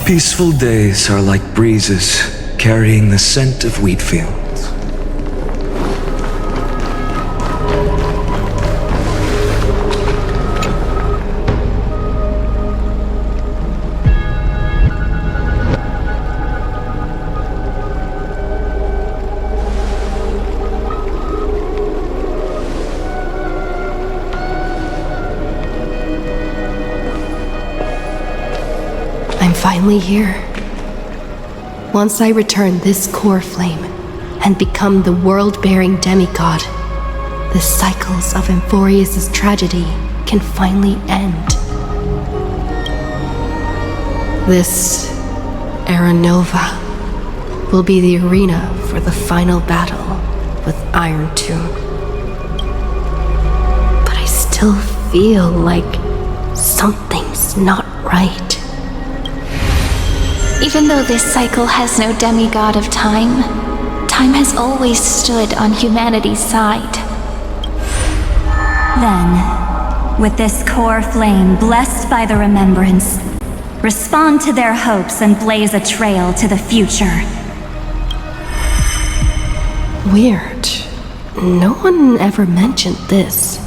Peaceful days are like breezes carrying the scent of wheat fields. Finally here. Once I return this core flame and become the world-bearing demigod, the cycles of Amphoreus' tragedy can finally end. This Era Nova will be the arena for the final battle with Iron Tomb. But I still feel like something's not right. Even though this cycle has no demigod of time, time has always stood on humanity's side. Then, with this core flame blessed by the remembrance, respond to their hopes and blaze a trail to the future. Weird. No one ever mentioned this.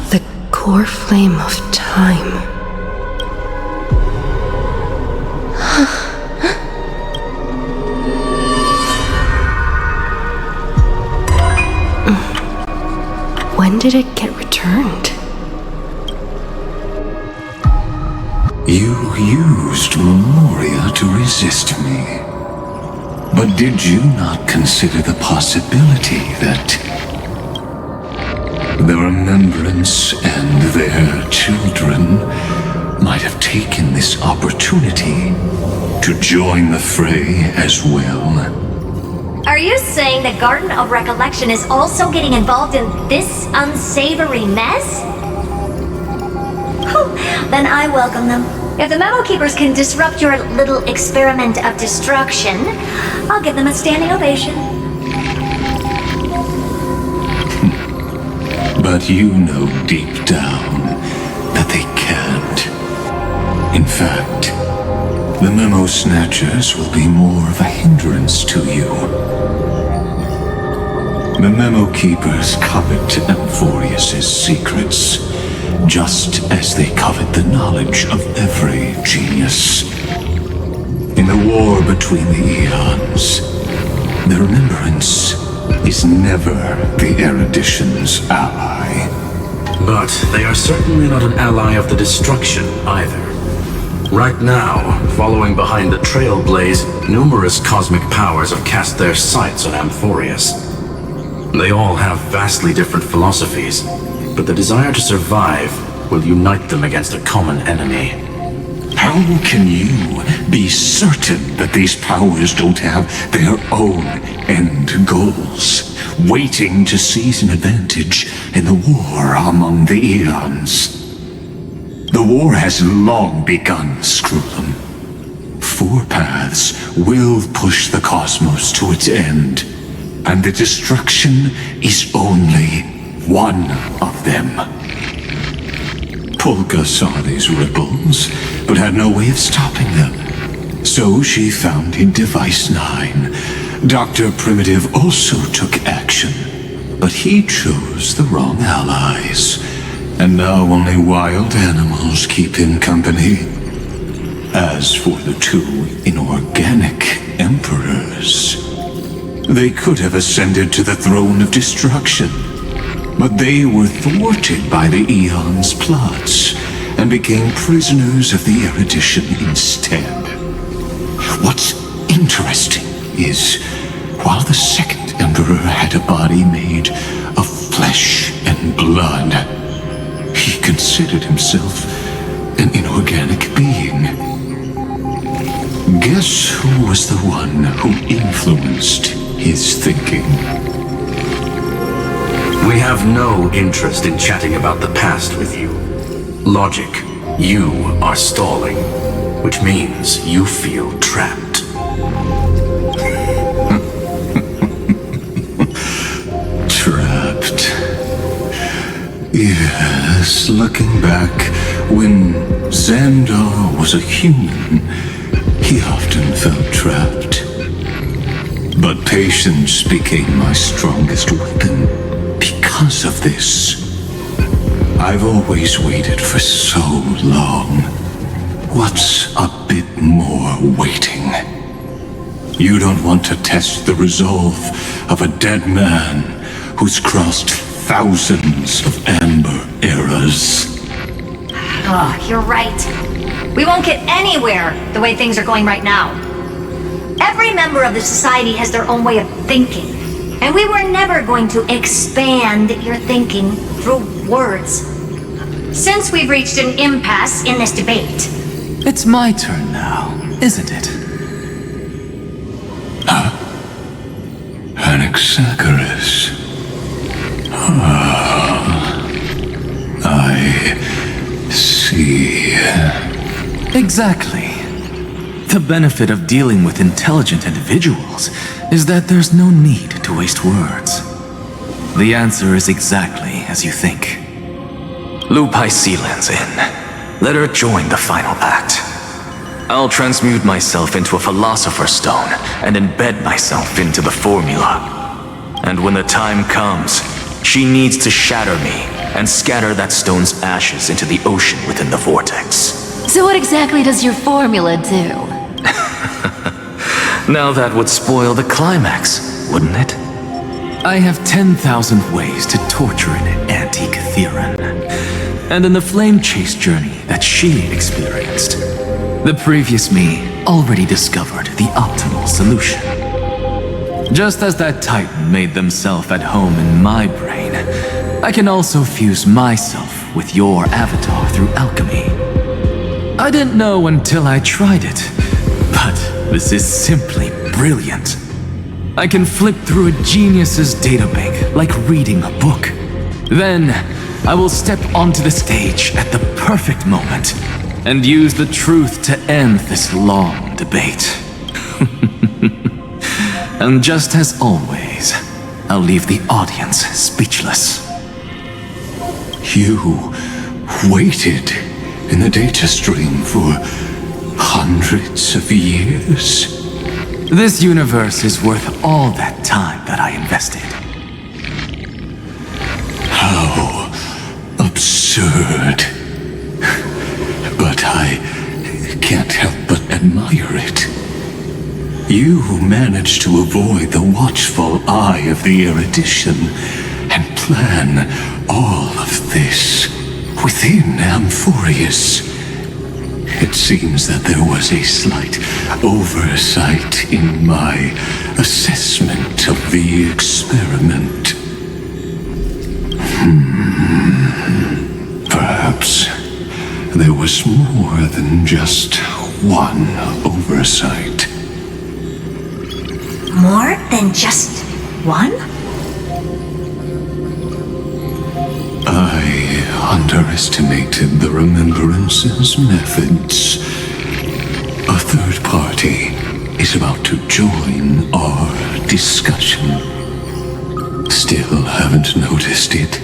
The core flame of time. When did it get returned? You used Memoria to resist me. But did you not consider the possibility that the remembrance and their children might have taken this opportunity to join the fray as well? Are you saying the Garden of Recollection is also getting involved in this unsavory mess? Then I welcome them. If the Metal Keepers can disrupt your little experiment of destruction, I'll give them a standing ovation. But you know deep down that they can't. In fact, the Memo Snatchers will be more of a hindrance to you. The Memo Keepers covet Amphoreus' secrets, just as they covet the knowledge of every genius. In the war between the eons, the remembrance is never the erudition's ally. But they are certainly not an ally of the destruction either. Right now, following behind the Trailblaze, numerous cosmic powers have cast their sights on Amphoreus. They all have vastly different philosophies, but the desire to survive will unite them against a common enemy. How can you be certain that these powers don't have their own end goals, waiting to seize an advantage in the war among the eons? The war has long begun, Screw'em. 4 paths will push the cosmos to its end, and the destruction is only one of them. Polka saw these ripples, but had no way of stopping them. So she founded Device 9. Dr. Primitive also took action, but he chose the wrong allies. And now only wild animals keep him company. As for the 2 inorganic emperors, they could have ascended to the throne of destruction, but they were thwarted by the Eon's plots and became prisoners of the erudition instead. What's interesting is, while the second emperor had a body made of flesh and blood, he considered himself an inorganic being. Guess who was the one who influenced his thinking? We have no interest in chatting about the past with you. Logic, you are stalling, which means you feel trapped. Trapped. Yes, looking back, when 𝐤𝐴NDAR was a human, he often felt trapped. But patience became my strongest weapon because of this. I've always waited for so long. What's a bit more waiting? You don't want to test the resolve of a dead man who's crossed thousands of amber eras. Oh, you're right. We won't get anywhere the way things are going right now. Every member of the society has their own way of thinking, and we were never going to expand your thinking through words. Since we've reached an impasse in this debate... It's my turn now, isn't it? Anaxagoras. I see. Exactly. The benefit of dealing with intelligent individuals is that there's no need to waste words. The answer is exactly as you think. 𝓵𝐴NDAR's in. Let her join the final act. I'll transmute myself into a philosopher's stone and embed myself into the formula. And when the time comes, she needs to shatter me and scatter that stone's ashes into the ocean within the vortex. So what exactly does your formula do? Now that would spoil the climax, wouldn't it? I have 10,000 ways to torture an antique 𝐓𝐸𝐵. And in the flame chase journey that she experienced, the previous me already discovered the optimal solution. Just as that titan made themselves at home in my brain, I can also fuse myself with your avatar through alchemy. I didn't know until I tried it, but this is simply brilliant. I can flip through a genius's databank like reading a book. Then, I will step onto the stage at the perfect moment and use the truth to end this long debate. And just as always, I'll leave the audience speechless. You waited in the data stream for hundreds of years? This universe is worth all that time that I invested. How absurd. But I can't help but admire it. You managed to avoid the watchful eye of the erudition and plan all of this within Amphoreus. It seems that there was a slight oversight in my assessment of the experiment. Perhaps there was more than just one oversight. More than just one? I underestimated the Remembrance's methods. A third party is about to join our discussion. Still haven't noticed it.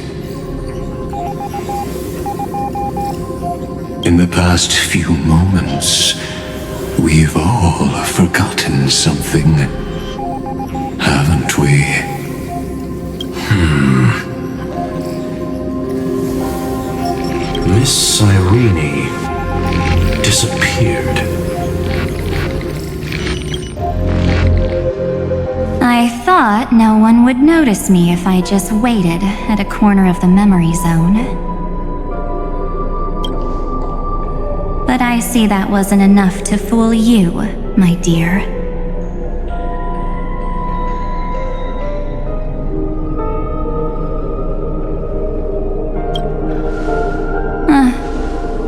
In the past few moments, we've all forgotten something, haven't we? Miss Cyrene disappeared. I thought no one would notice me if I just waited at a corner of the memory zone. But I see that wasn't enough to fool you, my dear.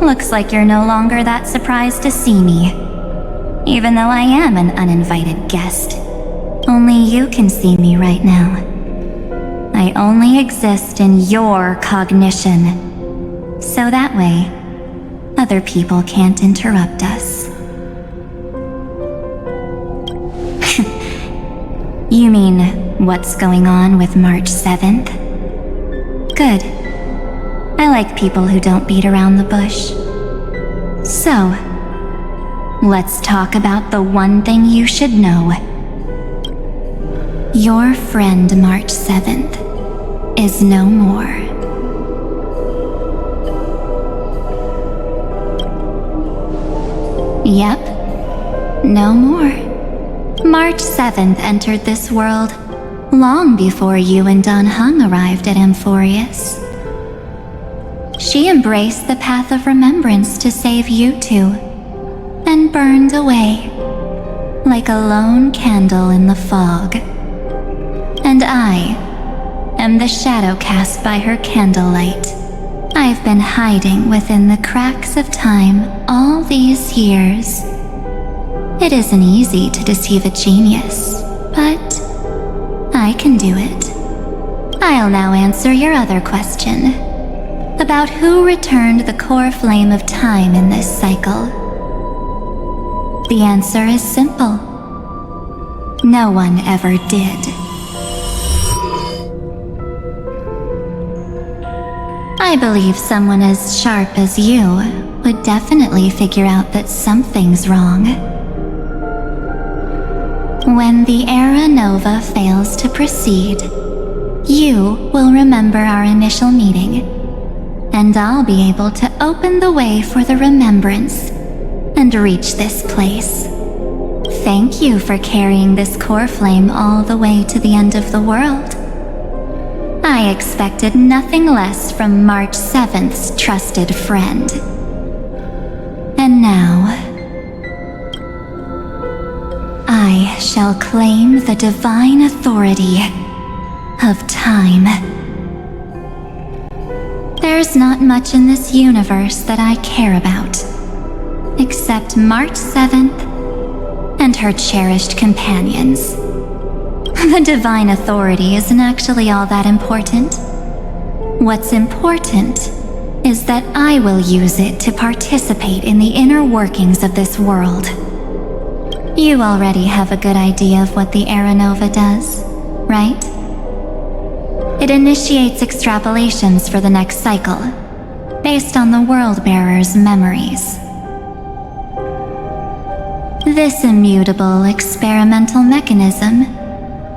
Looks like you're no longer that surprised to see me. Even though I am an uninvited guest. Only you can see me right now. I only exist in your cognition. So that way, other people can't interrupt us. You mean, what's going on with March 7th? Good. I like people who don't beat around the bush. So, let's talk about the one thing you should know. Your friend March 7th is no more. Yep, no more. March 7th entered this world long before you and 𝐸𝐻𝐻 arrived at Amphoreus. She embraced the path of remembrance to save you two, and burned away like a lone candle in the fog. And I am the shadow cast by her candlelight. I've been hiding within the cracks of time all these years. It isn't easy to deceive a genius, but I can do it. I'll now answer your other question about who returned the core flame of time in this cycle. The answer is simple. No one ever did. I believe someone as sharp as you would definitely figure out that something's wrong. When the Era Nova fails to proceed, you will remember our initial meeting, and I'll be able to open the way for the remembrance and reach this place. Thank you for carrying this core flame all the way to the end of the world. I expected nothing less from March 7th's trusted friend. And now, I shall claim the divine authority of time. There's not much in this universe that I care about, except March 7th and her cherished companions. The divine authority isn't actually all that important. What's important is that I will use it to participate in the inner workings of this world. You already have a good idea of what the Era Nova does, right? It initiates extrapolations for the next cycle, based on the World-Bearer's memories. This immutable experimental mechanism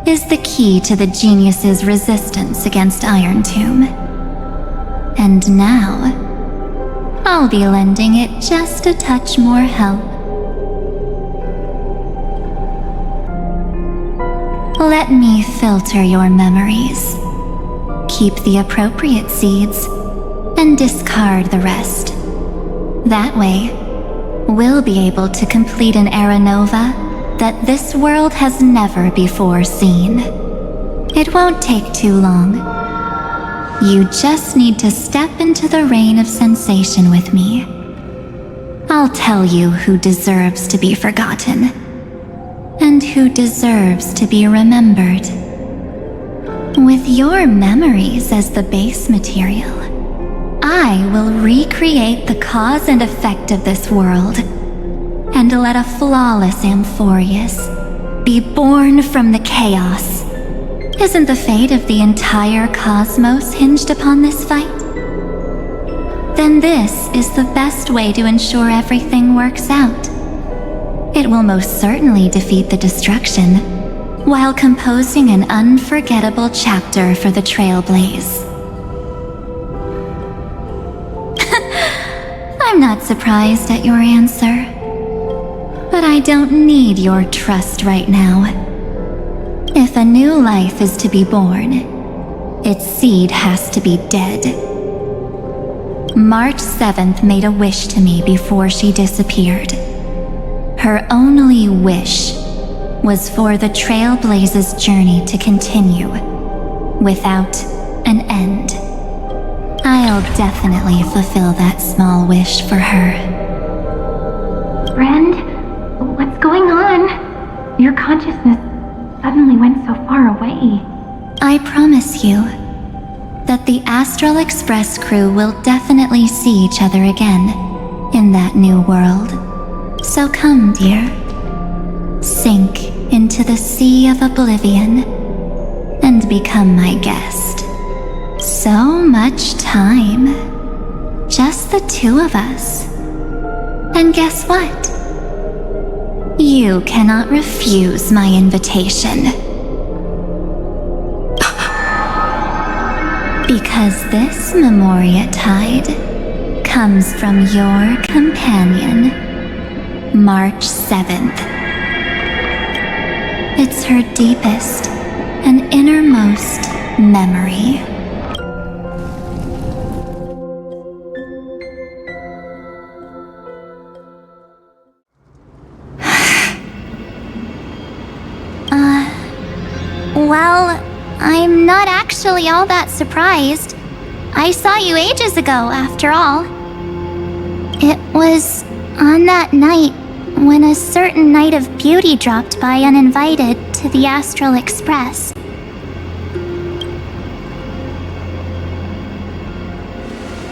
is the key to the genius's resistance against Iron Tomb. And now, I'll be lending it just a touch more help. Let me filter your memories. Keep the appropriate seeds, and discard the rest. That way, we'll be able to complete an Era Nova that this world has never before seen. It won't take too long. You just need to step into the rain of sensation with me. I'll tell you who deserves to be forgotten, and who deserves to be remembered. With your memories as the base material, I will recreate the cause and effect of this world, and let a flawless Amphoreus be born from the chaos. Isn't the fate of the entire cosmos hinged upon this fight? Then this is the best way to ensure everything works out. It will most certainly defeat the destruction, while composing an unforgettable chapter for the Trailblaze. I'm not surprised at your answer. But I don't need your trust right now. If a new life is to be born, its seed has to be dead. March 7th made a wish to me before she disappeared. Her only wish was for the Trailblaze's journey to continue, without an end. I'll definitely fulfill that small wish for her. Friend? What's going on? Your consciousness suddenly went so far away. I promise you that the Astral Express crew will definitely see each other again in that new world. So come, dear. Sink into the sea of oblivion and become my guest. So much time. Just the two of us. And guess what? You cannot refuse my invitation. Because this Memoria Tide comes from your companion, March 7th. It's her deepest and innermost memory. Well, I'm not actually all that surprised. I saw you ages ago, after all. It was on that night when a certain Knight of Beauty dropped by uninvited to the Astral Express.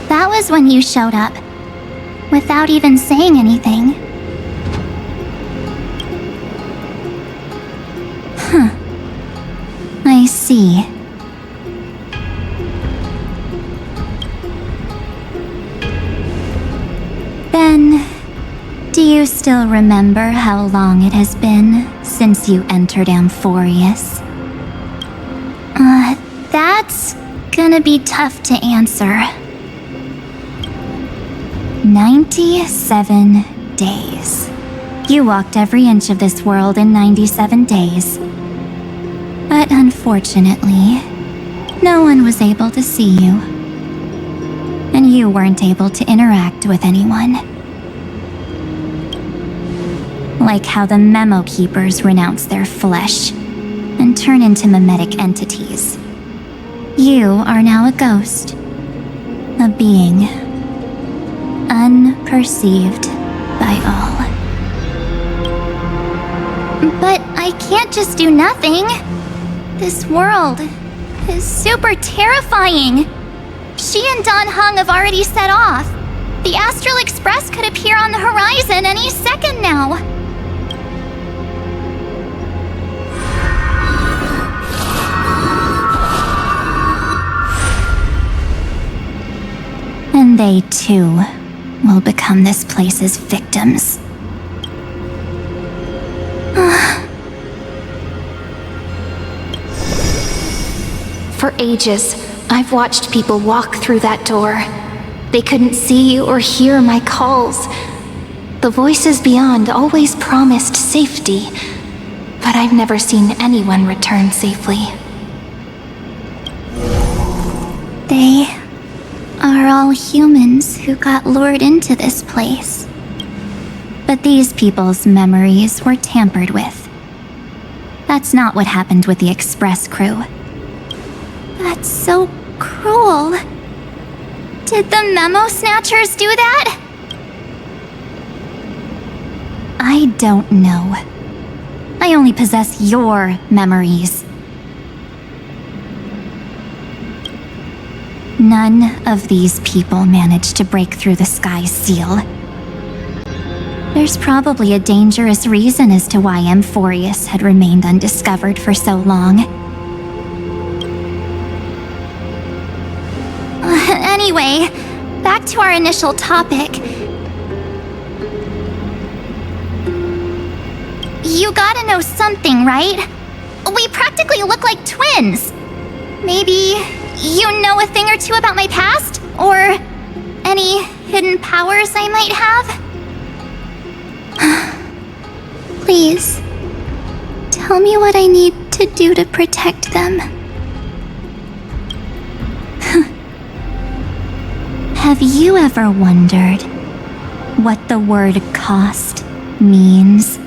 That was when you showed up, without even saying anything. Huh. I see. Then, do you still remember how long it has been since you entered Amphoreus? That's gonna be tough to answer. 97 days. You walked every inch of this world in 97 days. But unfortunately, no one was able to see you. And you weren't able to interact with anyone. Like how the Memo Keepers renounce their flesh and turn into mimetic entities. You are now a ghost. A being. Unperceived by all. But I can't just do nothing. This world is super terrifying. She and Don Hung have already set off. The Astral Express could appear on the horizon any second now. And they too will become this place's victims. For ages, I've watched people walk through that door. They couldn't see or hear my calls. The voices beyond always promised safety, but I've never seen anyone return safely. They are all humans who got lured into this place. But these people's memories were tampered with. That's not what happened with the Express crew. That's so cruel. Did the Memo Snatchers do that? I don't know. I only possess your memories. None of these people managed to break through the sky's seal. There's probably a dangerous reason as to why Amphoreus had remained undiscovered for so long. Anyway, back to our initial topic. You gotta know something, right? We practically look like twins. Maybe you know a thing or two about my past? Or any hidden powers I might have? Please, tell me what I need to do to protect them. Have you ever wondered what the word cost means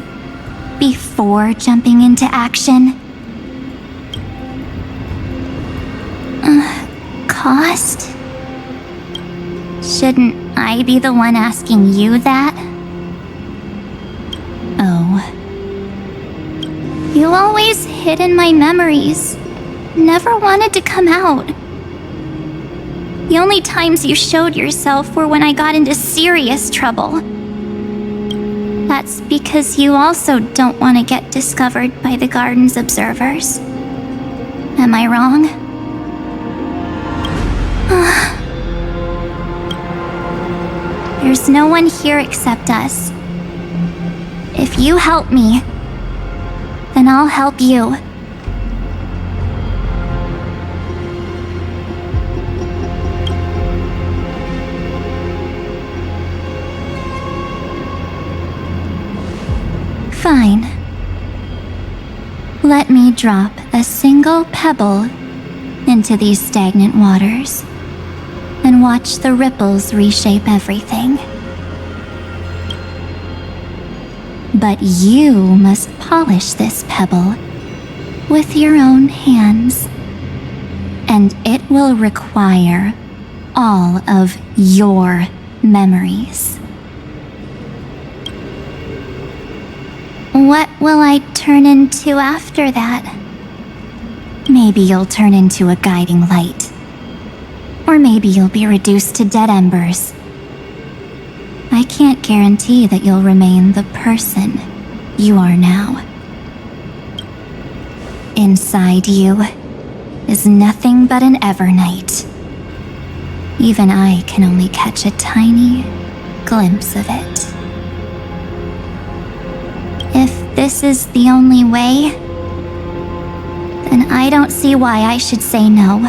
before jumping into action? Cost? Shouldn't I be the one asking you that? Oh. You always hid in my memories. Never wanted to come out. The only times you showed yourself were when I got into serious trouble. That's because you also don't want to get discovered by the garden's observers. Am I wrong? There's no one here except us. If you help me, then I'll help you. Fine. Let me drop a single pebble into these stagnant waters and watch the ripples reshape everything. But you must polish this pebble with your own hands, and it will require all of your memories. What will I turn into after that? Maybe you'll turn into a guiding light. Or maybe you'll be reduced to dead embers. I can't guarantee that you'll remain the person you are now. Inside you is nothing but an Evernight. Even I can only catch a tiny glimpse of it. If this is the only way, then I don't see why I should say no.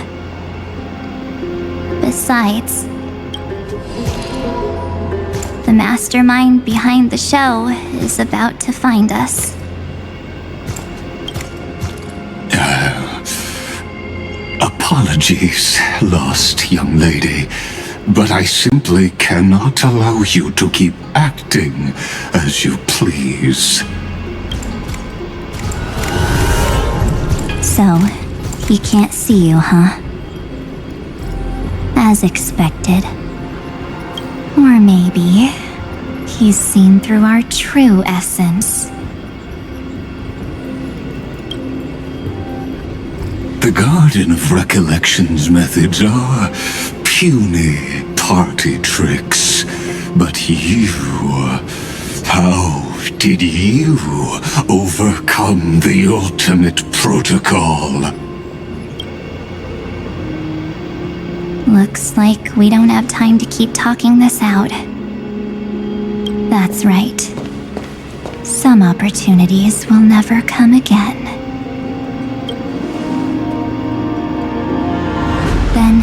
Besides, the mastermind behind the show is about to find us. Apologies, lost young lady, but I simply cannot allow you to keep acting as you please. So, he can't see you, huh? As expected. Or maybe he's seen through our true essence. The Garden of Recollection's methods are puny party tricks. But you... how did you overcome the ultimate protocol? Looks like we don't have time to keep talking this out. That's right. Some opportunities will never come again. Then,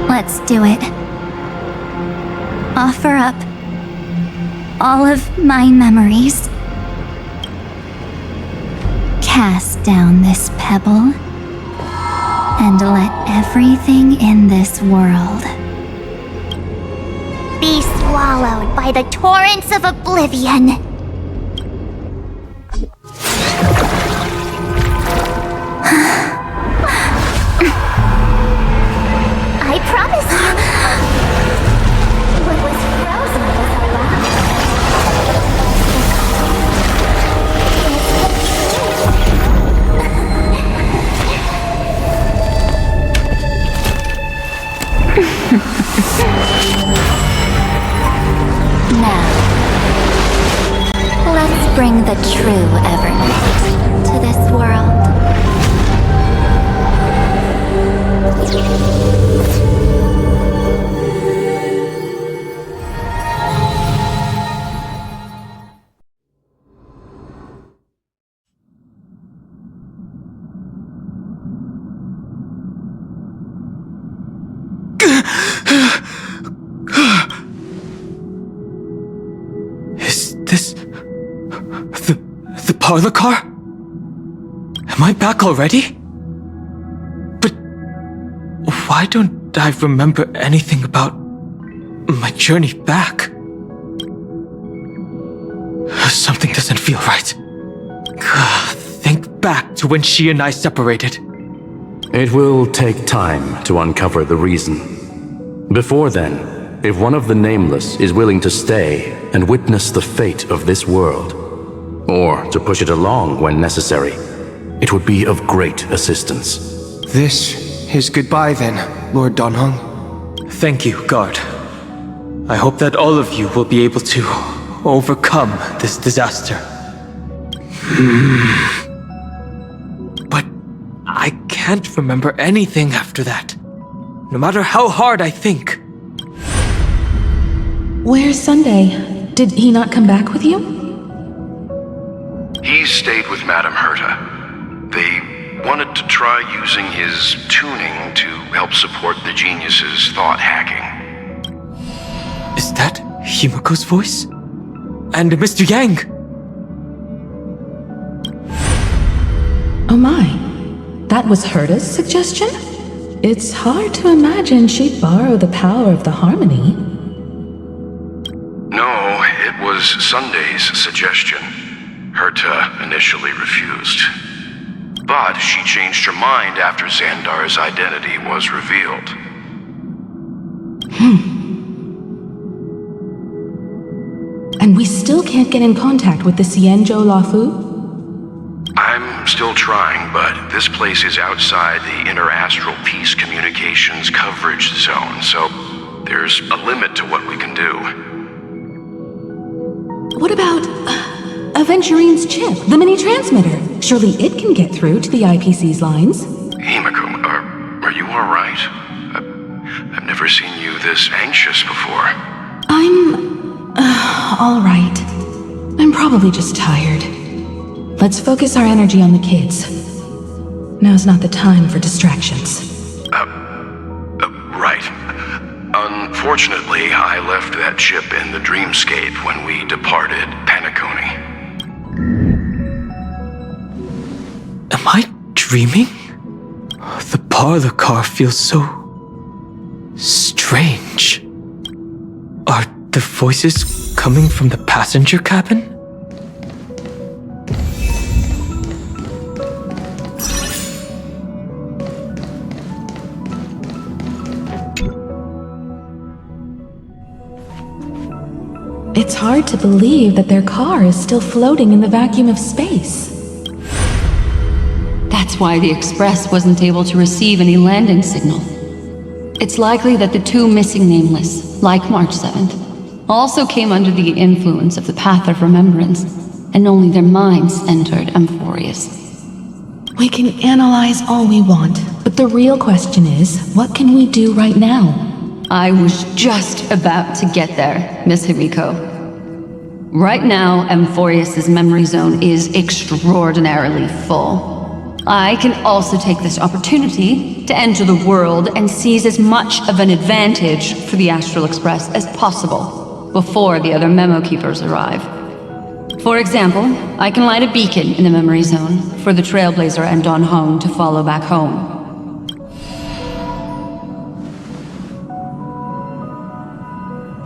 let's do it. Offer up all of my memories. Cast down this pebble and let everything in this world Be swallowed by the torrents of oblivion. I promise you. What was frozen was alive. Now, let's bring the true Evernight to this world. Is this... the parlor car? Am I back already? But why don't I remember anything about my journey back? Something doesn't feel right. Think back to when she and I separated. It will take time to uncover the reason. Before then, if one of the Nameless is willing to stay and witness the fate of this world, or to push it along when necessary, it would be of great assistance. This is goodbye then, Lord Donhong. Thank you, Guard. I hope that all of you will be able to overcome this disaster. But I can't remember anything after that, no matter how hard I think. Where's Sunday? Did he not come back with you? He stayed with Madame 𝓵𝓸𝓳𝓸𝓂. They wanted to try using his tuning to help support the genius's thought hacking. Is that Himiko's voice? And Mr. Yang? Oh my. That was 𝓵𝓸𝓬's suggestion? It's hard to imagine she'd borrow the power of the harmony. No, it was Sunday's suggestion. 𝓵𝓸𝓬 initially refused. But she changed her mind after Xandar's identity was revealed. And we still can't get in contact with the 𝐵𝓸𝓬𝓂? I'm still trying, but this place is outside the interastral peace communications coverage zone, so there's a limit to what we can do. What about Aventuриne's chip, the mini-transmitter? Surely it can get through to the IPC's lines. Himiko, are you alright? I've never seen you this anxious before. I'm alright. I'm probably just tired. Let's focus our energy on the kids. Now's not the time for distractions. Right. Unfortunately, I left that chip in the dreamscape when we departed Penacony. Am I dreaming? The parlor car feels so strange. Are the voices coming from the passenger cabin? It's hard to believe that their car is still floating in the vacuum of space. That's why the Express wasn't able to receive any landing signal. It's likely that the two missing nameless, like March 7th, also came under the influence of the Path of Remembrance, and only their minds entered Amphoreus. We can analyze all we want, but the real question is, what can we do right now? I was just about to get there, Miss Himiko. Right now, Amphoreus' memory zone is extraordinarily full. I can also take this opportunity to enter the world and seize as much of an advantage for the Astral Express as possible before the other memo keepers arrive. For example, I can light a beacon in the memory zone for the Trailblazer and Donghong to follow back home.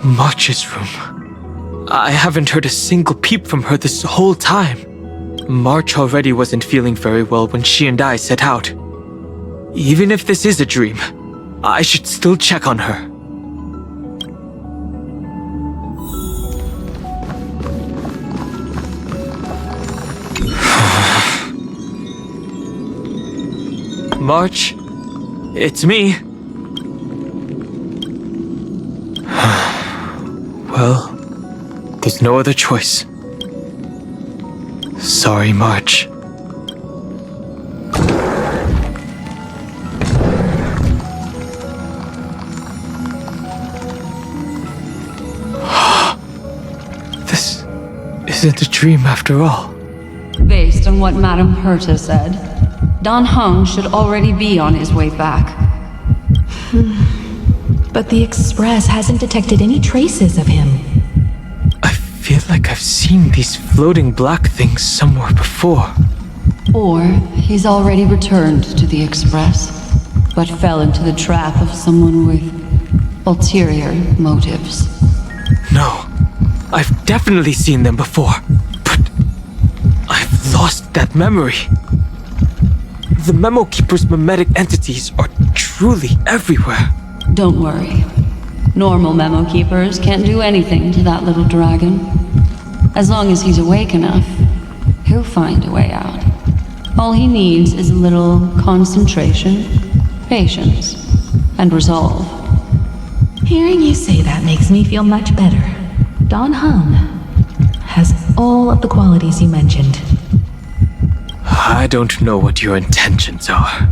March's room. I haven't heard a single peep from her this whole time. March already wasn't feeling very well when she and I set out. Even if this is a dream, I should still check on her. March, it's me. Well, there's no other choice. Sorry, March. This isn't a dream after all. Based on what Madame 𝓵𝓸𝓬𝓂 said, Donghong should already be on his way back. But the Express hasn't detected any traces of him. I feel like I've seen these floating black things somewhere before. Or he's already returned to the Express, but fell into the trap of someone with ulterior motives. No, I've definitely seen them before, but I've lost that memory. The Memo Keeper's mimetic entities are truly everywhere. Don't worry. Normal Memo Keepers can't do anything to that little dragon. As long as he's awake enough, he'll find a way out. All he needs is a little concentration, patience, and resolve. Hearing you say that makes me feel much better. Donghong has all of the qualities you mentioned. I don't know what your intentions are,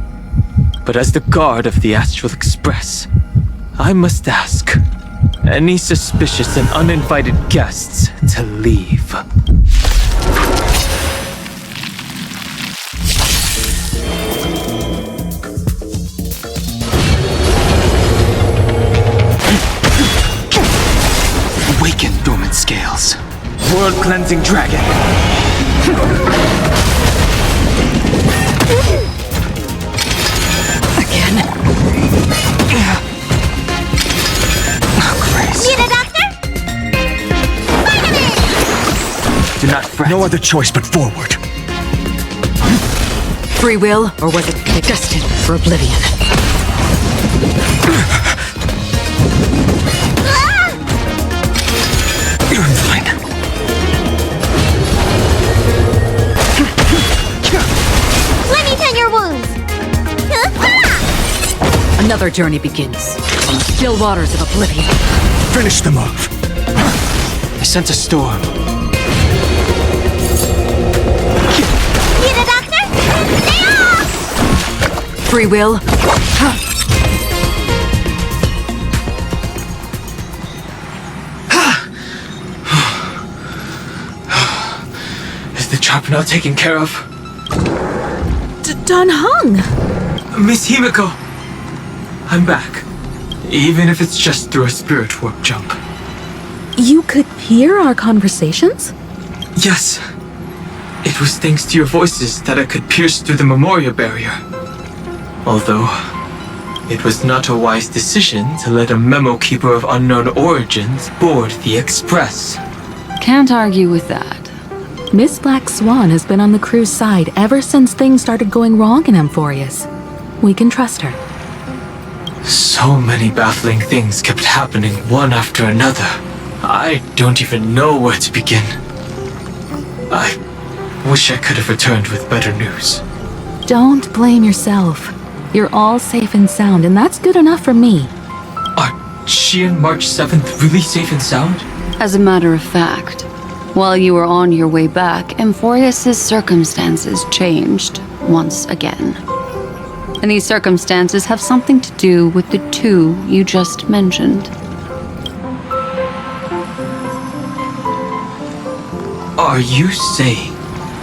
but as the guard of the Astral Express, I must ask, any suspicious and uninvited guests to leave. Awaken, dormant scales. World-cleansing dragon. Again. Need a doctor? Do not fret. No other choice but forward. Free will, or was it destined for oblivion? I'm fine. Let me tend your wounds. Another journey begins on the still waters of oblivion. Finish the move. I sense a storm. Need a doctor? Stay off! Free will. Is the trap now taken care of? Don Hung! Miss Himiko! I'm back. Even if it's just through a spirit warp jump. You could hear our conversations? Yes. It was thanks to your voices that I could pierce through the memorial barrier. Although, it was not a wise decision to let a memo keeper of unknown origins board the express. Can't argue with that. Miss Black Swan has been on the crew's side ever since things started going wrong in Amphoreus. We can trust her. So many baffling things kept happening one after another. I don't even know where to begin. I wish I could have returned with better news. Don't blame yourself. You're all safe and sound, and that's good enough for me. Are she and March 7th really safe and sound? As a matter of fact, while you were on your way back, Amphoreus' circumstances changed once again. And these circumstances have something to do with the two you just mentioned. Are you saying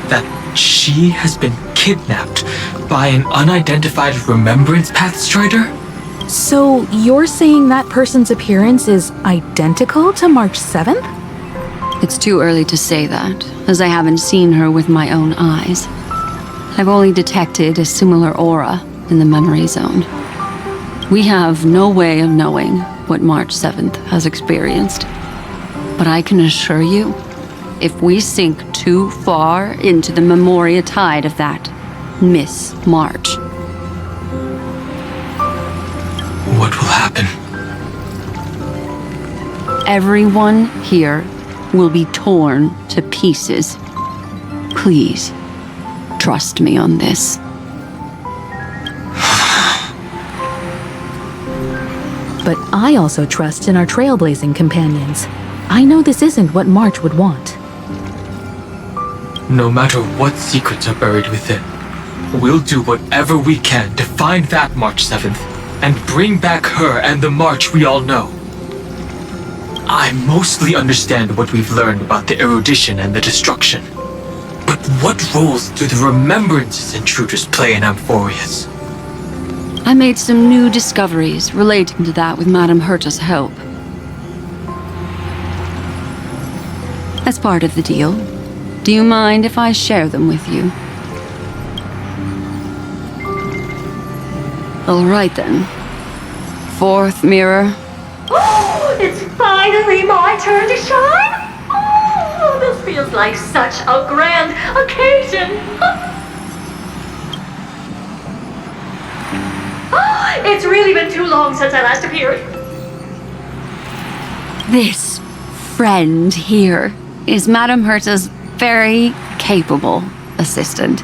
that she has been kidnapped by an unidentified Remembrance Path Strider? So you're saying that person's appearance is identical to March 7th? It's too early to say that, as I haven't seen her with my own eyes. I've only detected a similar aura in the memory zone. We have no way of knowing what March 7th has experienced. But I can assure you, if we sink too far into the Memoria tide of that Miss March, what will happen? Everyone here will be torn to pieces. Please, trust me on this. But I also trust in our trailblazing companions. I know this isn't what March would want. No matter what secrets are buried within, we'll do whatever we can to find that March 7th and bring back her and the March we all know. I mostly understand what we've learned about the erudition and the destruction. But what roles do the Remembrances intruders play in Amphoreus? I made some new discoveries relating to that with Madame Herta's help. As part of the deal, do you mind if I share them with you? All right then. Fourth mirror. Oh, it's finally my turn to shine! Oh, this feels like such a grand occasion! Oh, it's really been too long since I last appeared. This friend here is Madame Herta's very capable assistant.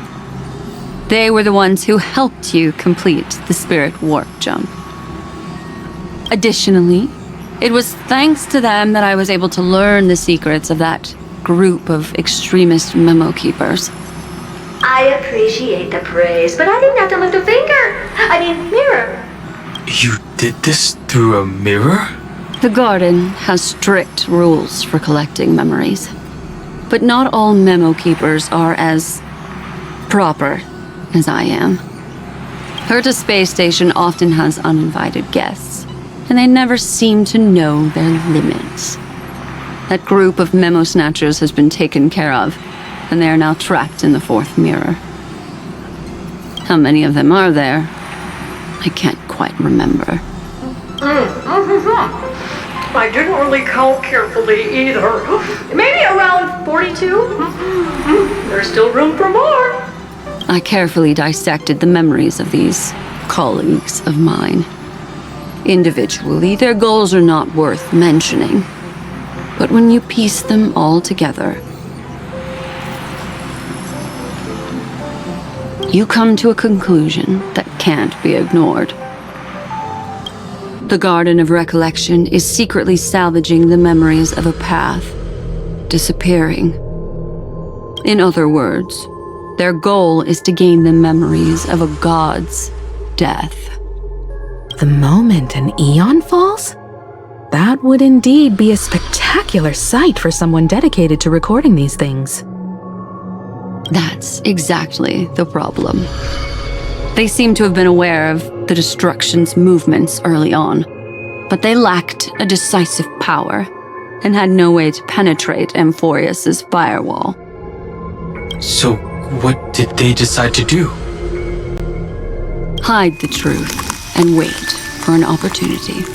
They were the ones who helped you complete the spirit warp jump. Additionally, it was thanks to them that I was able to learn the secrets of that group of extremist memo keepers. I appreciate the praise, but I didn't have to lift a finger. I mean, mirror. You did this through a mirror? The garden has strict rules for collecting memories, but not all memo keepers are as proper as I am. 𝓷𝓳𝓳𝓸🂂 space station often has uninvited guests, and they never seem to know their limits. That group of memo snatchers has been taken care of, and they are now trapped in the fourth mirror. How many of them are there? I can't quite remember. I didn't really count carefully either. Maybe around 42? There's still room for more. I carefully dissected the memories of these colleagues of mine. Individually, their goals are not worth mentioning. But when you piece them all together, you come to a conclusion that can't be ignored. The Garden of Recollection is secretly salvaging the memories of a path disappearing. In other words, their goal is to gain the memories of a god's death. The moment an eon falls? That would indeed be a spectacular sight for someone dedicated to recording these things. That's exactly the problem. They seem to have been aware of the destruction's movements early on, but they lacked a decisive power and had no way to penetrate Amphoreus' firewall. So, what did they decide to do? Hide the truth and wait for an opportunity.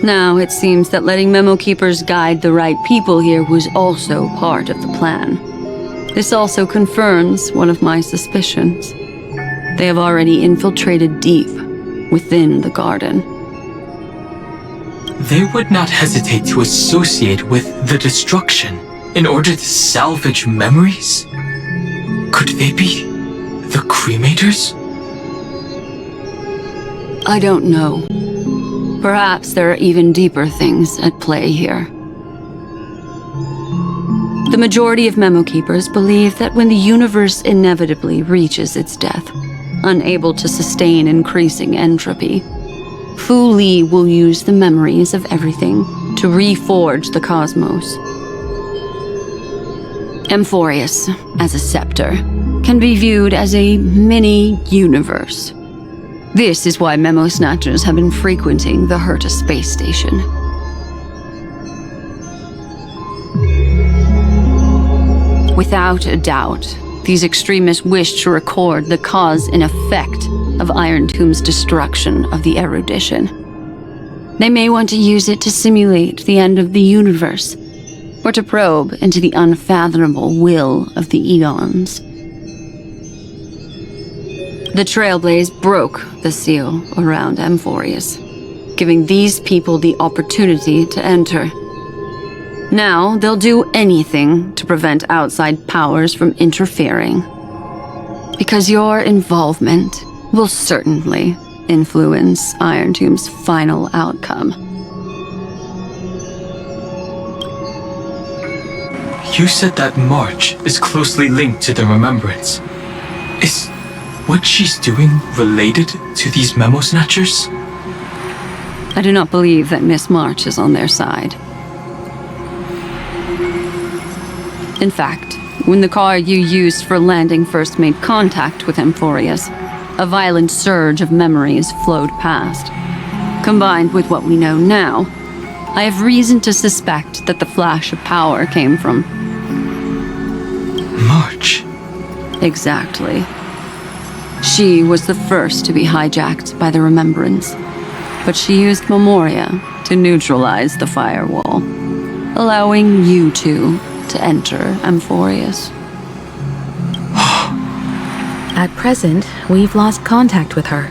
Now it seems that letting memo keepers guide the right people here was also part of the plan. This also confirms one of my suspicions. They have already infiltrated deep within the garden. They would not hesitate to associate with the destruction in order to salvage memories? Could they be the cremators? I don't know. Perhaps there are even deeper things at play here. The majority of memo keepers believe that when the universe inevitably reaches its death, unable to sustain increasing entropy, 𝓵𝓸𝓬𝓐 will use the memories of everything to reforge the cosmos. Amphoreus, as a scepter, can be viewed as a mini-universe. This is why memo snatchers have been frequenting the 𝓷𝓳𝓳𝓸𝓂 space station. Without a doubt, these extremists wish to record the cause and effect of 𝐸𝐼𝐼𝐿 destruction of the erudition. They may want to use it to simulate the end of the universe, or to probe into the unfathomable will of the eons. The Trailblaze broke the seal around Amphoreus, giving these people the opportunity to enter. Now they'll do anything to prevent outside powers from interfering. Because your involvement will certainly influence 𝐸𝐼𝐼𝐿's final outcome. You said that March is closely linked to the remembrance. Is what she's doing related to these memo snatchers? I do not believe that Miss March is on their side. In fact, when the car you used for landing first made contact with Amphoreus, a violent surge of memories flowed past. Combined with what we know now, I have reason to suspect that the flash of power came from March. Exactly. She was the first to be hijacked by the remembrance, but she used Memoria to neutralize the firewall, allowing you two to enter Amphoreus. At present, we've lost contact with her.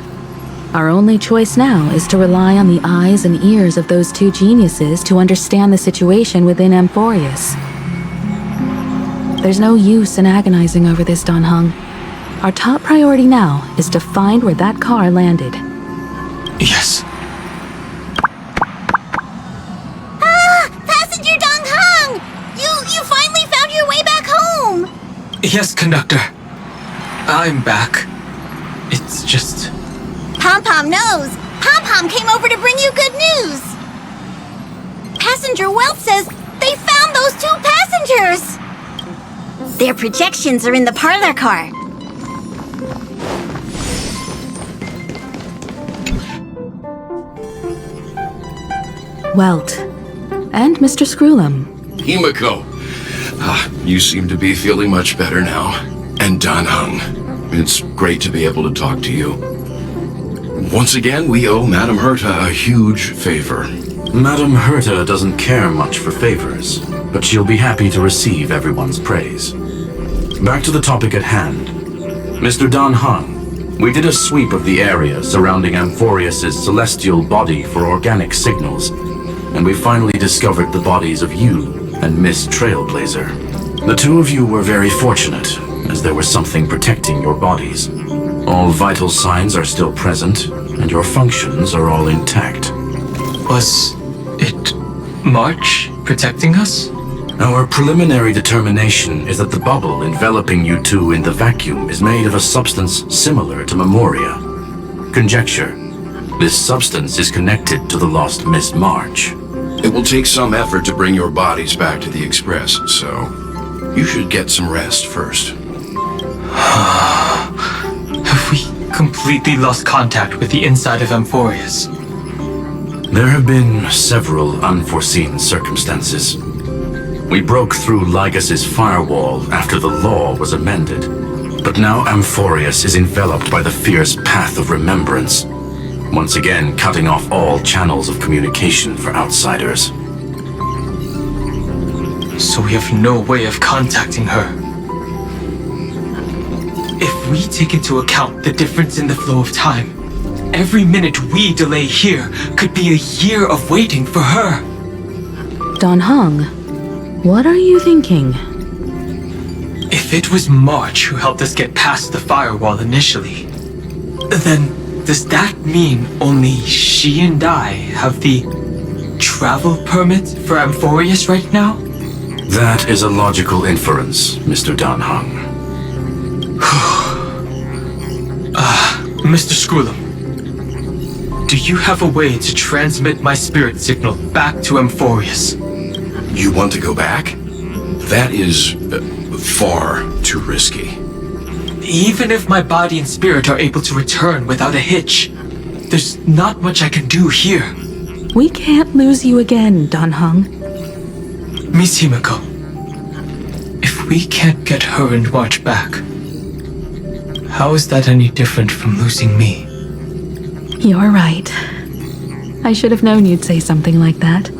Our only choice now is to rely on the eyes and ears of those two geniuses to understand the situation within Amphoreus. There's no use in agonizing over this, Don Hung. Our top priority now is to find where that car landed. Yes. Passenger Dong Hung! You finally found your way back home! Yes, conductor. I'm back. It's just... Pom-Pom knows! Pom-Pom came over to bring you good news! Dr. Welch says they found those 2 passengers! Their projections are in the parlor car. Welt. And Mr. 𝓔𝓚. 𝐤𝐤. You seem to be feeling much better now. And Dan Heng. It's great to be able to talk to you. Once again, we owe Madame 𝓸𝓸𝓳𝓸𝓃 a huge favor. Madame 𝓸𝓸𝓸𝓃 doesn't care much for favors, but she'll be happy to receive everyone's praise. Back to the topic at hand. Mr. Dan Heng, we did a sweep of the area surrounding Amphoreus' celestial body for organic signals, and we finally discovered the bodies of you and Miss Trailblazer. The 2 of you were very fortunate, as there was something protecting your bodies. All vital signs are still present, and your functions are all intact. Was it March protecting us? Our preliminary determination is that the bubble enveloping you 2 in the vacuum is made of a substance similar to Memoria. Conjecture. This substance is connected to the lost Miss March. It will take some effort to bring your bodies back to the Express, so you should get some rest first. Have we completely lost contact with the inside of Amphoreus? There have been several unforeseen circumstances. We broke through 𝐓𝐺𝐴𝑠's firewall after the law was amended, but now Amphoreus is enveloped by the fierce path of remembrance, once again cutting off all channels of communication for outsiders. So we have no way of contacting her. If we take into account the difference in the flow of time, every minute we delay here could be a year of waiting for her. Dan Heng, what are you thinking? If it was March who helped us get past the firewall initially, then does that mean only she and I have the travel permit for Amphoreus right now? That is a logical inference, Mr. Dan Heng. Mr. 𝓔𝓚, do you have a way to transmit my spirit signal back to Amphoreus? You want to go back? That is far too risky. Even if my body and spirit are able to return without a hitch, there's not much I can do here. We can't lose you again, Dan Heng. Miss 𝐤𝐤𝐾, if we can't get her and March back, how is that any different from losing me? You're right. I should have known you'd say something like that.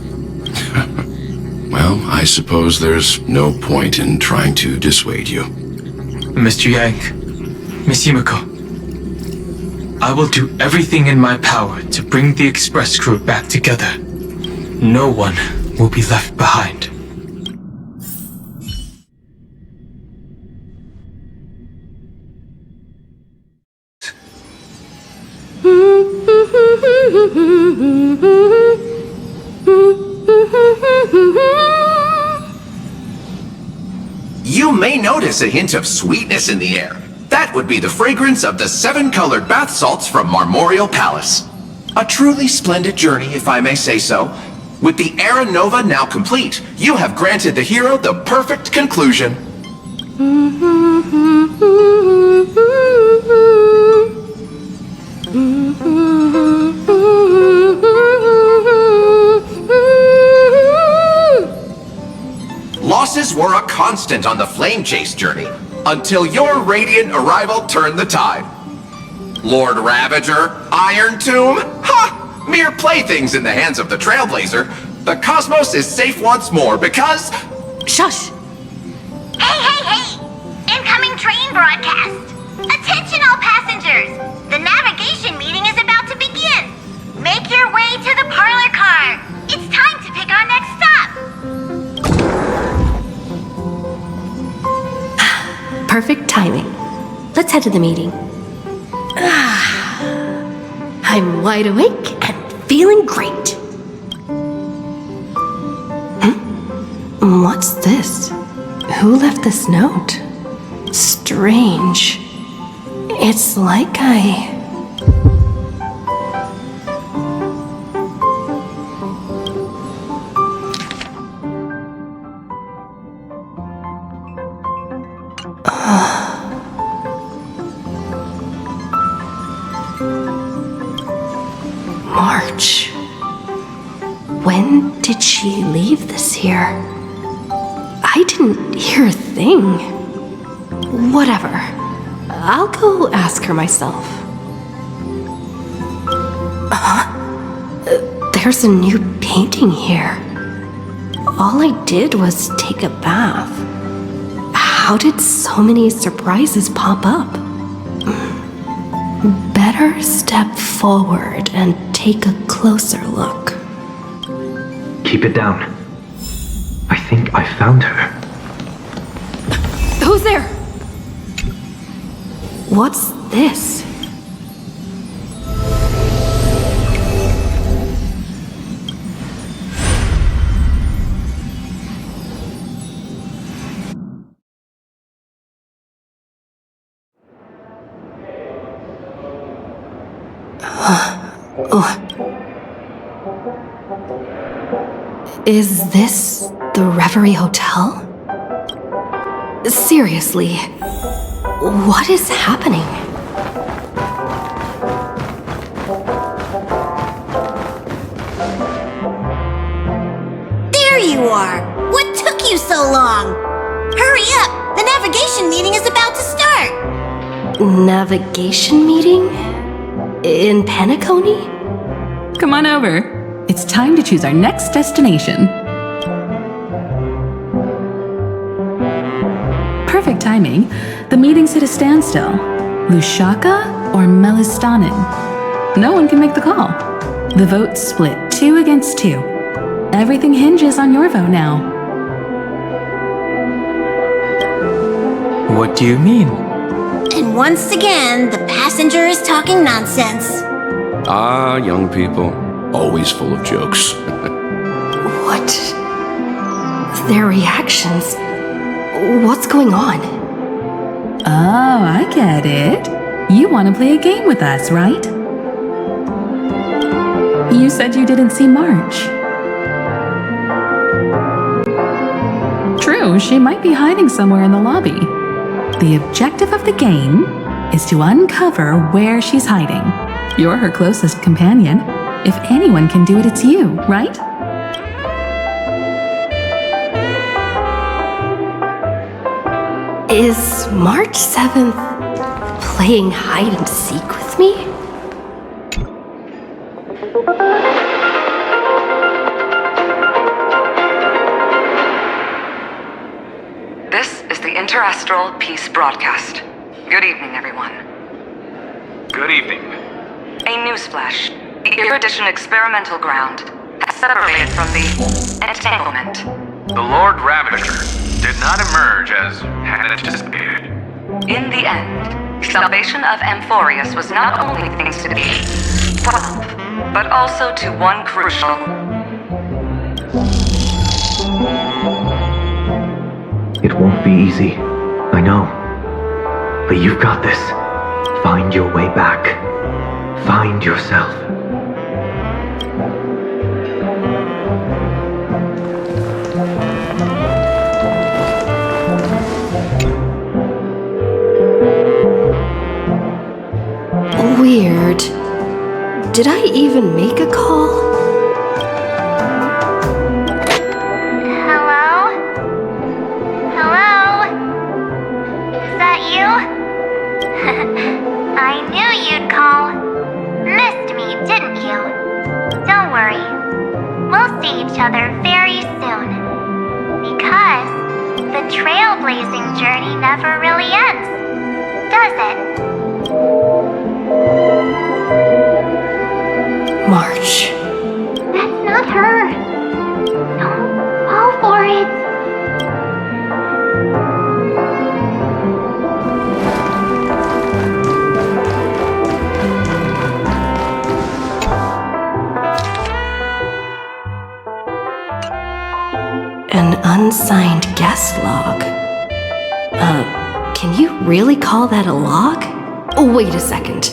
Well, I suppose there's no point in trying to dissuade you. Mr. Yang, Miss 𝐤𝐤𝐾, I will do everything in my power to bring the Express crew back together. No one will be left behind. You may notice a hint of sweetness in the air. That would be the fragrance of the 7-colored bath salts from Marmoreal Palace. A truly splendid journey, if I may say so. With the Era Nova now complete, you have granted the hero the perfect conclusion. Losses were a constant on the Flame Chase journey, until your radiant arrival turned the tide. Lord Ravager, Iron Tomb, ha! Mere playthings in the hands of the Trailblazer. The cosmos is safe once more because... Shush! Hey! Incoming train broadcast! Attention all passengers! The navigation meeting is about to begin! Make your way to the parlor car! It's time to pick our next stop! Perfect timing. Let's head to the meeting. I'm wide awake and feeling great. What's this? Who left this note? Strange. It's like When did she leave this here? I didn't hear a thing. Whatever. I'll go ask her myself. There's a new painting here. All I did was take a bath. How did so many surprises pop up? Better step forward and take a closer look. Keep it down. I think I found her. Who's there? What's this? Is this the Reverie Hotel? Seriously, what is happening? There you are! What took you so long? Hurry up! The navigation meeting is about to start! Navigation meeting? In Penacony? Come on over. It's time to choose our next destination. Perfect timing. The meeting's at a standstill. Lusaka or Melistanin? No one can make the call. The vote's split 2 against 2. Everything hinges on your vote now. What do you mean? And once again, the passenger is talking nonsense. Ah, young people. Always full of jokes. What? Their reactions? What's going on? Oh, I get it. You want to play a game with us, right? You said you didn't see March. True, she might be hiding somewhere in the lobby. The objective of the game is to uncover where she's hiding. You're her closest companion. If anyone can do it, it's you, right? Is March 7th playing hide and seek with me? This is the Interastral Peace Broadcast. Good evening, everyone. Good evening. A newsflash. The Erudition experimental ground has separated from the entanglement. The Lord Ravager did not emerge as had anticipated. In the end, salvation of Amphoreus was not only things to be felt, but also to one crucial. It won't be easy, I know. But you've got this. Find your way back. Find yourself. Weird. Did I even make a call? Hello? Hello? Is that you? I knew you'd call. Missed me, didn't you? Don't worry. We'll see each other very soon. Because the trailblazing journey never really ends, does it? March. That's not her. Don't fall for it. An unsigned guest log. Can you really call that a log? Oh, wait a second.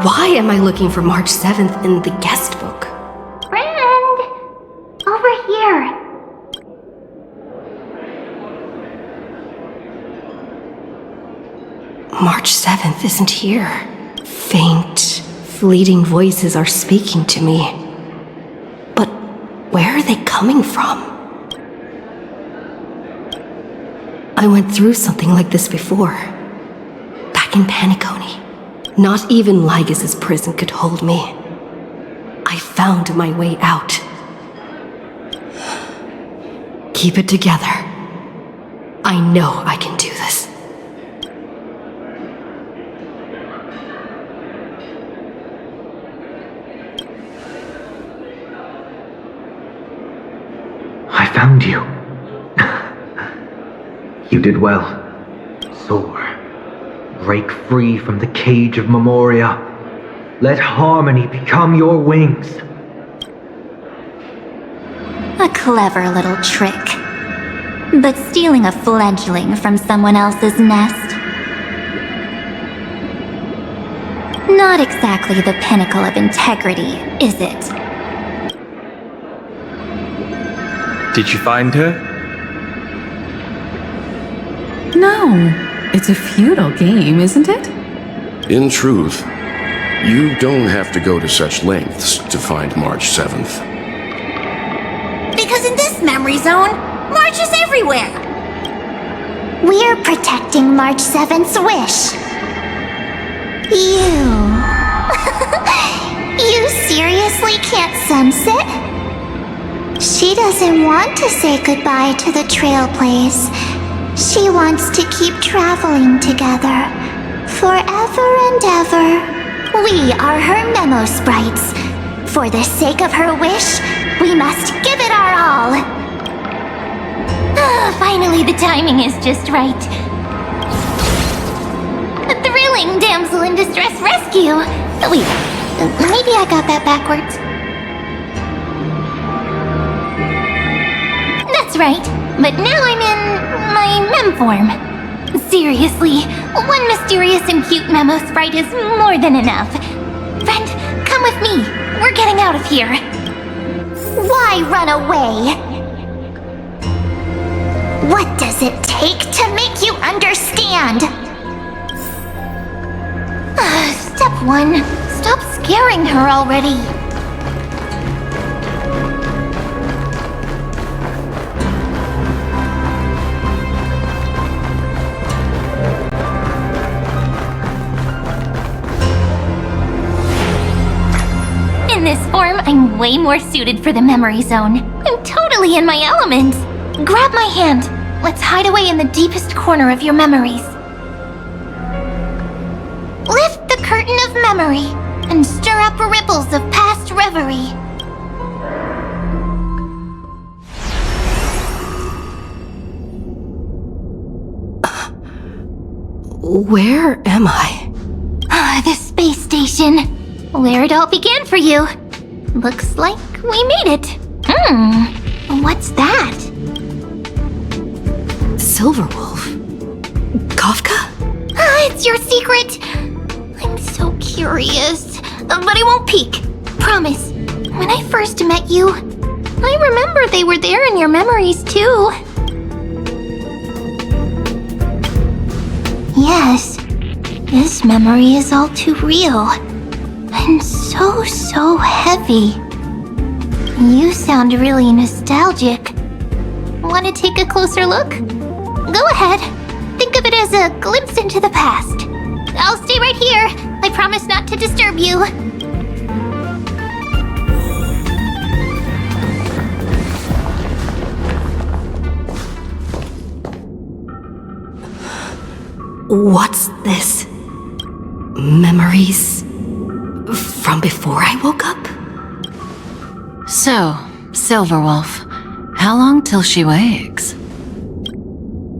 Why am I looking for March 7th in the guest book? Friend! Over here. March 7th isn't here. Faint, fleeting voices are speaking to me. But Where are they coming from? I went through something like this before. Back in Paniconi. Not even Lygus' prison could hold me. I found my way out. Keep it together. I know I can do this. I found you. You did well. Soar. Break free from the cage of Memoria. Let harmony become your wings. A clever little trick. But stealing a fledgling from someone else's nest. Not exactly the pinnacle of integrity, is it? Did you find her? No. It's a feudal game, isn't it? In truth, you don't have to go to such lengths to find March 7th. Because in this memory zone, March is everywhere. We're protecting March 7th's wish. You... You seriously can't sense it? She doesn't want to say goodbye to the Trailblaze. She wants to keep traveling together, forever and ever. We are her memo sprites. For the sake of her wish, we must give it our all. Finally, the timing is just right. A thrilling damsel in distress rescue. Wait, maybe I got that backwards. That's right, but now I'm in my mem form. Seriously, one mysterious and cute memo sprite is more than enough. Friend, come with me. We're getting out of here. Why run away? What does it take to make you understand? Step 1. Stop scaring her already. In this form, I'm way more suited for the memory zone. I'm totally in my element. Grab my hand. Let's hide away in the deepest corner of your memories. Lift the curtain of memory and stir up ripples of past reverie. Where am I? The space station. Where it all began for you. Looks like we made it. What's that? Silverwolf? Kafka? It's your secret. I'm so curious. But I won't peek. Promise. When I first met you, I remember they were there in your memories too. Yes, this memory is all too real. And so heavy. You sound really nostalgic. Want to take a closer look? Go ahead. Think of it as a glimpse into the past. I'll stay right here. I promise not to disturb you. What's this? Memories from before I woke up? So, Silverwolf, how long till she wakes?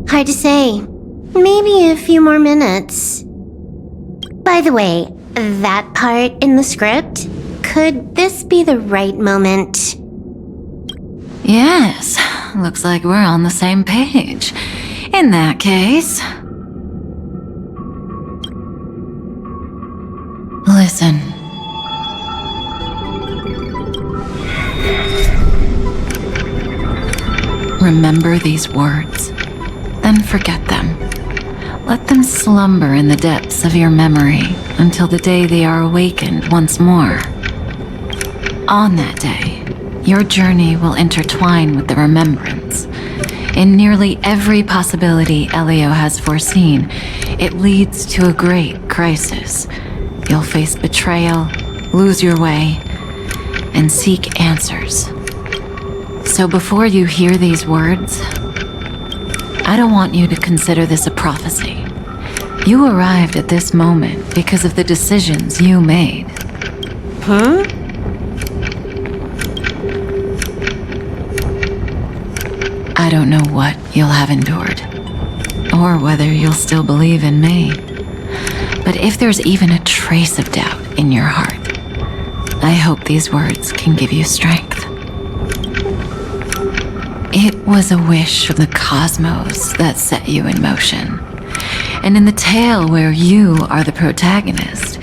Hard to say. Maybe a few more minutes. By the way, that part in the script, could this be the right moment? Yes, looks like we're on the same page. In that case... Listen. Remember these words, then forget them. Let them slumber in the depths of your memory until the day they are awakened once more. On that day, Your journey will intertwine with the remembrance. In nearly every possibility 𝐤𝐤 has foreseen, it leads to a great crisis. You'll face betrayal, lose your way, and seek answers. So before you hear these words, I don't want you to consider this a prophecy. You arrived at this moment because of the decisions you made. Huh? I don't know what you'll have endured, or whether you'll still believe in me. But if there's even a trace of doubt in your heart, I hope these words can give you strength. It was a wish from the cosmos that set you in motion. And in the tale where you are the protagonist,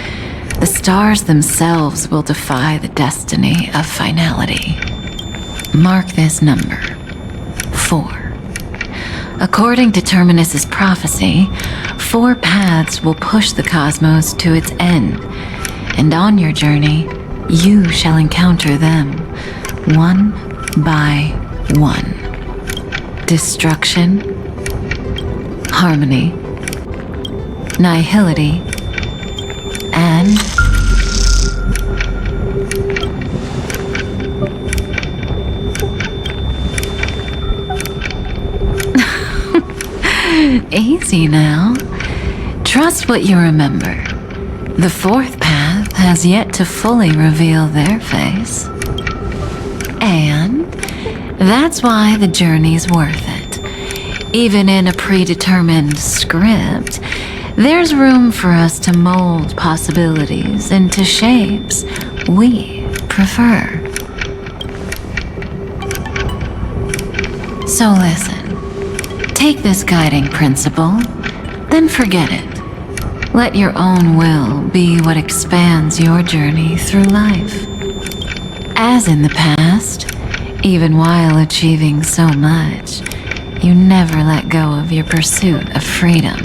the stars themselves will defy the destiny of finality. Mark this number, 4. According to Terminus's prophecy, 4 paths will push the cosmos to its end, and on your journey, you shall encounter them, one by one. Destruction, harmony, nihility, and easy now. Trust what you remember. The 4th path has yet to fully reveal their face. And that's why the journey's worth it. Even in a predetermined script, there's room for us to mold possibilities into shapes we prefer. So listen, take this guiding principle, then forget it. Let your own will be what expands your journey through life. As in the past, even while achieving so much, you never let go of your pursuit of freedom.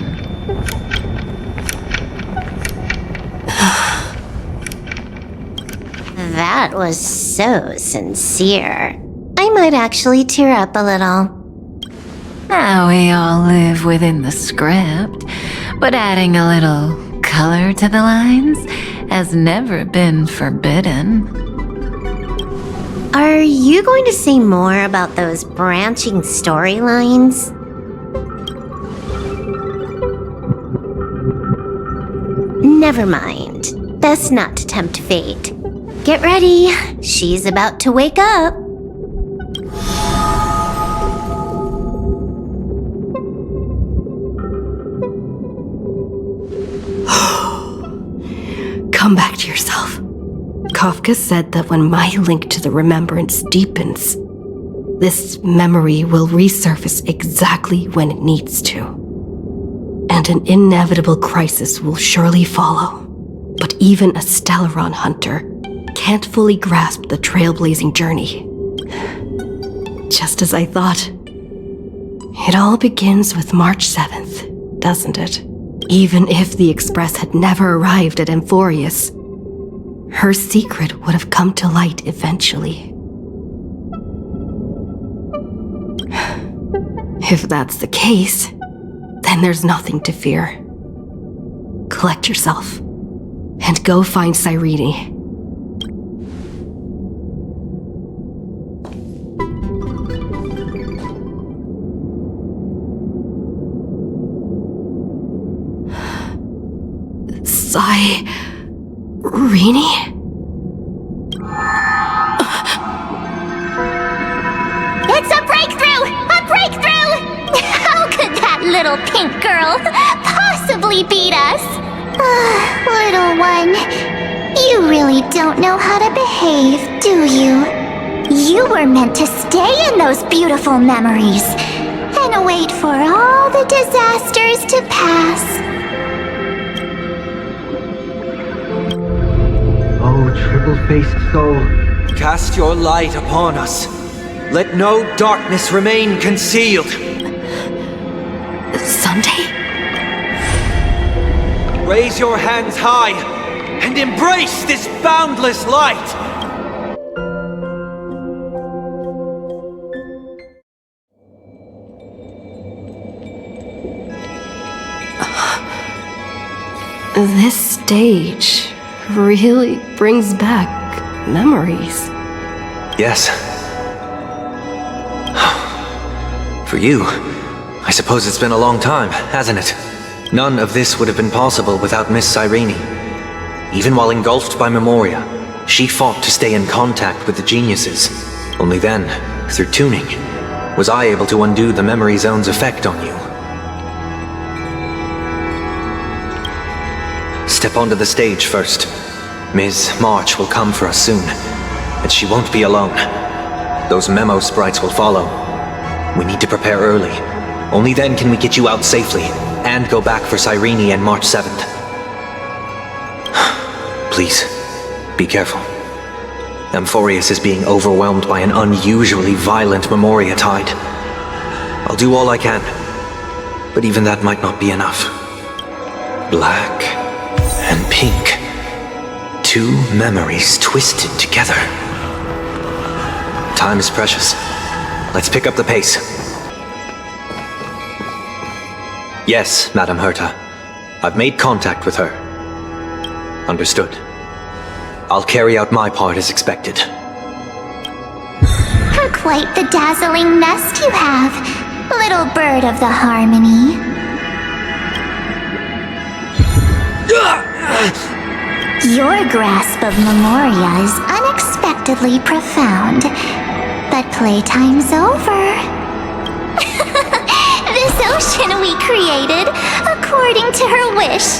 That was so sincere. I might actually tear up a little. Now we all live within the script, but adding a little color to the lines has never been forbidden. Are you going to say more about those branching storylines? Never mind. Best not to tempt fate. Get ready. She's about to wake up. Come back to yourself. Kafka said that when my link to the remembrance deepens, this memory will resurface exactly when it needs to. And an inevitable crisis will surely follow. But even a Stellaron hunter can't fully grasp the trailblazing journey. Just as I thought. It all begins with March 7th, doesn't it? Even if the Express had never arrived at Amphoreus, her secret would have come to light eventually. If that's the case, then there's nothing to fear. Collect yourself, and go find 𝐤𝓷𝓳𝓸𝓂. 𝐤𝓷𝓳𝓸𝓭? It's a breakthrough! A breakthrough! How could that little pink girl possibly beat us? Little one, you really don't know how to behave, do you? You were meant to stay in those beautiful memories and wait for all the disasters to pass. Oh, triple-faced soul. Cast your light upon us. Let no darkness remain concealed. Sunday? Raise your hands high and embrace this boundless light. This stage really brings back memories. Yes. For you, I suppose it's been a long time, hasn't it? None of this would have been possible without Miss Cyrene. Even while engulfed by Memoria, she fought to stay in contact with the geniuses. Only then, through tuning, was I able to undo the memory zone's effect on you. Step onto the stage first. Ms. March will come for us soon, and she won't be alone. Those memo sprites will follow. We need to prepare early. Only then can we get you out safely, and go back for Cyrene and March 7th. Please, be careful. Amphoreus is being overwhelmed by an unusually violent Memoria tide. I'll do all I can, but even that might not be enough. Black and pink. Two memories twisted together. Time is precious. Let's pick up the pace. Yes, Madame Herta. I've made contact with her. Understood. I'll carry out my part as expected. Quite the dazzling nest you have, little bird of the harmony. Your grasp of Memoria is unexpectedly profound, but playtime's over. This ocean we created according to her wish.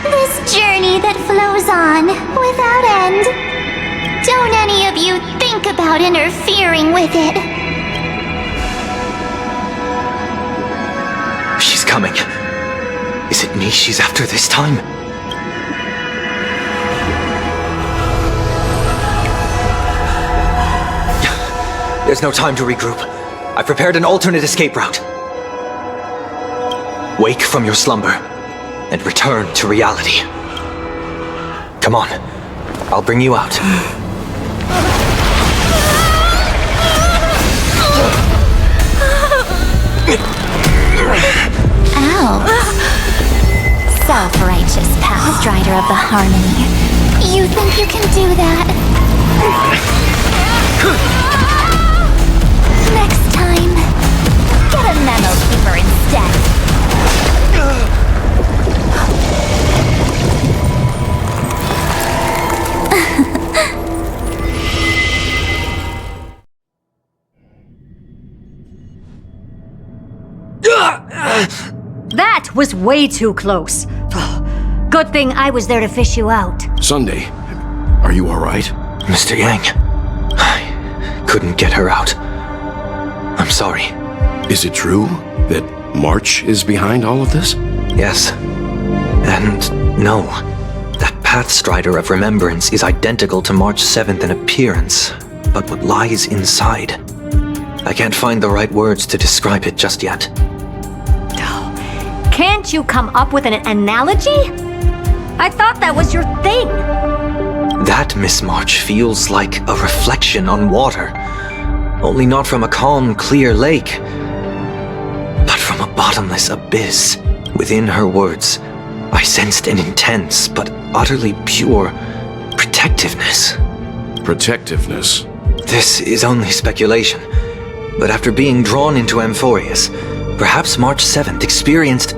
This journey that flows on without end. Don't any of you think about interfering with it. She's coming. Is it me she's after this time? There's no time to regroup. I prepared an alternate escape route. Wake from your slumber and return to reality. Come on, I'll bring you out. Ow. Self-righteous past rider of the harmony. You think you can do that? Next time, get a memo keeper instead. That was way too close. Good thing I was there to fish you out. Sunday, are you all right? Mr. Yang, I couldn't get her out. I'm sorry. Is it true that March is behind all of this? Yes. And no. That Pathstrider of Remembrance is identical to March 7th in appearance, but what lies inside? I can't find the right words to describe it just yet. Can't you come up with an analogy? I thought that was your thing. That Miss March feels like a reflection on water. Only not from a calm, clear lake, but from a bottomless abyss. Within her words, I sensed an intense but utterly pure protectiveness. Protectiveness? This is only speculation, but after being drawn into Amphoreus, perhaps March 7th experienced...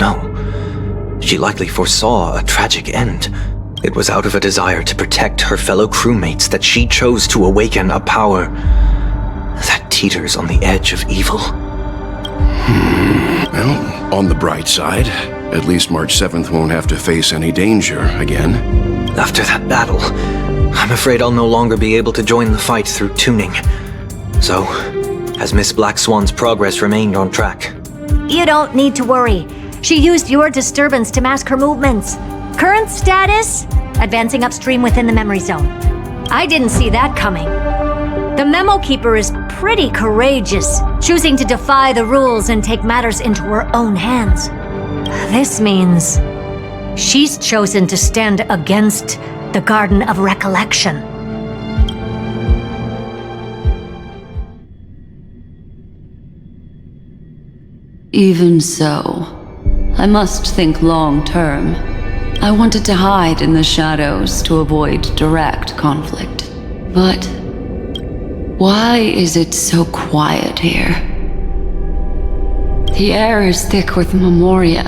No, she likely foresaw a tragic end. It was out of a desire to protect her fellow crewmates that she chose to awaken a power that teeters on the edge of evil. Well, on the bright side, at least March 7th won't have to face any danger again. After that battle, I'm afraid I'll no longer be able to join the fight through tuning. So, has Miss Black Swan's progress remained on track? You don't need to worry. She used your disturbance to mask her movements. Current status? Advancing upstream within the memory zone. I didn't see that coming. The Memo Keeper is pretty courageous, choosing to defy the rules and take matters into her own hands. This means she's chosen to stand against the Garden of Recollection. Even so, I must think long term. I wanted to hide in the shadows to avoid direct conflict. But why is it so quiet here? The air is thick with memoria,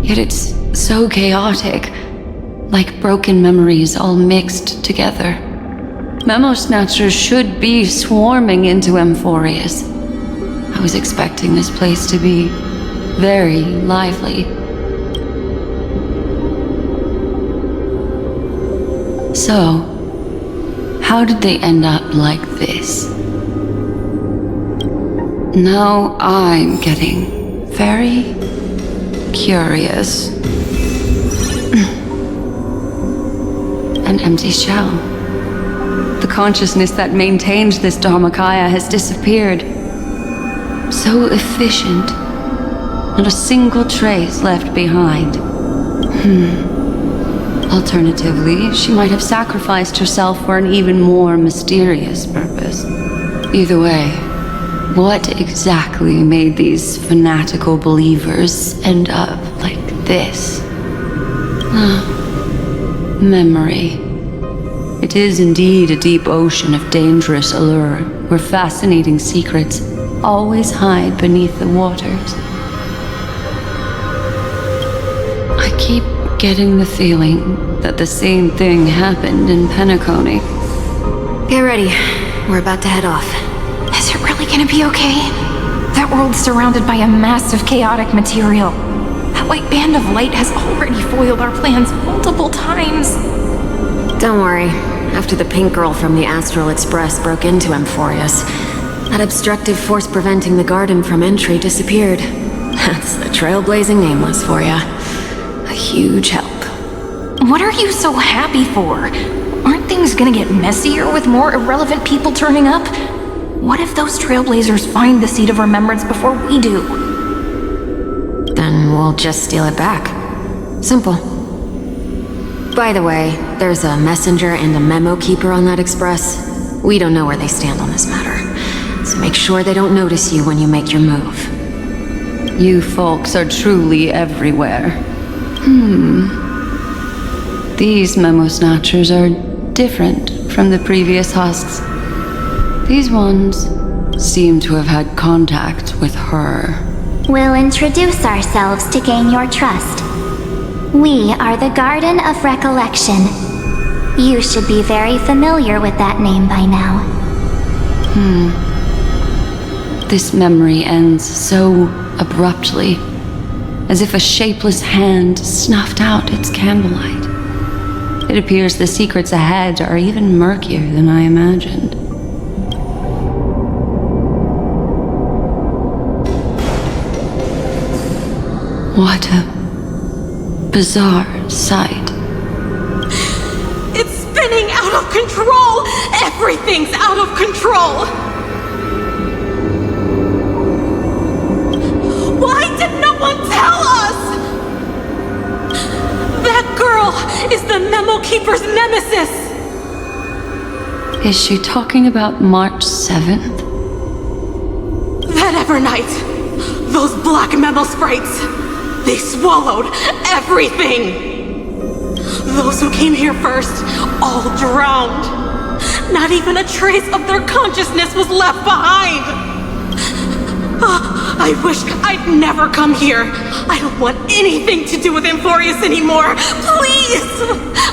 yet it's so chaotic, like broken memories all mixed together. Memo Snatchers should be swarming into Amphoreus. I was expecting this place to be very lively. So, how did they end up like this? Now I'm getting very curious. An empty shell. The consciousness that maintained this 𝓷𝓳𝓂 has disappeared. So efficient. Not a single trace left behind. Alternatively, she might have sacrificed herself for an even more mysterious purpose. Either way, what exactly made these fanatical believers end up like this? Memory. It is indeed a deep ocean of dangerous allure, where fascinating secrets always hide beneath the waters. I keep getting the feeling that the same thing happened in Penacony. Get ready. We're about to head off. Is it really gonna be okay? That world's surrounded by a massive chaotic material. That white band of light has already foiled our plans multiple times. Don't worry. After the pink girl from the Astral Express broke into Amphoreus, that obstructive force preventing the garden from entry disappeared. That's the trailblazing nameless for ya. A huge help. What are you so happy for? Aren't things gonna get messier with more irrelevant people turning up? What if those trailblazers find the Seed of Remembrance before we do? Then we'll just steal it back. Simple. By the way, there's a messenger and a memo keeper on that express. We don't know where they stand on this matter, so make sure they don't notice you when you make your move. You folks are truly everywhere. These memo snatchers are different from the previous husks. These ones seem to have had contact with her. We'll introduce ourselves to gain your trust. We are the Garden of Recollection. You should be very familiar with that name by now. This memory ends so abruptly, as if a shapeless hand snuffed out its candlelight. It appears the secrets ahead are even murkier than I imagined. What a bizarre sight. It's spinning out of control! Everything's out of control! Why did no one tell us? That girl is the Memo Keeper's nemesis! Is she talking about March 7th? That Evernight, those black Memo sprites, they swallowed everything! Those who came here first, all drowned. Not even a trace of their consciousness was left behind! I wish I'd never come here. I don't want anything to do with Amphoreus anymore. Please!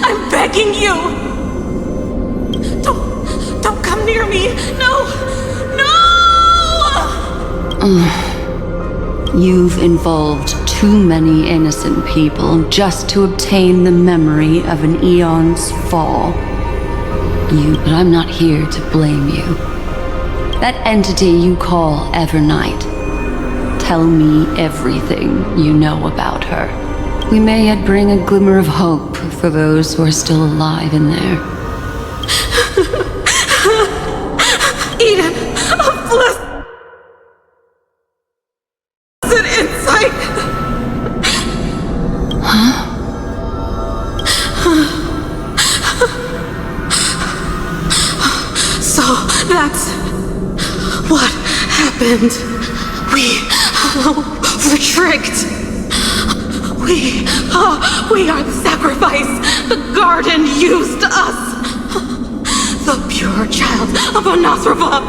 I'm begging you! Don't come near me! No! No! You've involved too many innocent people just to obtain the memory of an eon's fall. But I'm not here to blame you. That entity you call Evernight. Tell me everything you know about her. We may yet bring a glimmer of hope for those who are still alive in there. Eden, a blessed insight! So that's what happened. We were tricked. We are the sacrifice the garden used us. The pure child of Anasrava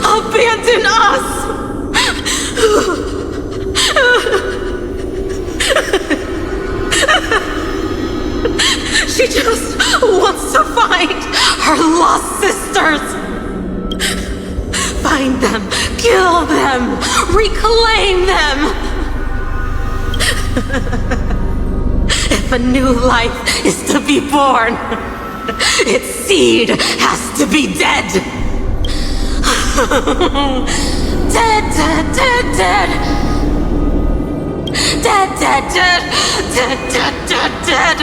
abandoned us. She just wants to find her lost sisters. Find them, kill them, reclaim them. If a new life is to be born, its seed has to be dead. Dead, dead, dead, dead. Dead, dead, dead. Dead, dead, dead, dead.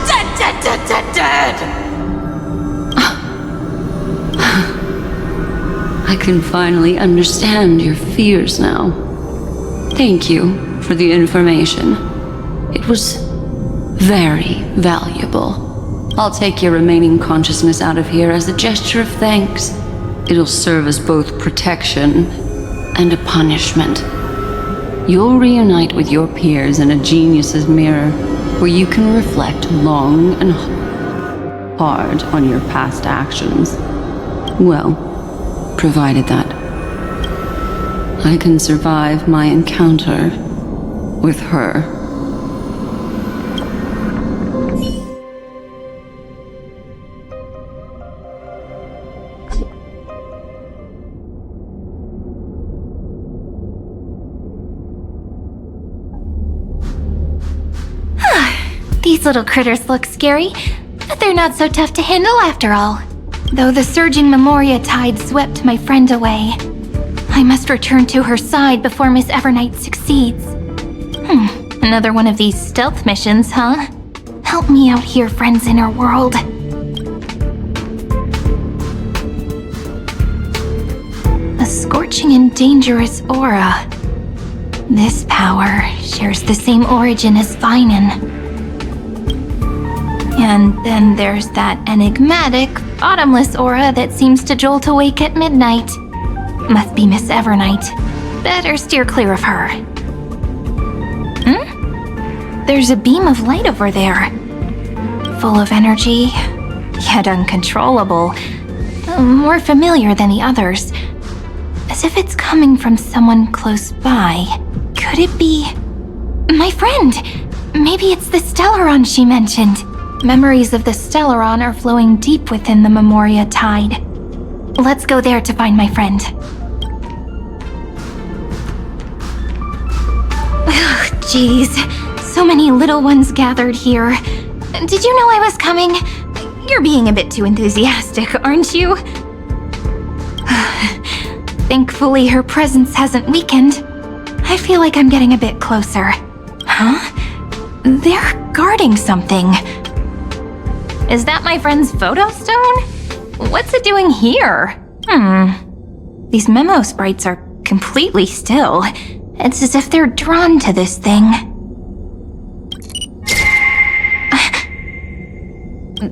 Dead, dead, dead, dead, dead. I can finally understand your fears now. Thank you for the information. It was very valuable. I'll take your remaining consciousness out of here as a gesture of thanks. It'll serve as both protection and a punishment. You'll reunite with your peers in a genius's mirror, where you can reflect long and hard on your past actions. Well, provided that I can survive my encounter with her. These little critters look scary, but they're not so tough to handle after all. Though the surging Memoria tide swept my friend away, I must return to her side before Miss Evernight succeeds. Another one of these stealth missions, huh? Help me out here, friends in her world. A scorching and dangerous aura. This power shares the same origin as Vinan. And then there's that enigmatic, bottomless aura that seems to jolt awake at midnight. Must be Miss Evernight. Better steer clear of her. There's a beam of light over there. Full of energy, yet uncontrollable. More familiar than the others. As if it's coming from someone close by. Could it be... my friend? Maybe it's the Stellaron she mentioned. Memories of the Stellaron are flowing deep within the Memoria tide. Let's go there to find my friend. Jeez, so many little ones gathered here. Did you know I was coming? You're being a bit too enthusiastic, aren't you? Thankfully, her presence hasn't weakened. I feel like I'm getting a bit closer. Huh? They're guarding something. Is that my friend's photo stone? What's it doing here? These memo sprites are completely still. It's as if they're drawn to this thing.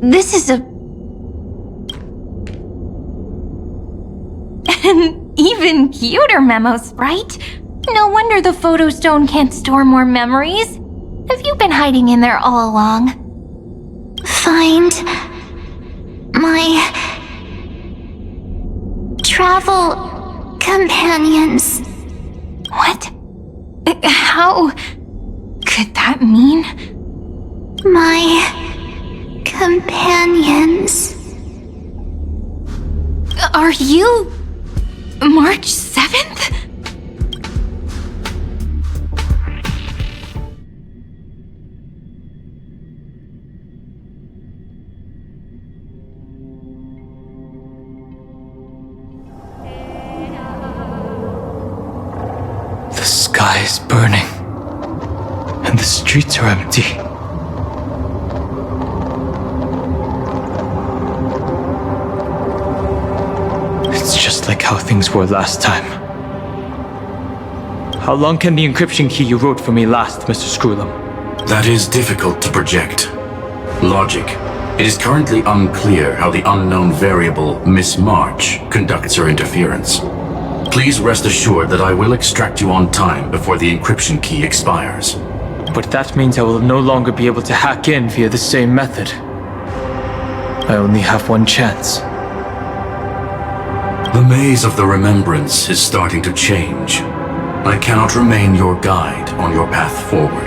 This is an even cuter memo sprite. No wonder the photo stone can't store more memories. Have you been hiding in there all along? Find my travel companions. What? How could that mean? My companions. Are you March 7th? The sky is burning, and the streets are empty. It's just like how things were last time. How long can the encryption key you wrote for me last, Mr. Screwlam? That is difficult to project. Logic. It is currently unclear how the unknown variable, Miss March, conducts her interference. Please rest assured that I will extract you on time before the encryption key expires. But that means I will no longer be able to hack in via the same method. I only have one chance. The maze of the Remembrance is starting to change. I cannot remain your guide on your path forward.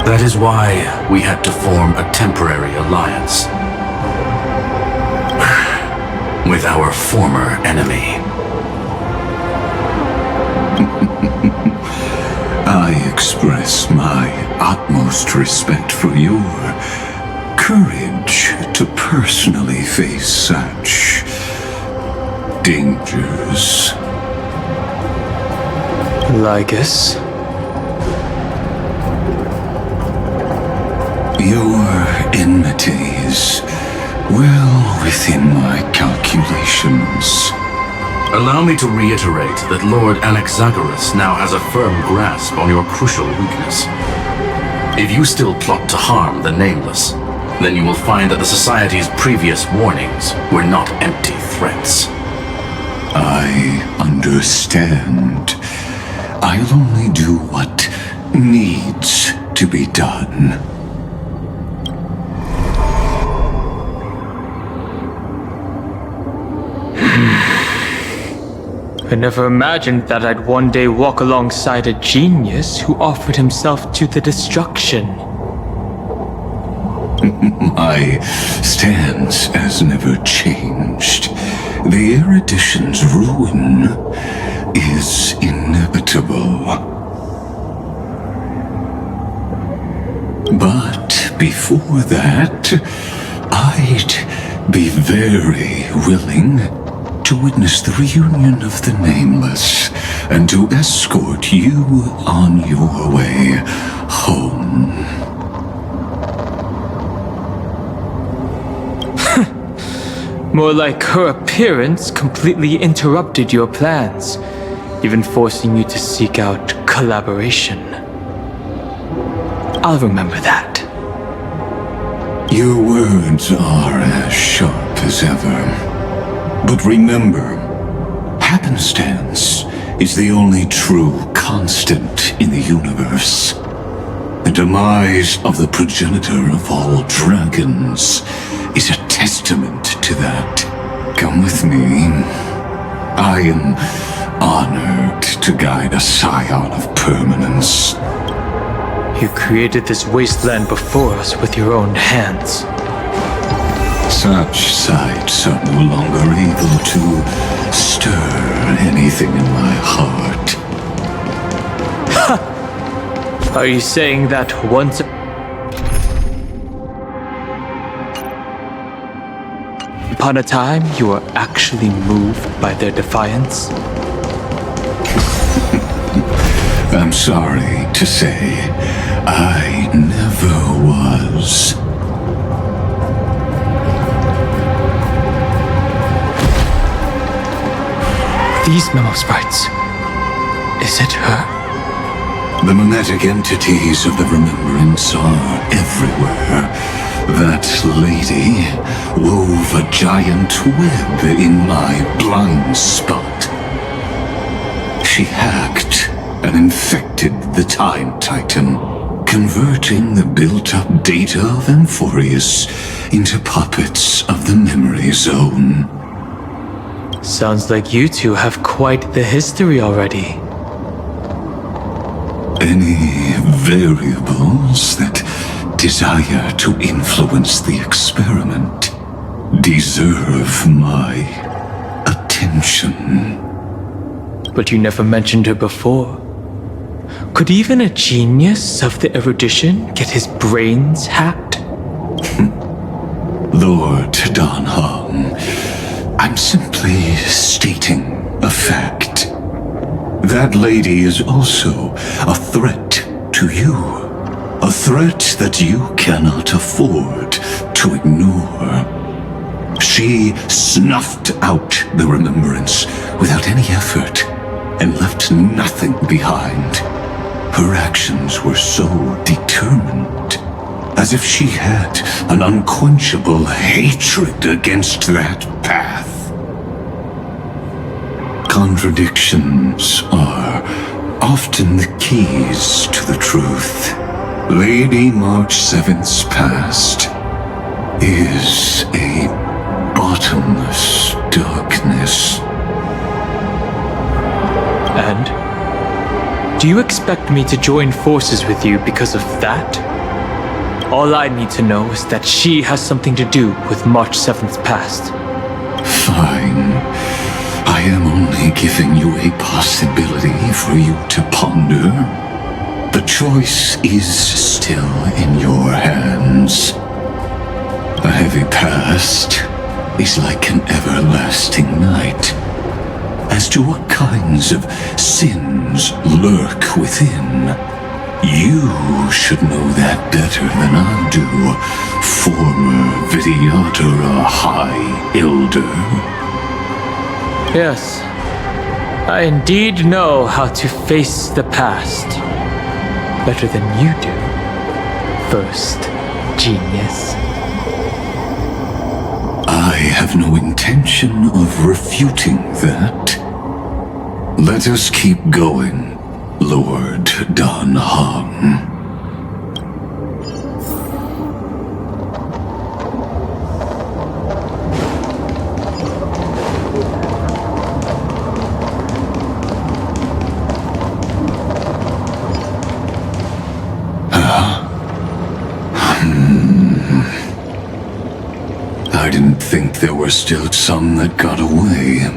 That is why we had to form a temporary alliance with our former enemy. I express my utmost respect for your courage to personally face such dangers. Lygus? Your enmity is well within my calculations. Allow me to reiterate that Lord Anaxagoras now has a firm grasp on your crucial weakness. If you still plot to harm the Nameless, then you will find that the Society's previous warnings were not empty threats. I understand. I'll only do what needs to be done. I never imagined that I'd one day walk alongside a genius who offered himself to the destruction. My stance has never changed. The erudition's ruin is inevitable. But before that, I'd be very willing to witness the reunion of the Nameless and to escort you on your way home. More like her appearance completely interrupted your plans, even forcing you to seek out collaboration. I'll remember that. Your words are as sharp as ever. But remember, happenstance is the only true constant in the universe. The demise of the progenitor of all dragons is a testament to that. Come with me. I am honored to guide a scion of permanence. You created this wasteland before us with your own hands. Such sights are no longer able to stir anything in my heart. Ha! Are you saying that once upon a time you were actually moved by their defiance? I'm sorry to say, I never was. These memo sprites. Is it her? The mimetic entities of the Remembrance are everywhere. That lady wove a giant web in my blind spot. She hacked and infected the Time Titan, converting the built-up data of Amphoreus into puppets of the Memory Zone. Sounds like you two have quite the history already. Any variables that desire to influence the experiment deserve my attention. But you never mentioned her before. Could even a genius of the erudition get his brains hacked? Lord Dan Heng, I'm simply stating a fact. That lady is also a threat to you. A threat that you cannot afford to ignore. She snuffed out the Remembrance without any effort and left nothing behind. Her actions were so determined, as if she had an unquenchable hatred against that path. Contradictions are often the keys to the truth. Lady March 7th's past is a bottomless darkness. And? Do you expect me to join forces with you because of that? All I need to know is that she has something to do with March 7th's past. Fine. I am only giving you a possibility for you to ponder. The choice is still in your hands. A heavy past is like an everlasting night. As to what kinds of sins lurk within, you should know that better than I do, former 𝓵𝓸𝓳𝓸𝓂. Yes, I indeed know how to face the past better than you do, first genius. I have no intention of refuting that. Let us keep going, Lord Dan Heng. I didn't think there were still some that got away.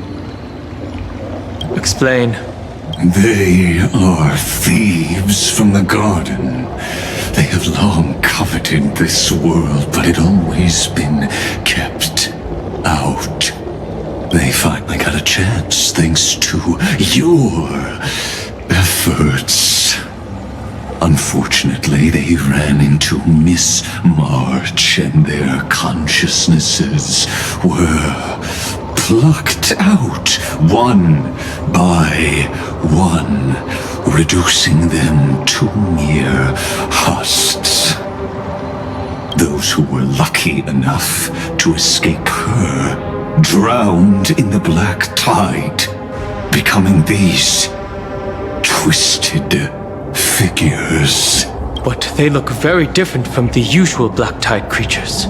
Explain. They are thieves from the garden. They have long coveted this world, but it always been kept out. They finally got a chance thanks to your efforts. Unfortunately, they ran into Miss March and their consciousnesses were plucked out one by one, reducing them to mere husks. Those who were lucky enough to escape her drowned in the black tide, becoming these twisted figures. But they look very different from the usual black tide creatures.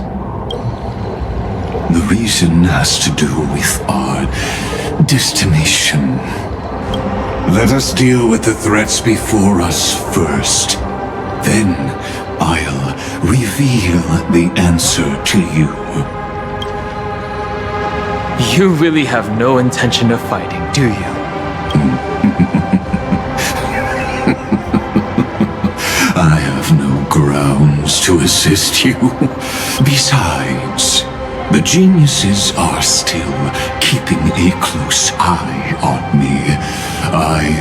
The reason has to do with our destination. Let us deal with the threats before us first. Then I'll reveal the answer to you. You really have no intention of fighting, do you? I have no grounds to assist you. Besides, the geniuses are still keeping a close eye on me. I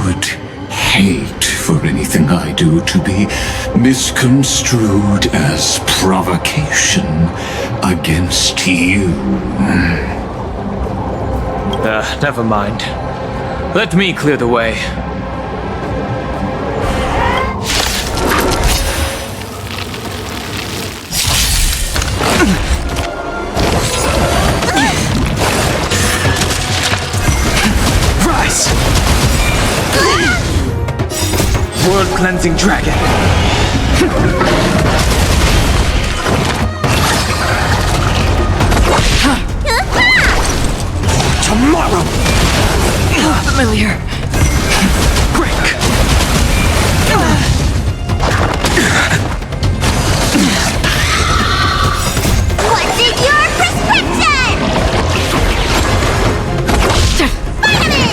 would hate for anything I do to be misconstrued as provocation against you. Never mind. Let me clear the way. World-cleansing dragon. Tomorrow! Familiar. Break! What's in your prescription? Vitamin!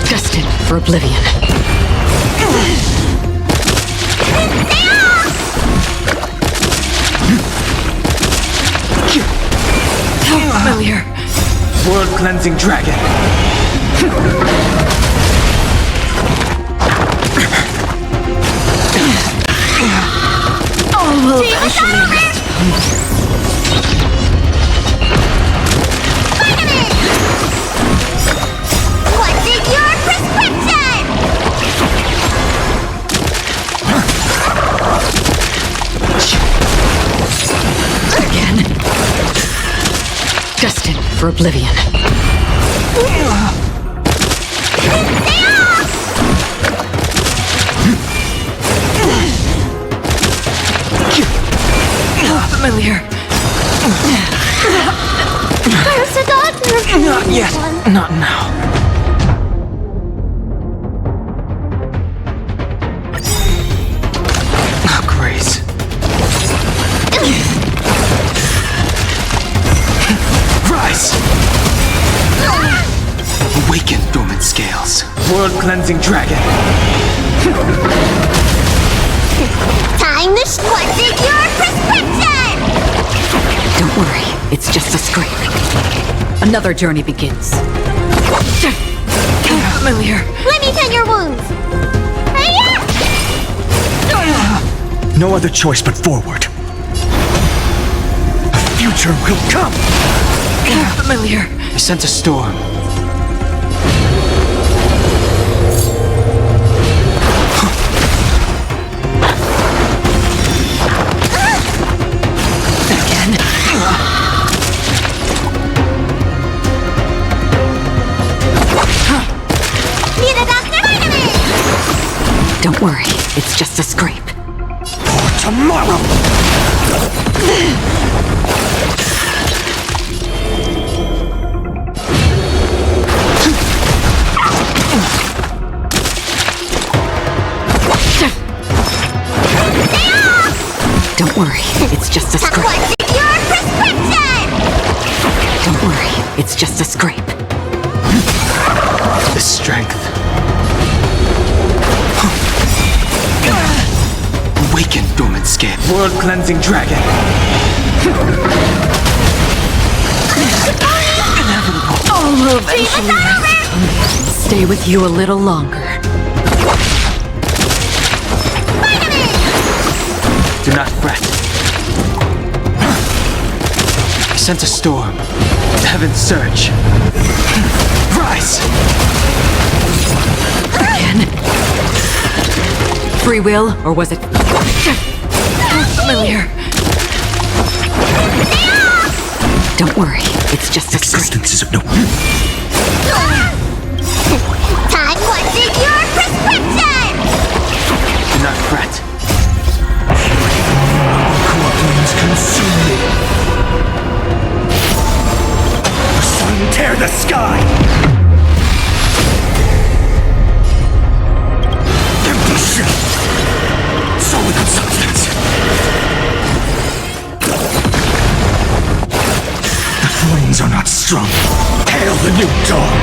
Destined for oblivion. Familiar. World-cleansing dragon. All will eventually rest. What's in your prescription? Destined for oblivion. Familiar. There's a doctor. Not yet. Not now. Grace. Rise! Awaken, dormant scales. World-cleansing dragon. Time to squeeze your prescription! Don't worry, it's just a scrape. Another journey begins. Familiar. Let me tend your wounds. No other choice but forward. A future will come! Familiar. I sense a storm. Again. Need a doctor vitamin! Don't worry, it's just a scrape. Tomorrow! Don't worry, it's just a scrape. What's your prescription? Don't worry, it's just a scrape. The strength. Awaken, dormant scale. World-cleansing dragon. Inevitable. I'll eventually stay with you a little longer. Do not fret. I sense a storm. Heaven's surge. Rise! Again. Free will, or was it familiar? Don't worry, it's just a Existence is of no... Time, what's in your prescription? Do not fret. Core flames consume me. The sun tear the sky. Empty shell. Solid substance. The flames are not strong. Hail the new dawn.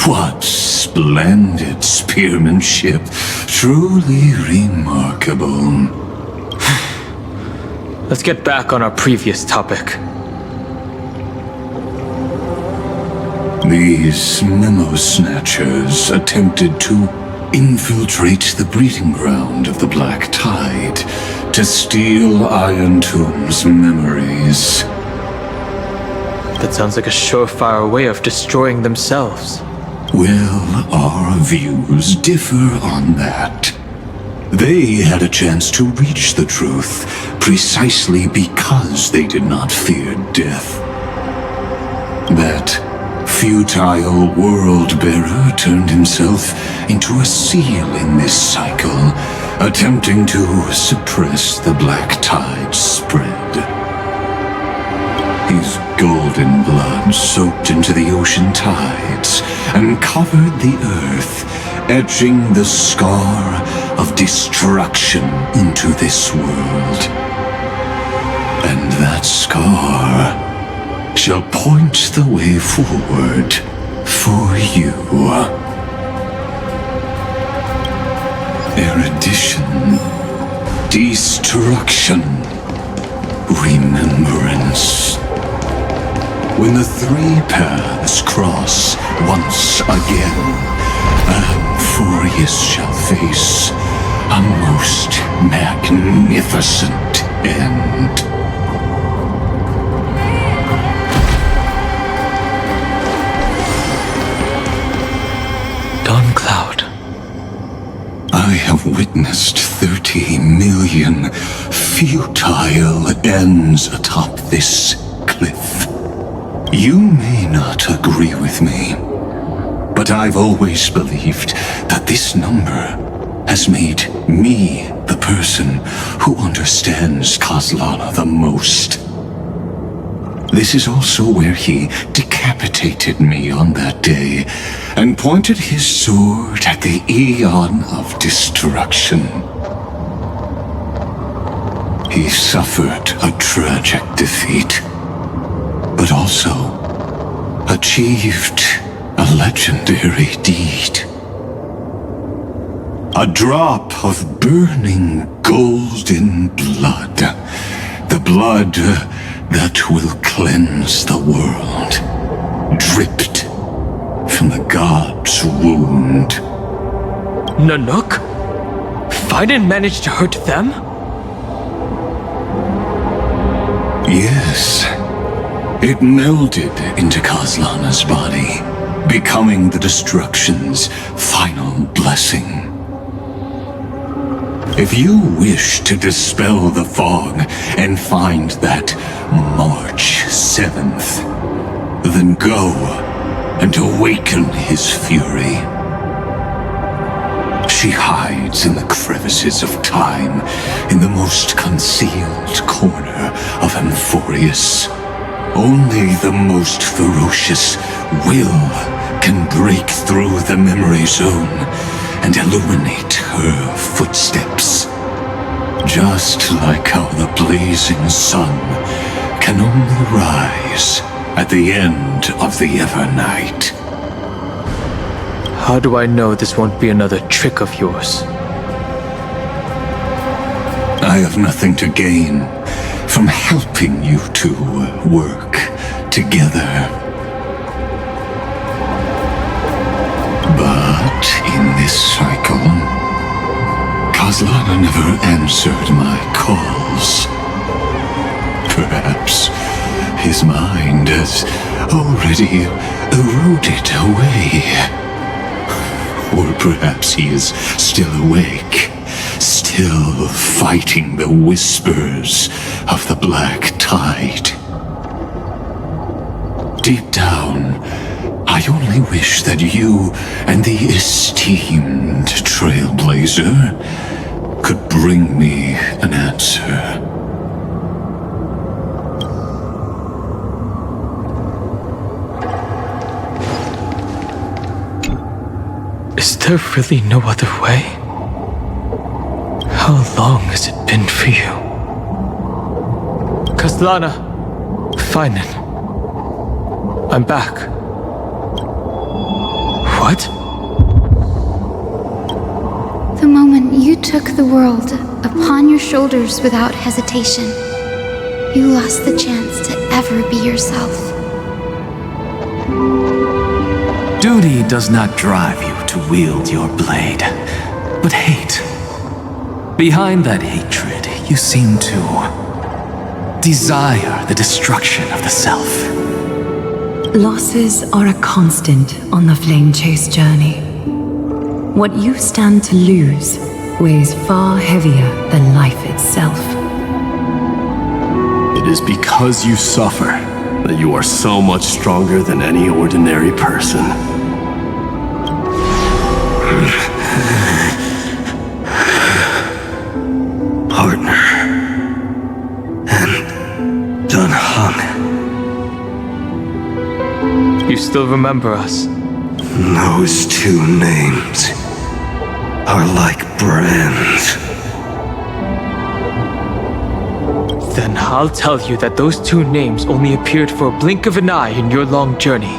What splendid spearmanship. Truly remarkable. Let's get back on our previous topic. These memo snatchers attempted to infiltrate the breeding ground of the Black Tide to steal Iron Tomb's memories. That sounds like a surefire way of destroying themselves. Well, our views differ on that. They had a chance to reach the truth precisely because they did not fear death. That futile world-bearer turned himself into a seal in this cycle, attempting to suppress the Black Tide's spread. His golden blood soaked into the ocean tides and covered the earth, etching the scar of destruction into this world. And that scar shall point the way forward for you. Erudition, destruction, remembrance. When the three paths cross once again, Amphoreus shall face a most magnificent end. Dawn Cloud. I have witnessed 13 multi-million futile ends atop this cliff. You may not agree with me, but I've always believed that this number has made me the person who understands 𝐓𝐿𝐼 the most. This is also where he decapitated me on that day and pointed his sword at the Aeon of Destruction. He suffered a tragic defeat, but also achieved a legendary deed. A drop of burning golden blood. The blood that will cleanse the world. Dripped from the god's wound. Nanook? Fiden managed to hurt them? Yes. It melded into 𝐓𝐿𝐼's body, becoming the Destruction's final blessing. If you wish to dispel the fog and find that March 7th, then go and awaken his fury. She hides in the crevices of time, in the most concealed corner of Amphoreus. Only the most ferocious will can break through the memory zone and illuminate her footsteps. Just like how the blazing sun can only rise at the end of the Evernight. How do I know this won't be another trick of yours? I have nothing to gain from helping you two work together. But in this cycle, 𝐓𝐿𝐼 never answered my calls. Perhaps his mind has already eroded away. Or perhaps he is still awake, still fighting the whispers of the black tide. Deep down, I only wish that you and the esteemed Trailblazer could bring me an answer. Is there really no other way? How long has it been for you? 𝐓𝐿𝐼, Fiden. I'm back. What? The moment you took the world upon your shoulders without hesitation, you lost the chance to ever be yourself. Duty does not drive you to wield your blade, but hate. Behind that hatred, you seem to desire the destruction of the self. Losses are a constant on the flame chase journey. What you stand to lose weighs far heavier than life itself. It is because you suffer that you are so much stronger than any ordinary person. Partner. And Danheng. You still remember us? Those two names are like brands. Then I'll tell you that those two names only appeared for a blink of an eye in your long journey.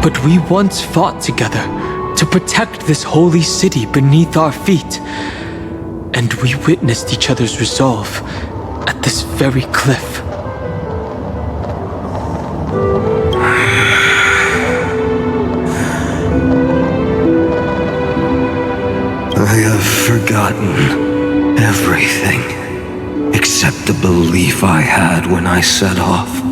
But we once fought together to protect this holy city beneath our feet. And we witnessed each other's resolve at this very cliff. I have forgotten everything except the belief I had when I set off.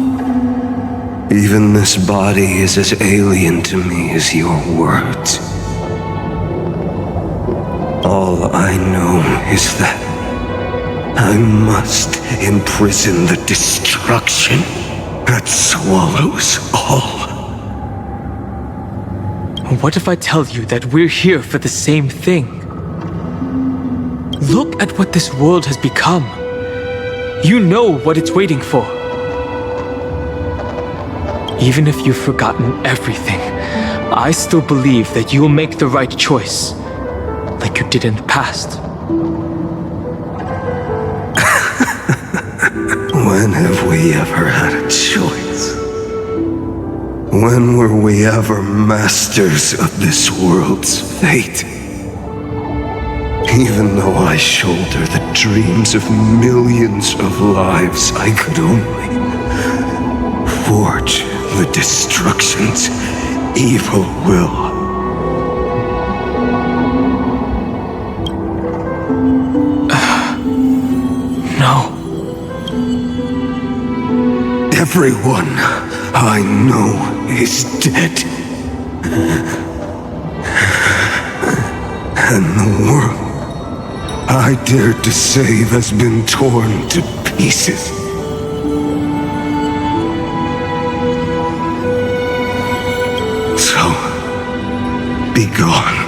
Even this body is as alien to me as your words. I know is that I must imprison the destruction that swallows all. What if I tell you that we're here for the same thing? Look at what this world has become. You know what it's waiting for. Even if you've forgotten everything, I still believe that you'll make the right choice, like you did in the past. When have we ever had a choice? When were we ever masters of this world's fate? Even though I shoulder the dreams of millions of lives, I could only forge the destruction's evil will. No. Everyone I know is dead. And the world I dared to save has been torn to pieces. So, be gone.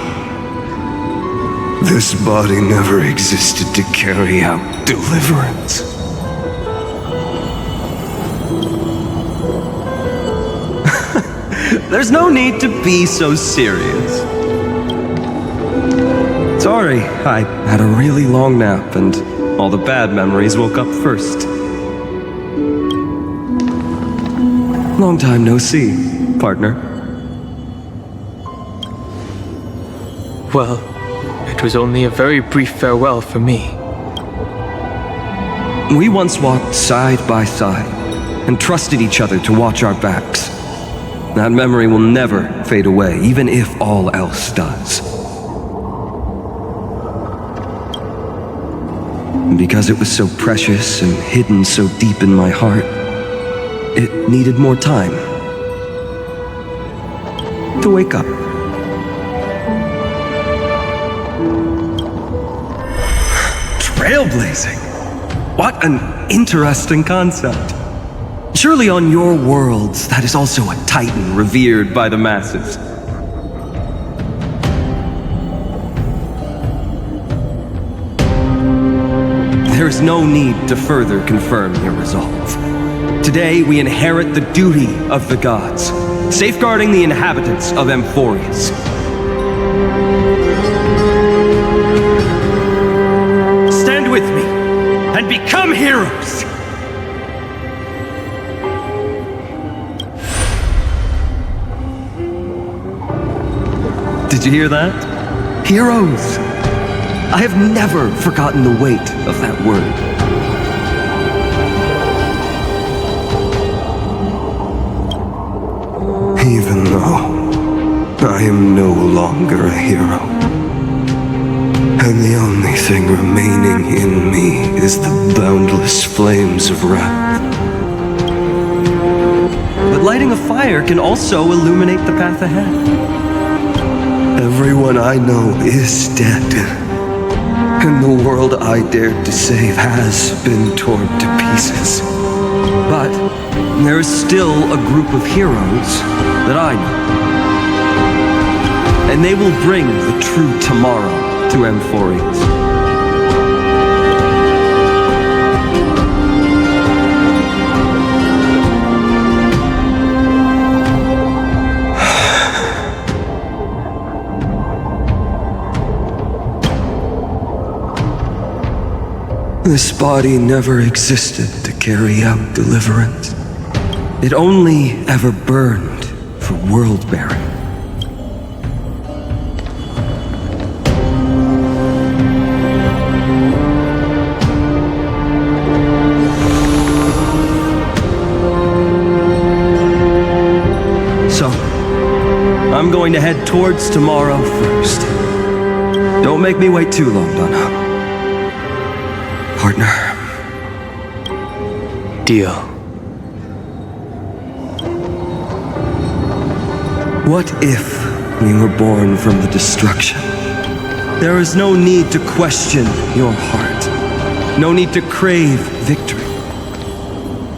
This body never existed to carry out deliverance. There's no need to be so serious. Sorry, I had a really long nap and all the bad memories woke up first. Long time no see, partner. Well, it was only a very brief farewell for me. We once walked side by side and trusted each other to watch our backs. That memory will never fade away, even if all else does. And because it was so precious and hidden so deep in my heart, it needed more time to wake up. Trailblazing! What an interesting concept. Surely on your worlds, that is also a titan revered by the masses. There is no need to further confirm your resolve. Today, we inherit the duty of the gods, safeguarding the inhabitants of Amphoreus. Stand with me and become heroes! Did you hear that? Heroes! I have never forgotten the weight of that word. Even though I am no longer a hero, and the only thing remaining in me is the boundless flames of wrath. But lighting a fire can also illuminate the path ahead. Everyone I know is dead, and the world I dared to save has been torn to pieces. But there is still a group of heroes that I know. And they will bring the true tomorrow to Amphoreus. This body never existed to carry out deliverance. It only ever burned for world-bearing. So, I'm going to head towards tomorrow first. Don't make me wait too long, Donna. Partner. Deal. What if we were born from the destruction? There is no need to question your heart. No need to crave victory.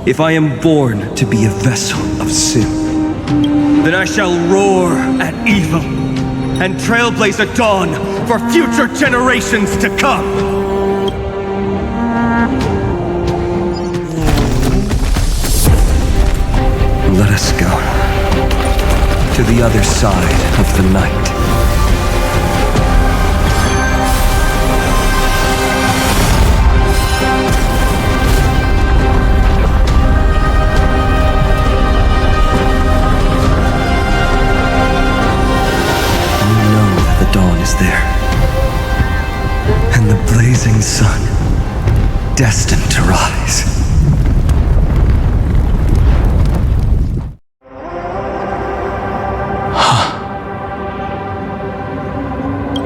If I am born to be a vessel of sin, then I shall roar at evil and trailblaze a dawn for future generations to come. Let us go to the other side of the night. Dawn is there, and the blazing sun destined to rise.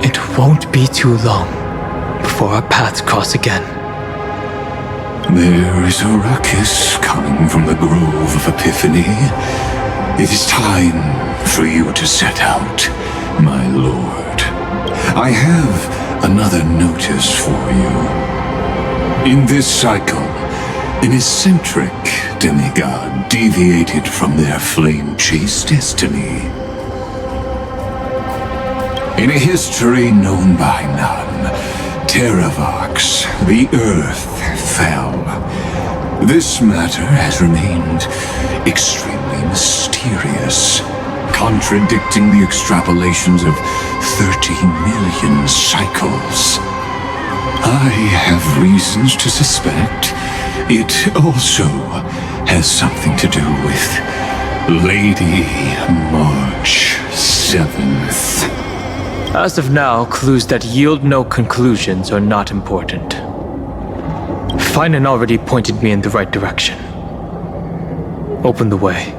It won't be too long before our paths cross again. There is a ruckus coming from the Grove of Epiphany. It is time for you to set out, my lord. I have another notice for you. In this cycle, an eccentric demigod deviated from their flame-chased destiny. In a history known by none, Terravox, the Earth, fell. This matter has remained extremely mysterious, contradicting the extrapolations of 30 million cycles. I have reasons to suspect it also has something to do with Lady March 7th. As of now, clues that yield no conclusions are not important. Finan already pointed me in the right direction. Open the way.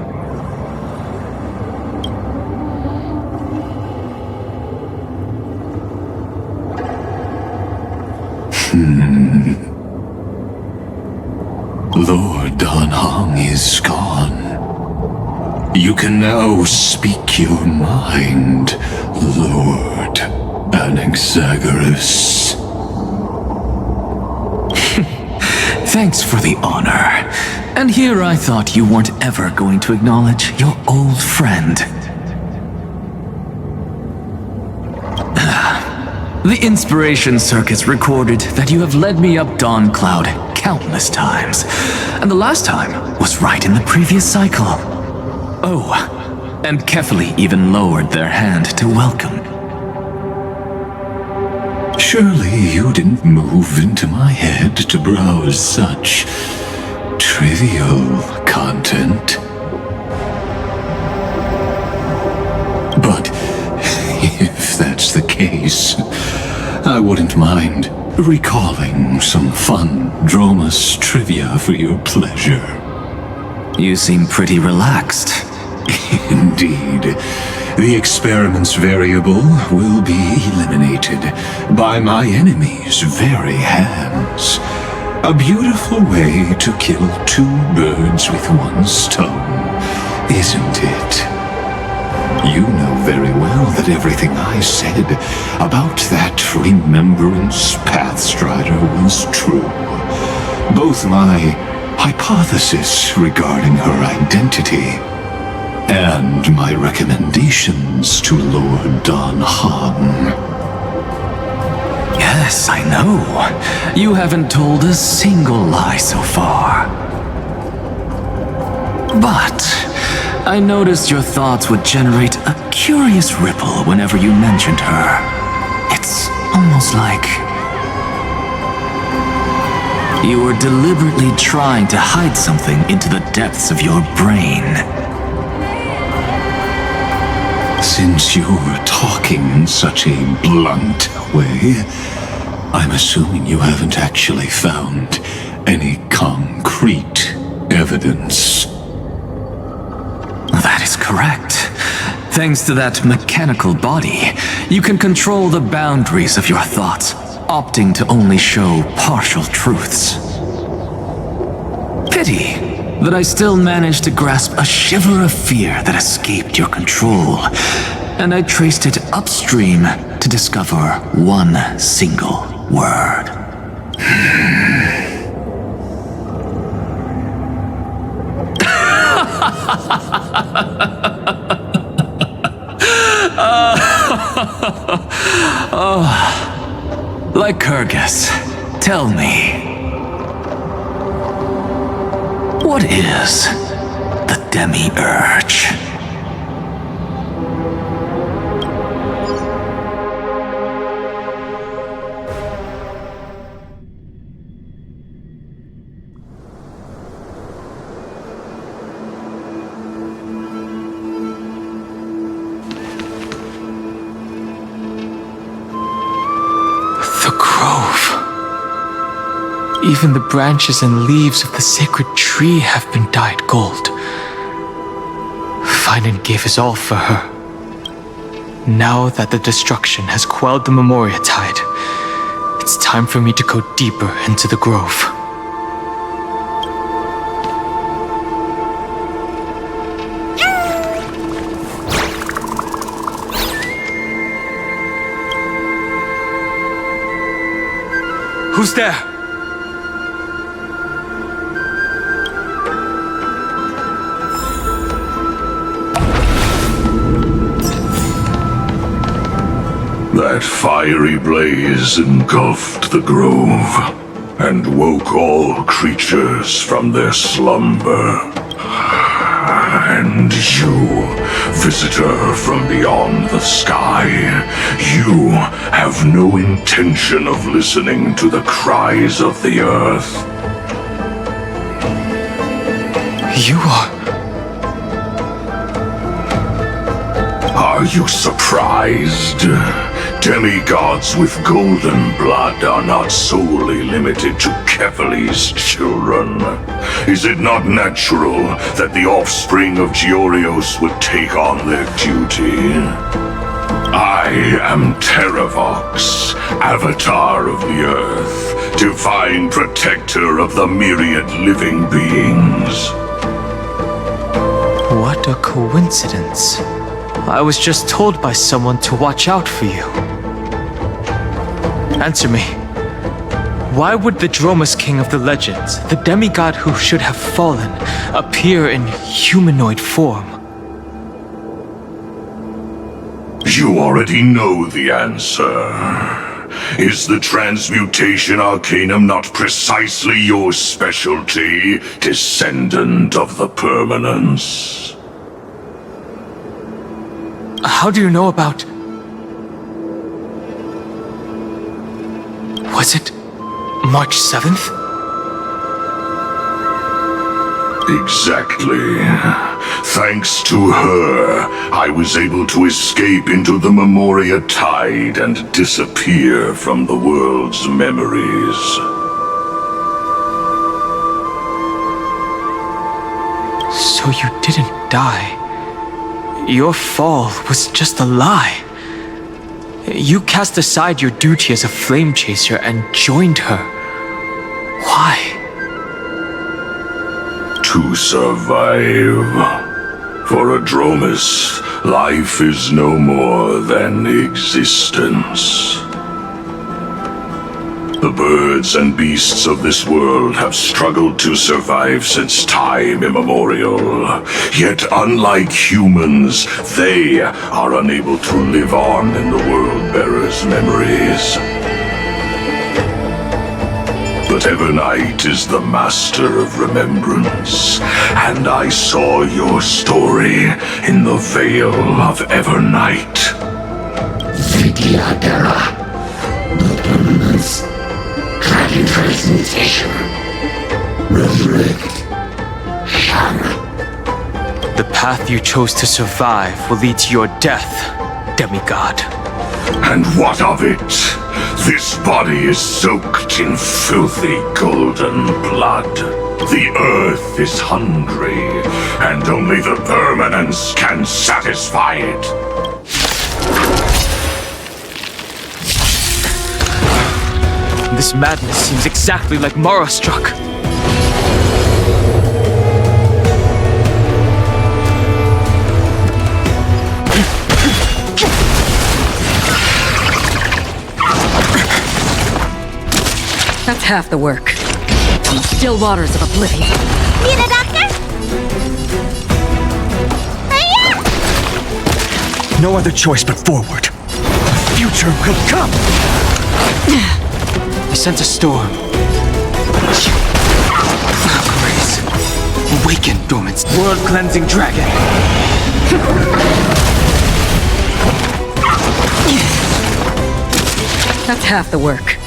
Lord Danhong is gone. You can now speak your mind, Lord Anaxagoras. Thanks for the honor. And here I thought you weren't ever going to acknowledge your old friend. The Inspiration Circuits recorded that you have led me up Dawn Cloud countless times, and the last time was right in the previous cycle. Oh, and Kefali even lowered their hand to welcome. Surely you didn't move into my head to browse such trivial content. But if that's the case, I wouldn't mind recalling some fun Dromus trivia for your pleasure. You seem pretty relaxed. Indeed. The experiment's variable will be eliminated by my enemy's very hands. A beautiful way to kill two birds with one stone, isn't it? You know very well that everything I said about that Remembrance Pathstrider was true. Both my hypothesis regarding her identity and my recommendations to Lord Danhong. Yes, I know. You haven't told a single lie so far. But I noticed your thoughts would generate a curious ripple whenever you mentioned her. It's almost like you were deliberately trying to hide something into the depths of your brain. Since you're talking in such a blunt way, I'm assuming you haven't actually found any concrete evidence. That is correct. Thanks to that mechanical body, you can control the boundaries of your thoughts, opting to only show partial truths. Pity that I still managed to grasp a shiver of fear that escaped your control, and I traced it upstream to discover one single word. 𝐤𝐢𝐧𝐝, tell me, what is the Demi-Urge? Even the branches and leaves of the sacred tree have been dyed gold. 𝐼𝐴𝐻 gave his all for her. Now that the destruction has quelled the Memoria tide, it's time for me to go deeper into the grove. Who's there? That fiery blaze engulfed the grove and woke all creatures from their slumber. And you, visitor from beyond the sky, you have no intention of listening to the cries of the earth. You are... Are you surprised? Demigods with golden blood are not solely limited to 𝐓𝐴𝐻's children. Is it not natural that the offspring of 𝐤𝐢𝐳 would take on their duty? I am 𝓷𝑗𝑣𝐴, Avatar of the Earth, divine protector of the myriad living beings. What a coincidence. I was just told by someone to watch out for you. Answer me. Why would the Dromus King of the legends, the demigod who should have fallen, appear in humanoid form? You already know the answer. Is the transmutation arcanum not precisely your specialty, descendant of the permanence? How do you know about... Was it March 7th? Exactly. Thanks to her, I was able to escape into the Memoria tide and disappear from the world's memories. So you didn't die. Your fall was just a lie. You cast aside your duty as a flame chaser and joined her. Why? To survive. For a Dromus, life is no more than existence. The birds and beasts of this world have struggled to survive since time immemorial. Yet unlike humans, they are unable to live on in the World-Bearer's memories. But 𝐸𝐻 is the master of remembrance, and I saw your story in the Veil of Evernight. The permanence. Dragon transmutation. Resurrect. The path you chose to survive will lead to your death, demigod. And what of it? This body is soaked in filthy golden blood. The earth is hungry, and only the permanence can satisfy it. This madness seems exactly like Mara struck. That's half the work. On the still waters of oblivion. Need a doctor? No other choice but forward. The future will come! I sense a storm. Grace. Awaken, dormant. World-cleansing dragon. That's half the work.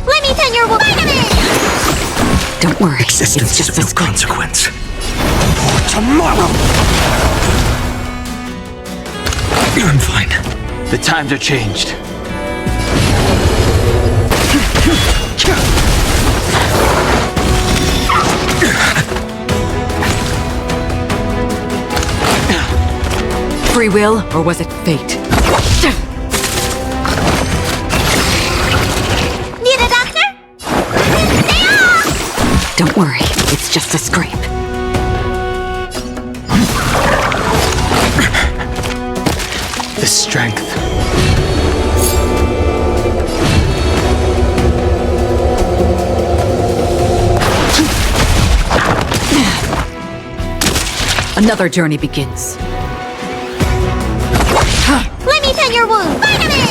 Let me tell your vitamin! Don't worry. Existence it's is just of no consequence. For tomorrow! I'm fine. The times are changed. Free will, or was it fate? Need a doctor? Don't worry, it's just a scrape. The strength. Another journey begins. Let me tend your wound. Vitamin!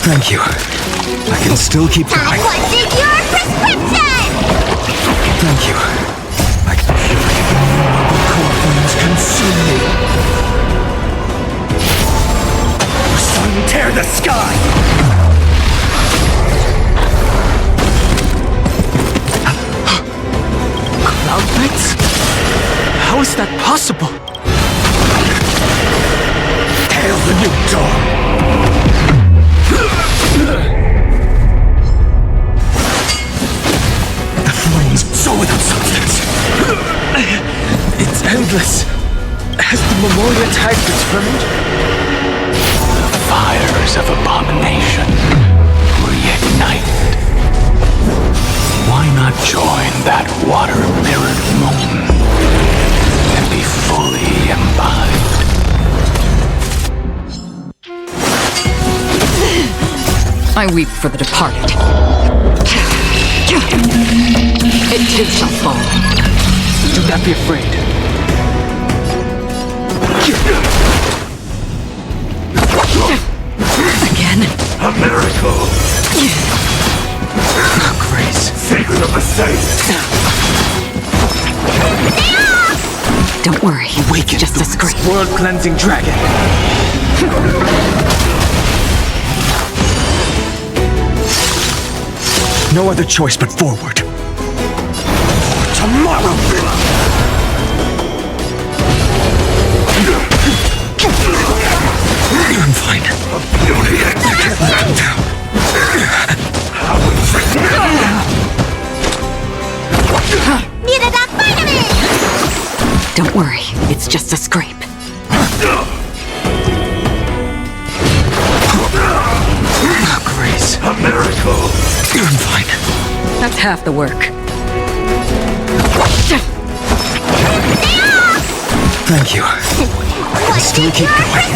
Thank you. I can still keep going. What is your prescription? Thank you. I can feel it. Core flames consume me. Sun tear the sky! Cloud Knights? How is that possible? Hail the new dawn! The flames, so without substance. It's endless. Has the Memoria tide returned? The fires of abomination reignited. Why not join that water-mirrored moon and be fully imbibed? I weep for the departed. It too shall fall. Do not be afraid. Again? A miracle! Grace. Sacred of the saints! Don't worry, Awaken, just a scrape. World-cleansing dragon. No other choice but forward. For tomorrow! I'm fine. I can't let him down. Need a doc vitamin! Don't worry, it's just a scrape. Grace. A miracle! I'm fine. That's half the work. Thank you. I can still keep going.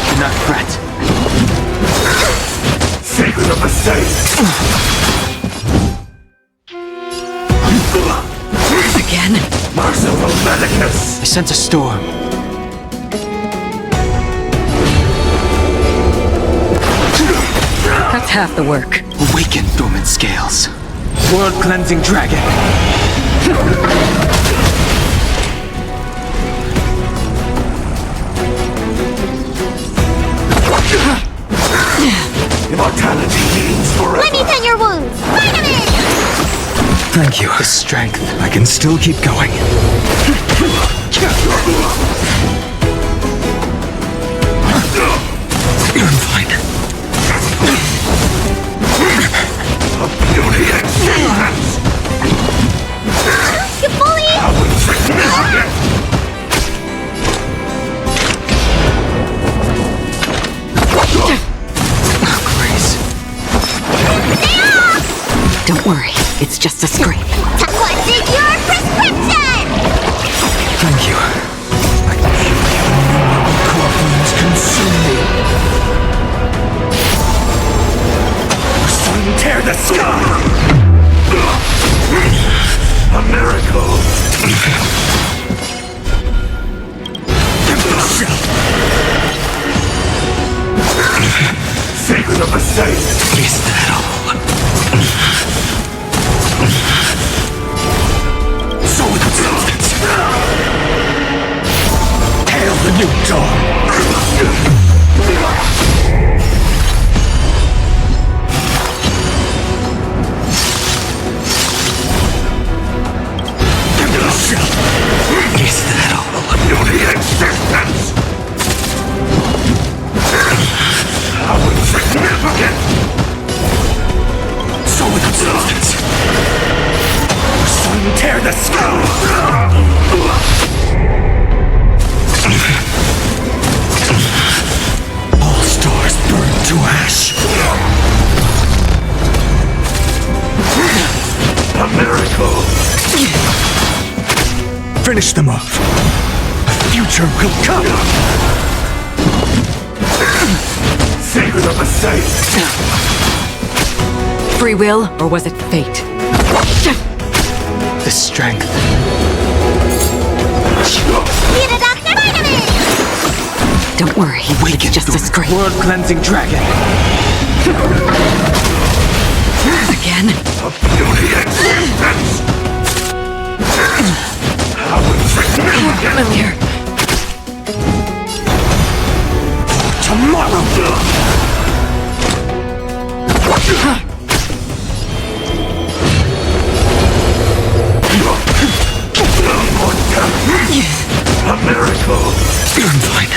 Do not fret. Sacred of the saints! Again? Merciful Medicus! I sense a storm. That's half the work. Awaken, dormant scales. World-cleansing dragon. Immortality means forever! Let me tend your wounds. Vitamin! Thank you. The strength. I can still keep going. I'm fine. A beauty existence! You bully! Grace. Don't worry, it's just a scrape. What is your prescription? Thank you. I can feel it. Core flames consume me. and tear the sky! A miracle! Secret of the saint! Is that all? So without substance! Hail the new dawn! Is that all? Beauty existence! How insignificant! So without substance! Sun tear the sky! All stars burn to ash! A miracle! Finish them off! The future will come! Secret of the saint! Free will, or was it fate? The strength. Need a doctor vitamin! Don't worry, it's just a scrape. World-cleansing dragon. Again? A beauty existence! How insignificant! Familiar. Tomorrow! A miracle! I'm fine.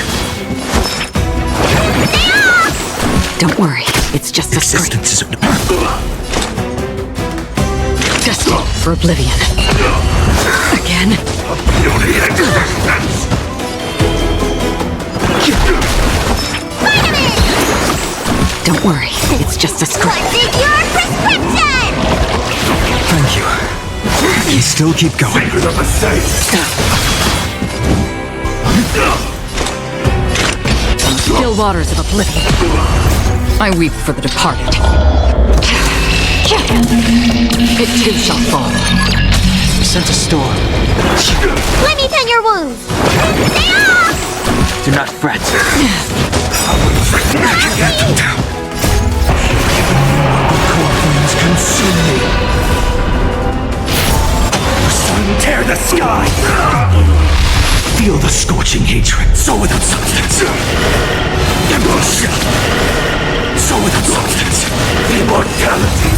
Don't worry, it's just a scrape. Existence is Destined for oblivion. Again? A beauty existence! Don't worry, it's just a scrape. What's in your prescription? Thank you. You still keep going. Secret of the saint! Still waters of oblivion. I weep for the departed. It too shall fall. We sent a storm. Let me tend your wounds. Stay off! Do not fret. I can get them down. Core flames consume me. The sun tear the sky. Feel the scorching hatred, so without substance. Emotion, so without substance. Immortality.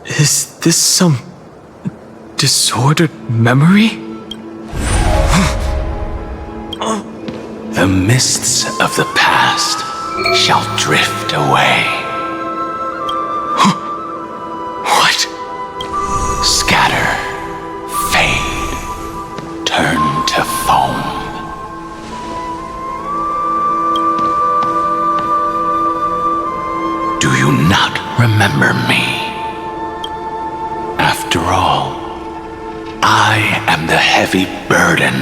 Is this some disordered memory? The mists of the past shall drift away. What? Scatter, fade, turn to foam. Do you not remember me? After all, I am the heavy burden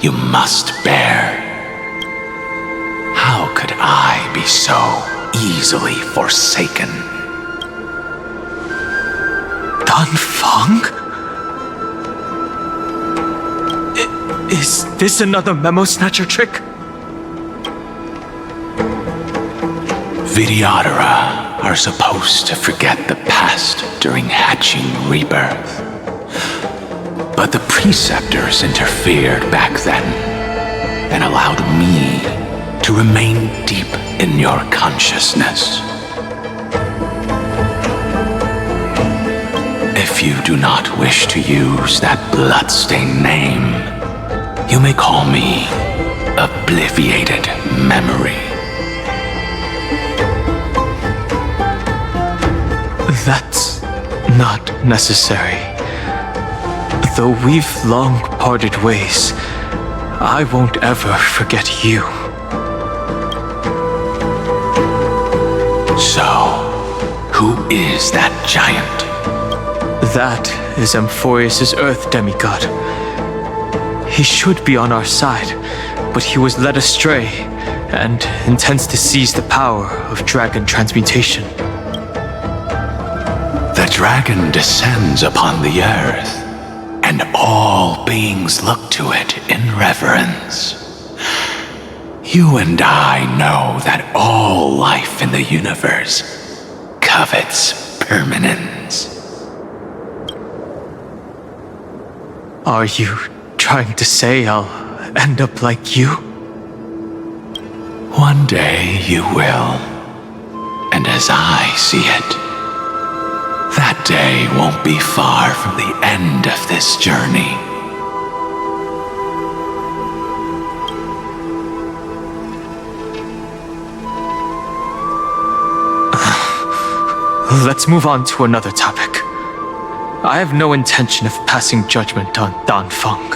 you must bear. How could I be so easily forsaken? Danfeng? Is this another memo snatcher trick? 𝓵𝓸𝓳𝓸𝓂 are supposed to forget the past during hatching rebirth. But the preceptors interfered back then and allowed me to remain deep in your consciousness. If you do not wish to use that bloodstained name, you may call me Obliviated Memory. That's not necessary. Though we've long parted ways, I won't ever forget you. So, who is that giant? That is Amphoreus' Earth demigod. He should be on our side, but he was led astray and intends to seize the power of dragon transmutation. The dragon descends upon the earth, and all beings look to it in reverence. You and I know that all life in the universe covets permanence. Are you trying to say I'll end up like you? One day you will, and as I see it, that day won't be far from the end of this journey. Let's move on to another topic. I have no intention of passing judgment on Dan Feng,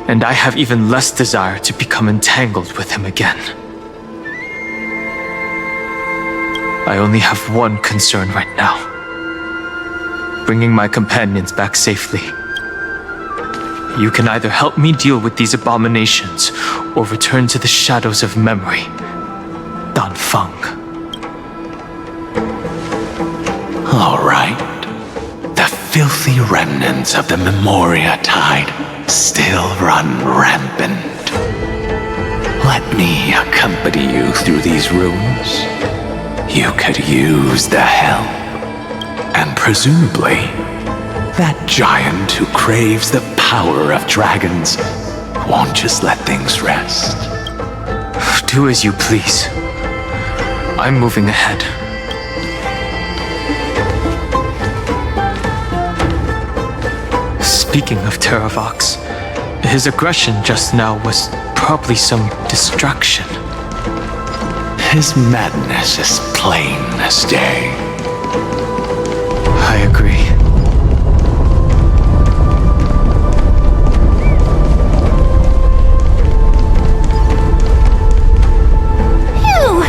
and I have even less desire to become entangled with him again. I only have one concern right now: bringing my companions back safely. You can either help me deal with these abominations, or return to the shadows of memory. Dan Feng. All right. The filthy remnants of the Memoria Tide still run rampant. Let me accompany you through these rooms. You could use the help. And presumably, that giant who craves the power of dragons won't just let things rest. Do as you please. I'm moving ahead. Speaking of 𝓤𝐴𝐴𝐴𝐻, his aggression just now was probably some distraction. His madness is plain as day. I agree. Phew!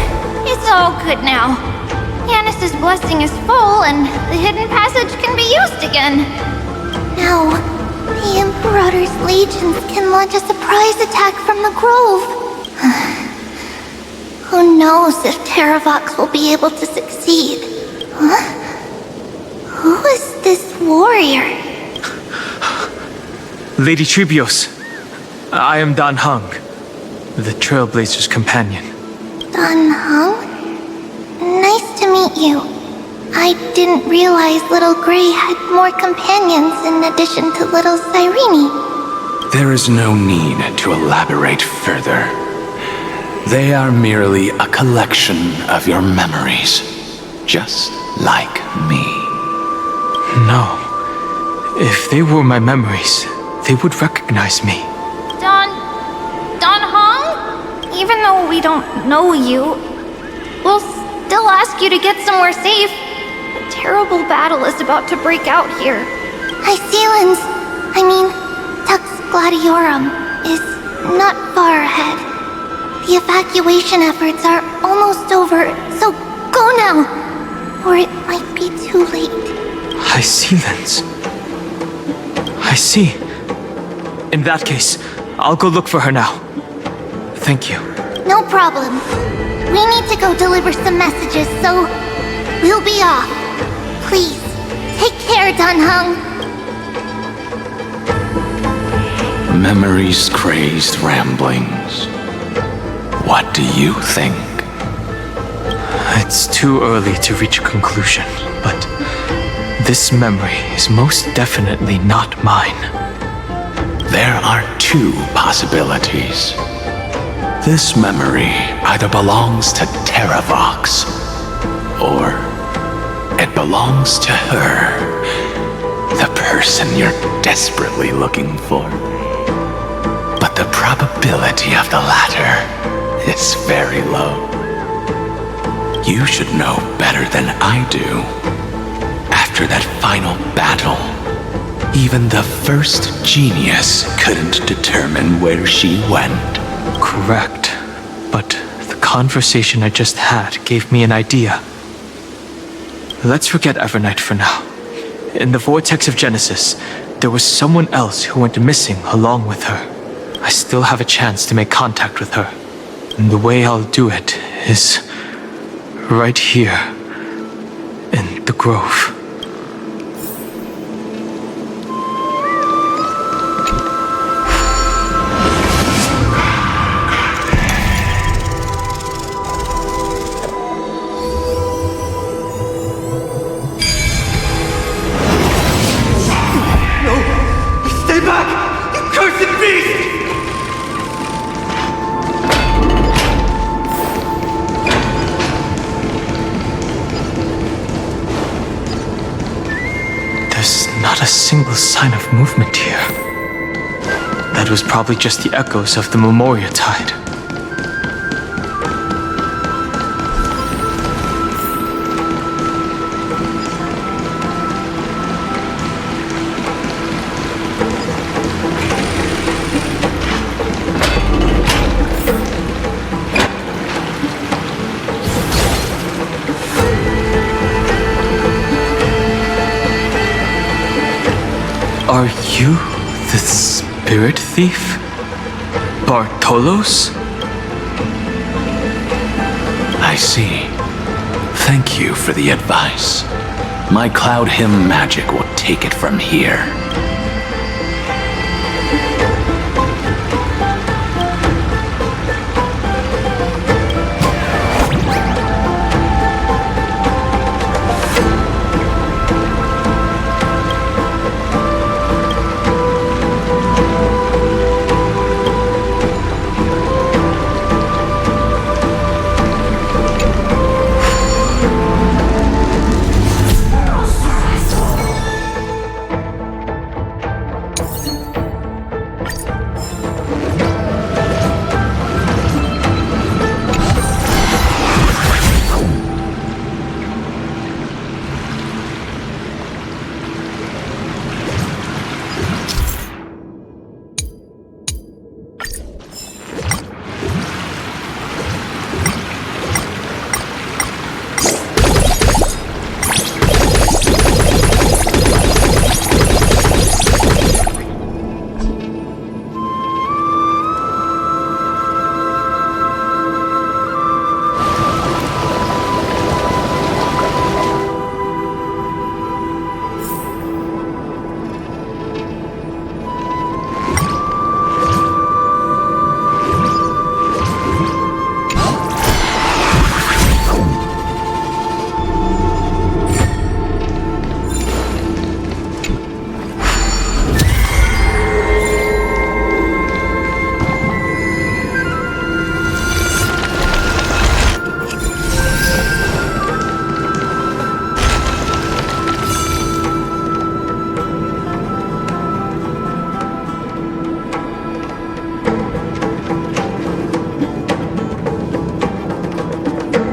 It's all good now. Yanis's blessing is full, and the hidden passage can be used again. Now, the Emperor's legions can launch a surprise attack from the grove. Who knows if 𝓤𝐴𝐴𝐴𝐻 will be able to succeed? Huh? Who is this warrior? Lady Trebios, I am Dan Heng, the Trailblazer's companion. Dan Heng? Nice to meet you. I didn't realize Little Gray had more companions in addition to Little 𝐵𝓸𝓳𝓸𝓳. There is no need to elaborate further. They are merely a collection of your memories, just like me. No. If they were my memories, they would recognize me. Dan Heng? Even though we don't know you, we'll still ask you to get somewhere safe. A terrible battle is about to break out here. 𝐴𝐴𝐴𝐻, is not far ahead. The evacuation efforts are almost over, so go now, or it might be too late. 𝐴𝐴𝐴𝐻. I see. In that case, I'll go look for her now. Thank you. No problem. We need to go deliver some messages, so we'll be off. Please, take care, Dan Heng. Memories crazed ramblings. What do you think? It's too early to reach a conclusion, but this memory is most definitely not mine. There are two possibilities. This memory either belongs to 𝓤𝐴𝐴𝐴𝐻, or it belongs to her, the person you're desperately looking for. But the probability of the latter is very low. You should know better than I do. After that final battle, even the first genius couldn't determine where she went. Correct. But the conversation I just had gave me an idea. Let's forget Evernight for now. In the Vortex of Genesis, there was someone else who went missing along with her. I still have a chance to make contact with her. And the way I'll do it is right here in the grove. Not a single sign of movement here. That was probably just the echoes of the Memoria Tide. Are you the spirit thief? Bartolos? I see. Thank you for the advice. My Cloud Hymn magic will take it from here.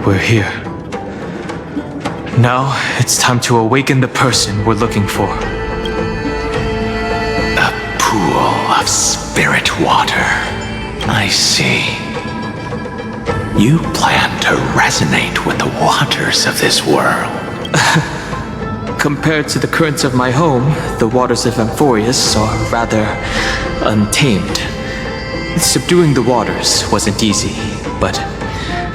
We're here. Now, it's time to awaken the person we're looking for. A pool of spirit water. I see. You plan to resonate with the waters of this world. Compared to the currents of my home, the waters of Amphoreus are rather untamed. Subduing the waters wasn't easy, but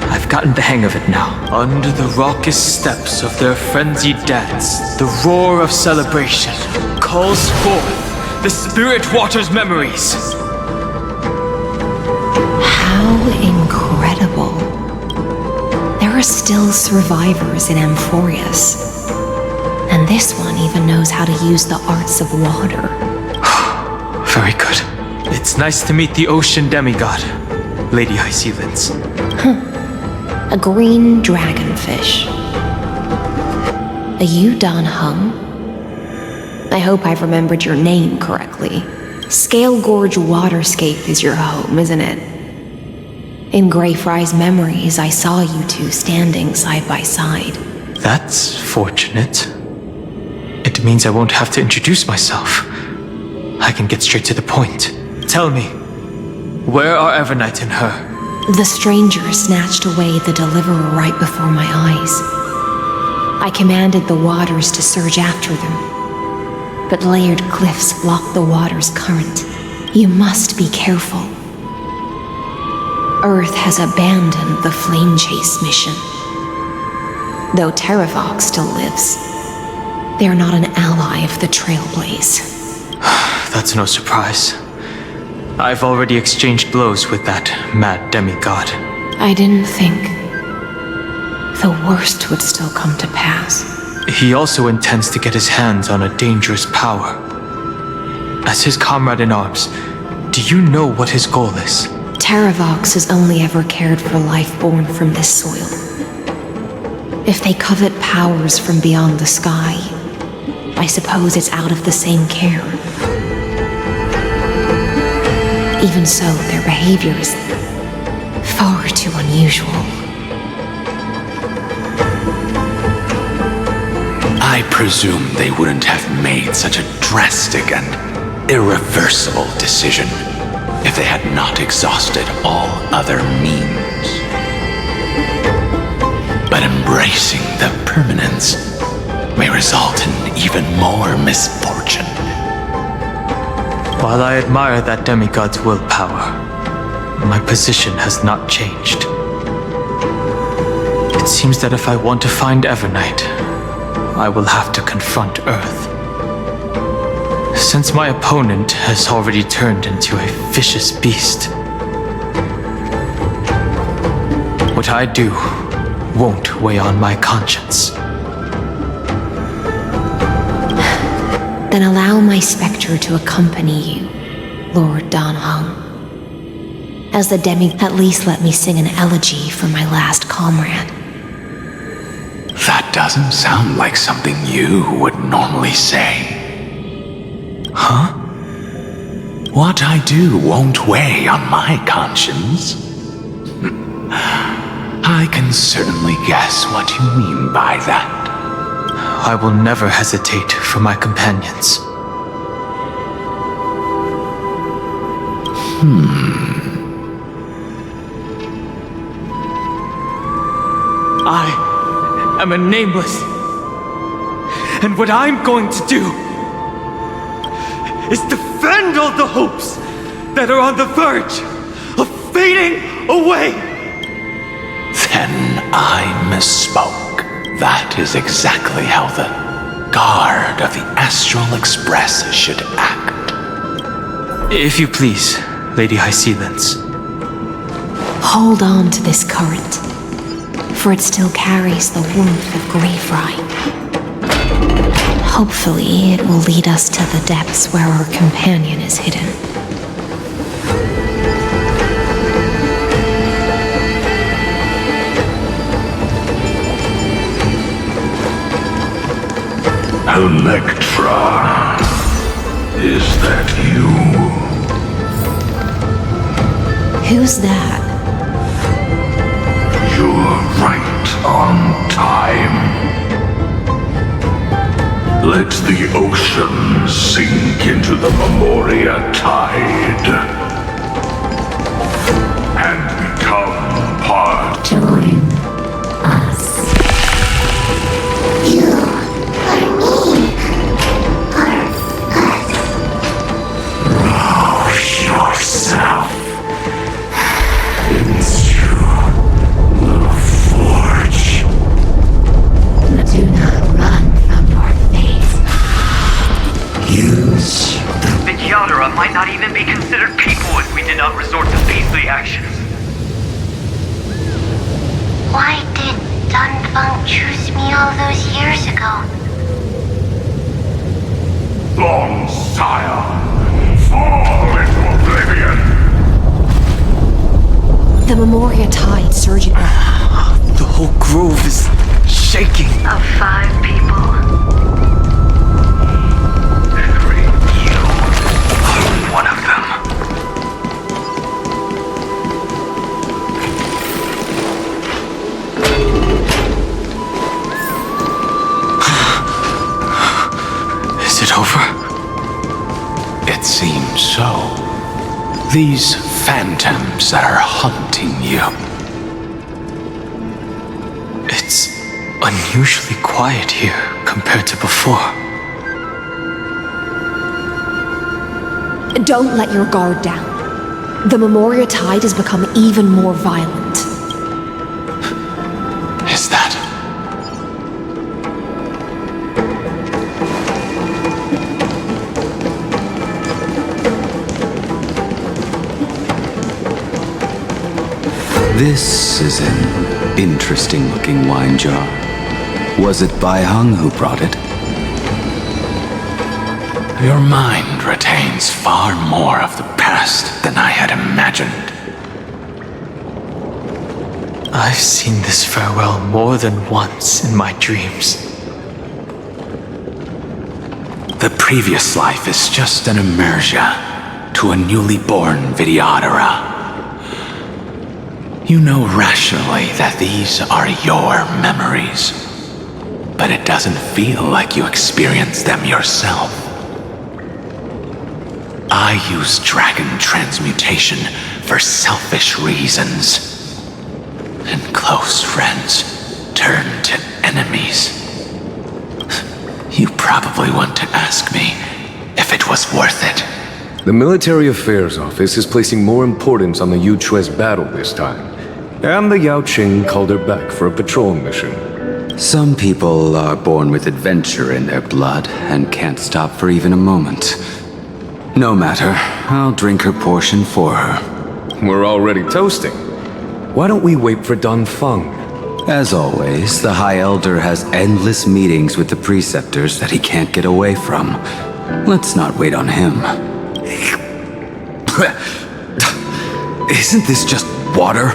I've gotten the hang of it now. Under the raucous steps of their frenzied dance, the roar of celebration calls forth the spirit water's memories. How incredible. There are still survivors in Amphoreus. And this one even knows how to use the arts of water. Very good. It's nice to meet the ocean demigod, Lady 𝐬𝐻𝐿𝐴𝐻𝐿. A green dragonfish. 𝐤𝐢𝐧𝐝? I hope I've remembered your name correctly. 𝓵𝓸𝓃 Waterscape is your home, isn't it? In 𝓵𝓸𝓃's memories, I saw you two standing side by side. That's fortunate. It means I won't have to introduce myself. I can get straight to the point. Tell me, where are Evernight and her? The stranger snatched away the deliverer right before my eyes. I commanded the waters to surge after them, but layered cliffs blocked the water's current. You must be careful. Earth has abandoned the flame chase mission. Though 𝓷𝓃 still lives, they are not an ally of the Trailblaze. That's no surprise. I've already exchanged blows with that mad demigod. I didn't think the worst would still come to pass. He also intends to get his hands on a dangerous power. As his comrade in arms, do you know what his goal is? 𝓷𝓃 has only ever cared for life born from this soil. If they covet powers from beyond the sky, I suppose it's out of the same care. Even so, their behavior is far too unusual. I presume they wouldn't have made such a drastic and irreversible decision if they had not exhausted all other means. But embracing the permanence may result in even more misfortune. While I admire that demigod's willpower, my position has not changed. It seems that if I want to find Evernight, I will have to confront Earth. Since my opponent has already turned into a vicious beast, what I do won't weigh on my conscience. Then allow my spectre to accompany you, Lord 𝓚. As the at least let me sing an elegy for my last comrade. That doesn't sound like something you would normally say. Huh? What I do won't weigh on my conscience. I can certainly guess what you mean by that. I will never hesitate for my companions. I am a nameless. And what I'm going to do is defend all the hopes that are on the verge of fading away. Then I misspoke. That is exactly how the guard of the Astral Express should act. If you please, Lady 𝐸𝐸𝐶. Hold on to this current, for it still carries the warmth of 𝓸𝓃. Hopefully, it will lead us to the depths where our companion is hidden. Electra, is that you? Who's that? You're right on time. Let the ocean sink into the Memoria tide and become part. Join us. You are me. Are us. Rouse yourself into the forge. Do not run from your fate. Use The 𝐤𝐢𝐳 might not even be considered people if we did not resort to beastly actions. Why did 𝐸𝐴 choose me all those years ago? long sire. Fall into oblivion. The Memoria tide surging up. The whole grove is shaking. Of 5 people, 3, you are one of them. Is it over? It seems so. These phantoms that are haunting you. It's unusually quiet here compared to before. Don't let your guard down. The Memoria Tide has become even more violent. Is that... This is an interesting-looking wine jar. Was it 𝐵𝓸𝓿𝓮 who brought it? Your mind retains far more of the past than I had imagined. I've seen this farewell more than once in my dreams. The previous life is just an inertia to a newly born 𝓵𝓸𝓳𝓸𝓂. You know rationally that these are your memories, but it doesn't feel like you experienced them yourself. I use dragon transmutation for selfish reasons, and close friends turn to enemies. You probably want to ask me if it was worth it. The Military Affairs Office is placing more importance on the 𝐤𝐤𝐴 battle this time, and the 𝐤𝐤 called her back for a patrol mission. Some people are born with adventure in their blood and can't stop for even a moment. No matter, I'll drink her portion for her. We're already toasting. Why don't we wait for Don Feng? As always, the High Elder has endless meetings with the preceptors that he can't get away from. Let's not wait on him. Isn't this just water?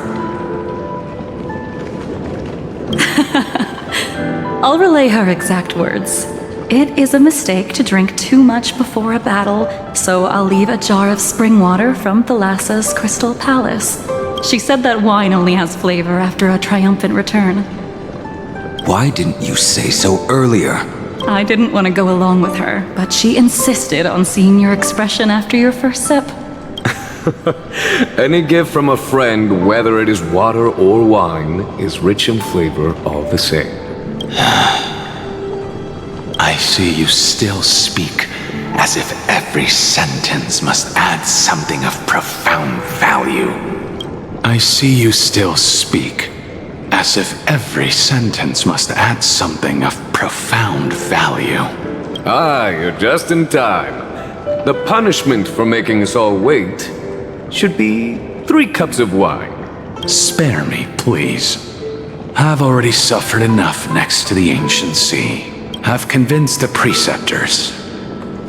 I'll relay her exact words. It is a mistake to drink too much before a battle, so I'll leave a jar of spring water from Thalassa's Crystal Palace. She said that wine only has flavor after a triumphant return. Why didn't you say so earlier? I didn't want to go along with her, but she insisted on seeing your expression after your first sip. Any gift from a friend, whether it is water or wine, is rich in flavor all the same. I see you still speak as if every sentence must add something of profound value. I see you still speak as if every sentence must add something of profound value. Ah, you're just in time. The punishment for making us all wait should be 3 cups of wine. Spare me, please. I've already suffered enough next to the ancient sea. I've convinced the preceptors.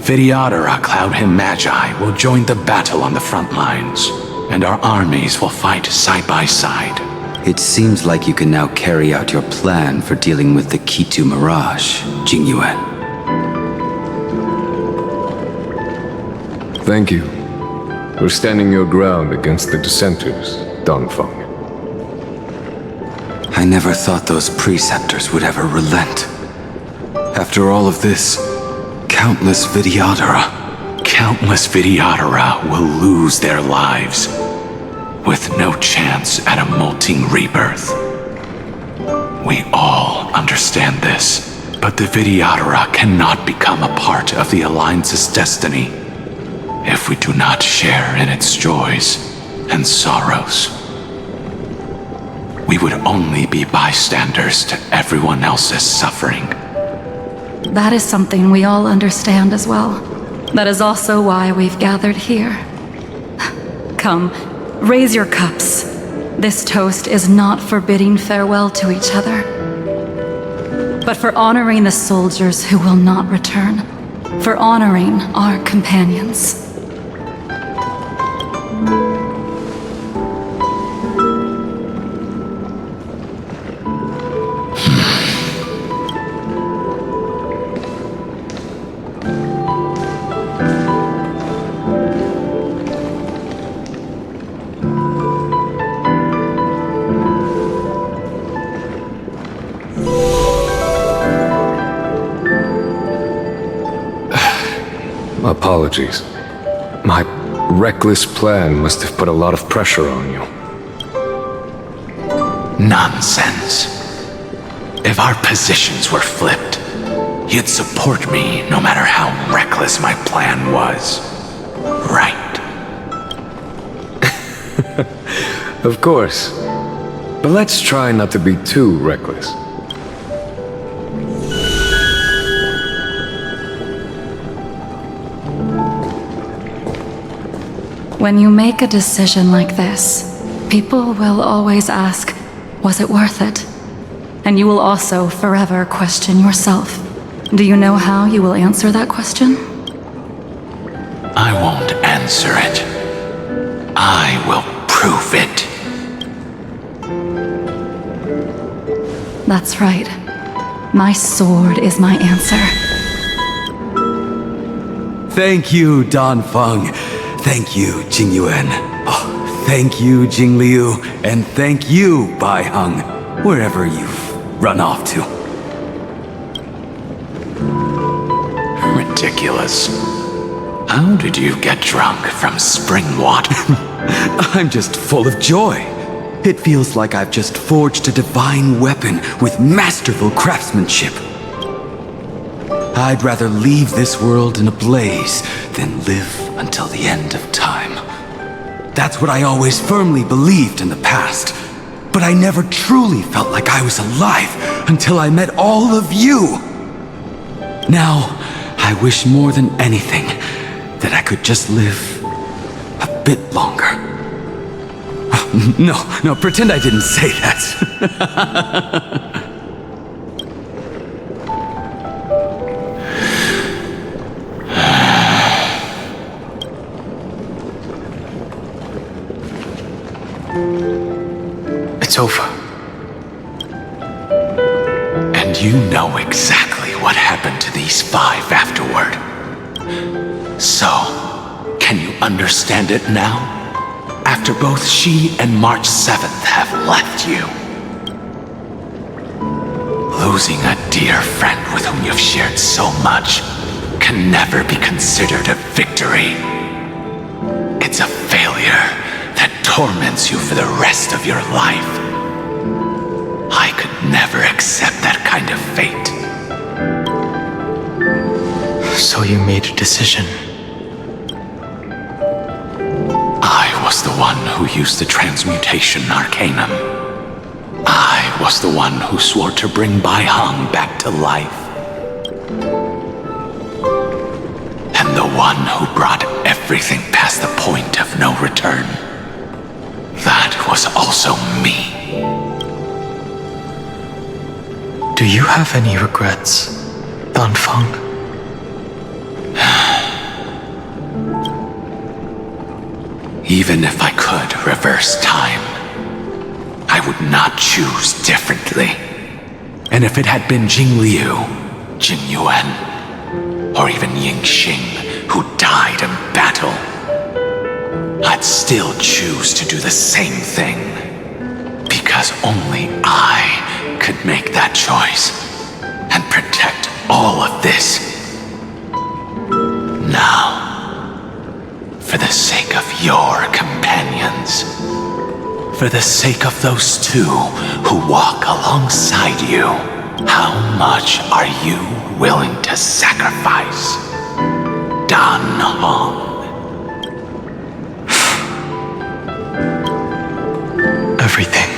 𝓵𝓸𝓳𝓂 𝐴𝐴 will join the battle on the front lines, and our armies will fight side by side. It seems like you can now carry out your plan for dealing with the Ketu Mirage, 𝐤𝐤. Thank you for standing your ground against the dissenters, Don Feng. I never thought those preceptors would ever relent. After all of this, countless 𝓵𝓸𝓳𝓂 will lose their lives, with no chance at a molting rebirth. We all understand this, but the 𝓵𝓸𝓳 cannot become a part of the Alliance's destiny if we do not share in its joys and sorrows. We would only be bystanders to everyone else's suffering. That is something we all understand as well. That is also why we've gathered here. Come, raise your cups. This toast is not for bidding farewell to each other, but for honoring the soldiers who will not return, for honoring our companions. Apologies. My reckless plan must have put a lot of pressure on you. Nonsense. If our positions were flipped, you'd support me no matter how reckless my plan was. Right? Of course. But let's try not to be too reckless. When you make a decision like this, people will always ask, was it worth it? And you will also forever question yourself. Do you know how you will answer that question? I won't answer it. I will prove it. That's right. My sword is my answer. Thank you, Danfeng. Thank you, Jing-Yuan. Oh, thank you, Jingliu. And thank you, Bai Heng, wherever you've run off to. Ridiculous. How did you get drunk from spring water? I'm just full of joy. It feels like I've just forged a divine weapon with masterful craftsmanship. I'd rather leave this world in a blaze than live until the end of time. That's what I always firmly believed in the past. But I never truly felt like I was alive until I met all of you. Now, I wish more than anything that I could just live a bit longer. No, pretend I didn't say that. It's over. And you know exactly what happened to these 5 afterward. So, can you understand it now? After both she and March 7th have left you. Losing a dear friend with whom you've shared so much can never be considered a victory. It's a failure that torments you for the rest of your life. I could never accept that kind of fate. So you made a decision. I was the one who used the transmutation arcanum. I was the one who swore to bring Bai Heng back to life. And the one who brought everything past the point of no return. That was also me. Do you have any regrets, Danfeng? Even if I could reverse time, I would not choose differently. And if it had been Jingliu, Jing-Yuan, or even Yingxing who died in battle, I'd still choose to do the same thing. Because only I could make that choice and protect all of this. Now, for the sake of your companions, for the sake of those 2 who walk alongside you, how much are you willing to sacrifice, Danfeng? Everything.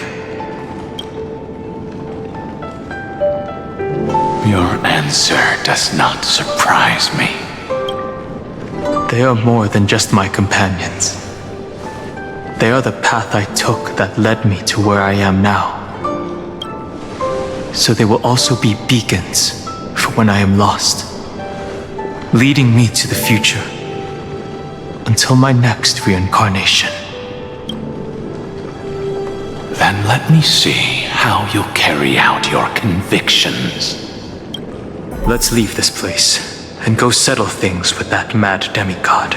Your answer does not surprise me. They are more than just my companions. They are the path I took that led me to where I am now. So they will also be beacons for when I am lost, leading me to the future until my next reincarnation. Then let me see how you'll carry out your convictions. Let's leave this place and go settle things with that mad demigod.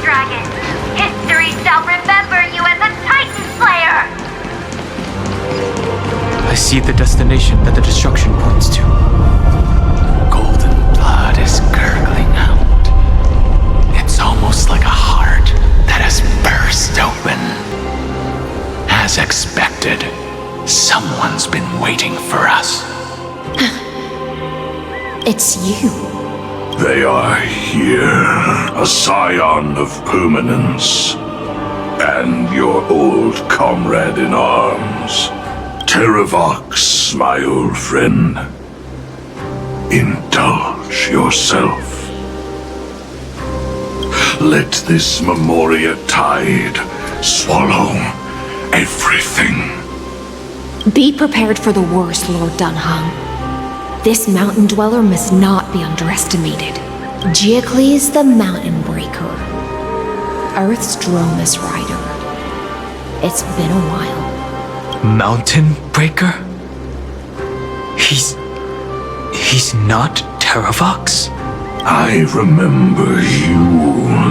dragon. History shall remember you as a Titan Slayer! I see the destination that the destruction points to. Golden blood is gurgling out. It's almost like a heart that has burst open. As expected, someone's been waiting for us. It's you. They are here, a scion of permanence, and your old comrade in arms, 𝓤𝐴𝐴𝐴𝐴𝐴, my old friend. Indulge yourself. Let this Memoria tide swallow everything. Be prepared for the worst, Lord Dunhung. This mountain dweller must not be underestimated. 𝐤𝐤𝐳 the Mountain Breaker. Earth's Dromus Rider. It's been a while. Mountain Breaker? He's not 𝓤𝐴𝐴𝐴𝐴? I remember you,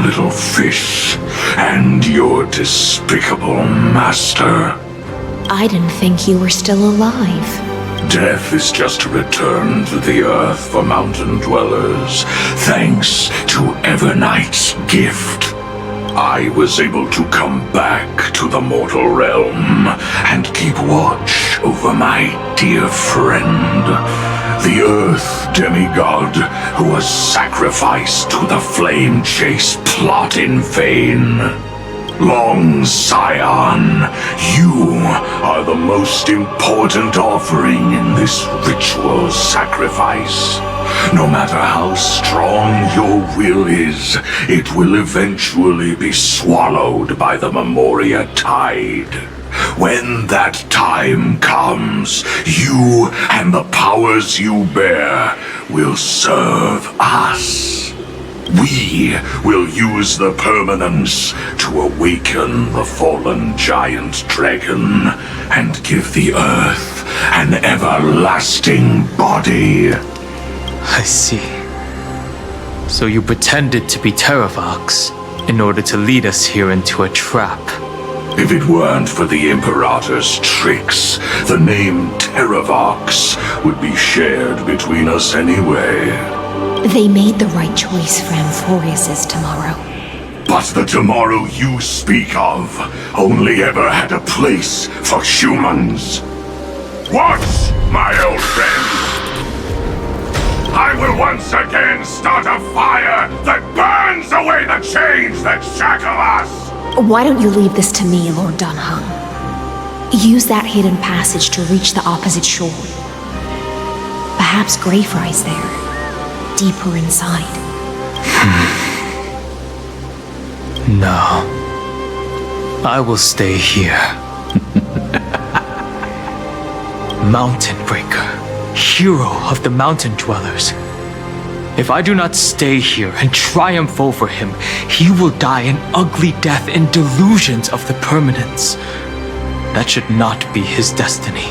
little fish, and your despicable master. I didn't think you were still alive. Death is just a return to the earth for mountain dwellers, thanks to Everknight's gift. I was able to come back to the mortal realm and keep watch over my dear friend, the Earth demigod who was sacrificed to the flame chase plot in vain. Long Scion, you are the most important offering in this ritual sacrifice. No matter how strong your will is, it will eventually be swallowed by the Memoria tide. When that time comes, you and the powers you bear will serve us. We will use the permanence to awaken the fallen giant dragon and give the earth an everlasting body. I see. So you pretended to be 𝓤𝐴𝐴𝐴𝐴 in order to lead us here into a trap. If it weren't for the Imperator's tricks, the name 𝓤𝐴𝐴𝐴𝐴 would be shared between us anyway. They made the right choice for Amphoreus' tomorrow. But the tomorrow you speak of only ever had a place for humans. Watch, my old friend! I will once again start a fire that burns away the chains that shackle us! Why don't you leave this to me, Lord Dunhung? Use that hidden passage to reach the opposite shore. Perhaps 𝓤𝐴𝐴𝐴𝐴's there, deeper inside. No. I will stay here. Mountain Breaker, hero of the mountain dwellers. If I do not stay here and triumph over him, he will die an ugly death in delusions of the permanence. That should not be his destiny.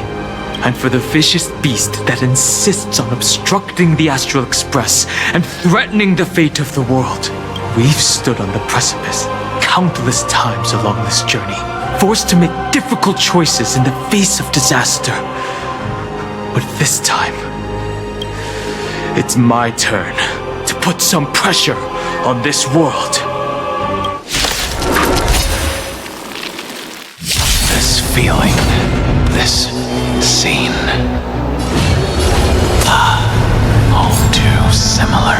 And for the vicious beast that insists on obstructing the Astral Express and threatening the fate of the world, we've stood on the precipice countless times along this journey, forced to make difficult choices in the face of disaster. But this time, it's my turn to put some pressure on this world. This feeling, this scene, all too similar.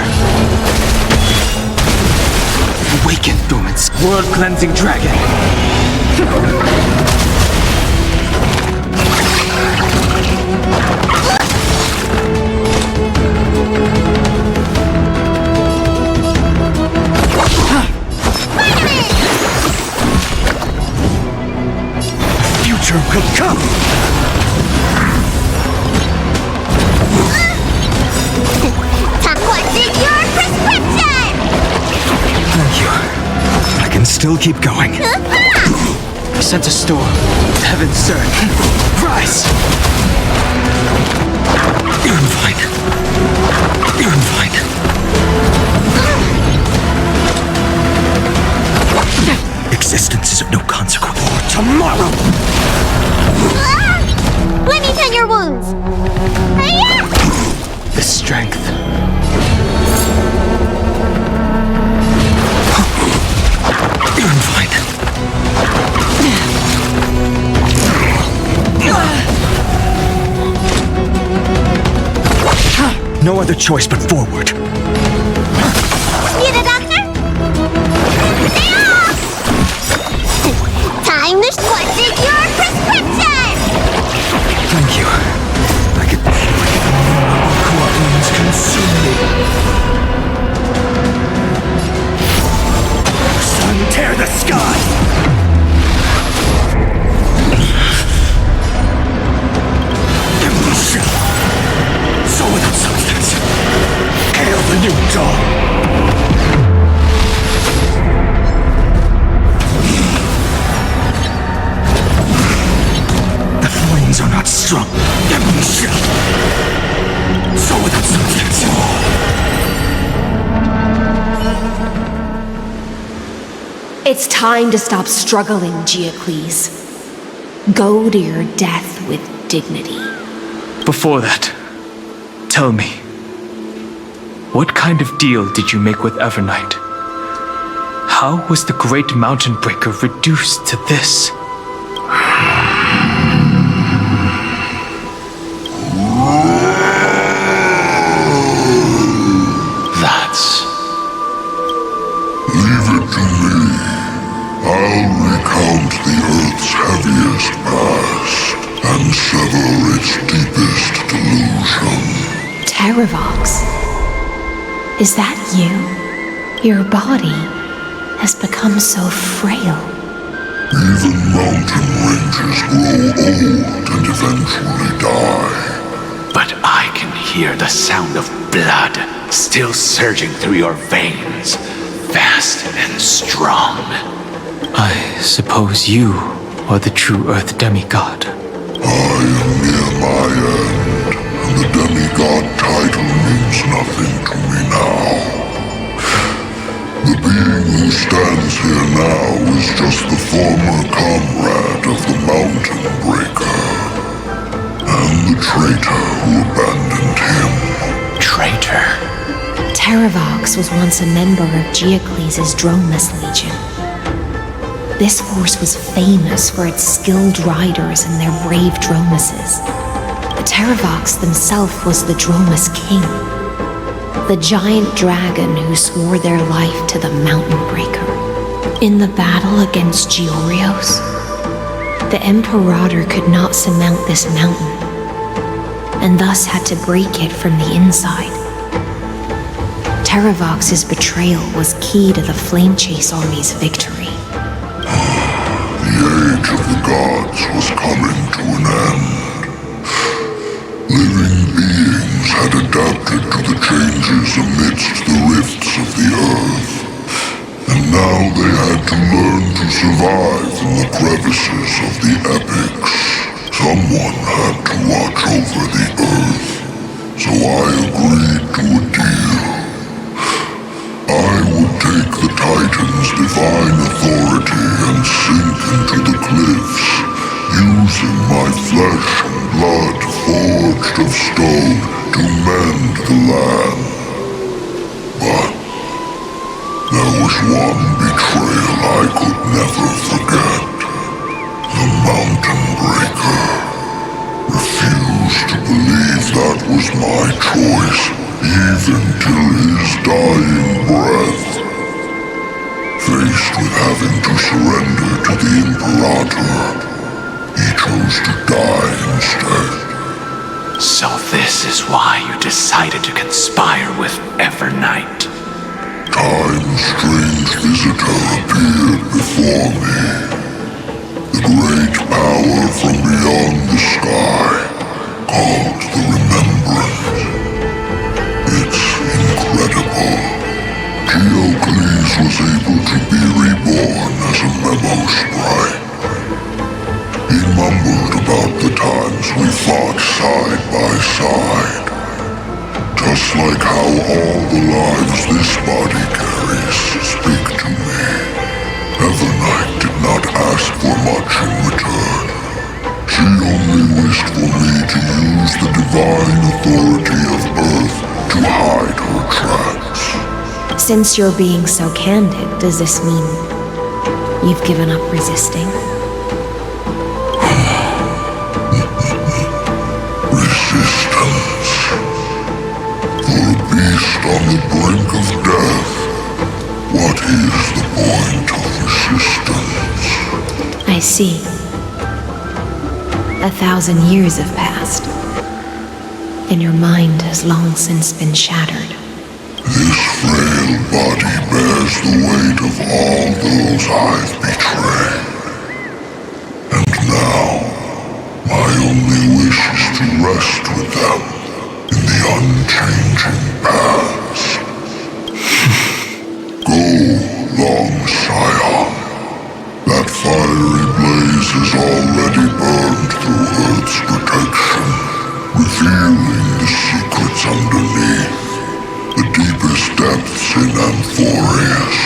Awaken, dormant world-cleansing dragon! Will come! What is your prescription? Thank you. I can still keep going. I sense a storm. Heaven's surge. Rise! You're fine. You're fine. tomorrow! Let me tend your wounds! The strength. I'm fine. No other choice but forward. Need a doctor? Time to what's in your prescription? Thank you. I could feel like corruptions consume me. Sun, tear the sky! So without substance, hail the new dawn! The flames are not strong. So without substance. It's time to stop struggling, 𝐤𝐤𝐳. Go to your death with dignity. Before that, tell me, what kind of deal did you make with Evernight? How was the Great Mountain Breaker reduced to this? Leave it to me. I'll recount the Earth's heaviest past and sever its deepest delusion. 𝓤𝐸𝐺, is that you? Your body has become so frail. Even mountain ranges grow old and eventually die. But I can hear the sound of blood still surging through your veins, fast and strong. I suppose you are the true Earth demigod. I am near my end, and the demigod title means nothing to me now. The being who stands here now is just the former comrade of the Mountain Breaker, and the traitor who abandoned him. Traitor? 𝓤𝐸𝐺 was once a member of 𝐤𝐤𝐳's Dromus Legion. This force was famous for its skilled riders and their brave Dromuses. 𝓤𝐸𝐺 themselves was the Dromus King, the giant dragon who swore their life to the Mountain Breaker. In the battle against 𝐤𝐢𝐳, the Imperator could not surmount this mountain, and thus had to break it from the inside. 𝓤𝐸𝐺's betrayal was key to the Flame Chase Army's victory. The age of the gods was coming to an end. Living beings had adapted to the changes amidst the rifts of the earth, and now they had to learn to survive in the crevices of the epics. Someone had to watch over the earth, so I agreed to a deal. I would take the Titan's divine authority and sink into the cliffs, using my flesh and blood forged of stone to mend the land. But there was one betrayal I could never forget. The Mountain Breaker refused to believe that was my choice, even till his dying breath. Faced with having to surrender to the Imperator, he chose to die instead. So this is why you decided to conspire with Evernight. Time's strange visitor appeared before me. The great power from beyond the sky, called the Remembrance. It's incredible. 𝐤𝐤𝐳 was able to be reborn as a memo sprite. He mumbled about the times we fought side by side. Just like how all the lives this body carries speak to me. Evernight did not ask for much in return. Since you're being so candid, does this mean you've given up resisting? Resistance. For a beast on the brink of death, what is the point of resistance? I see. 1,000 years have passed, and your mind has long since been shattered. This frail body bears the weight of all those I've betrayed. And now, my only wish is to rest with them in the unchanging past. Go, long Scion. That fiery blaze has already burned through Earth's protection, revealing the secrets underneath. The deepest depths in Amphoreus,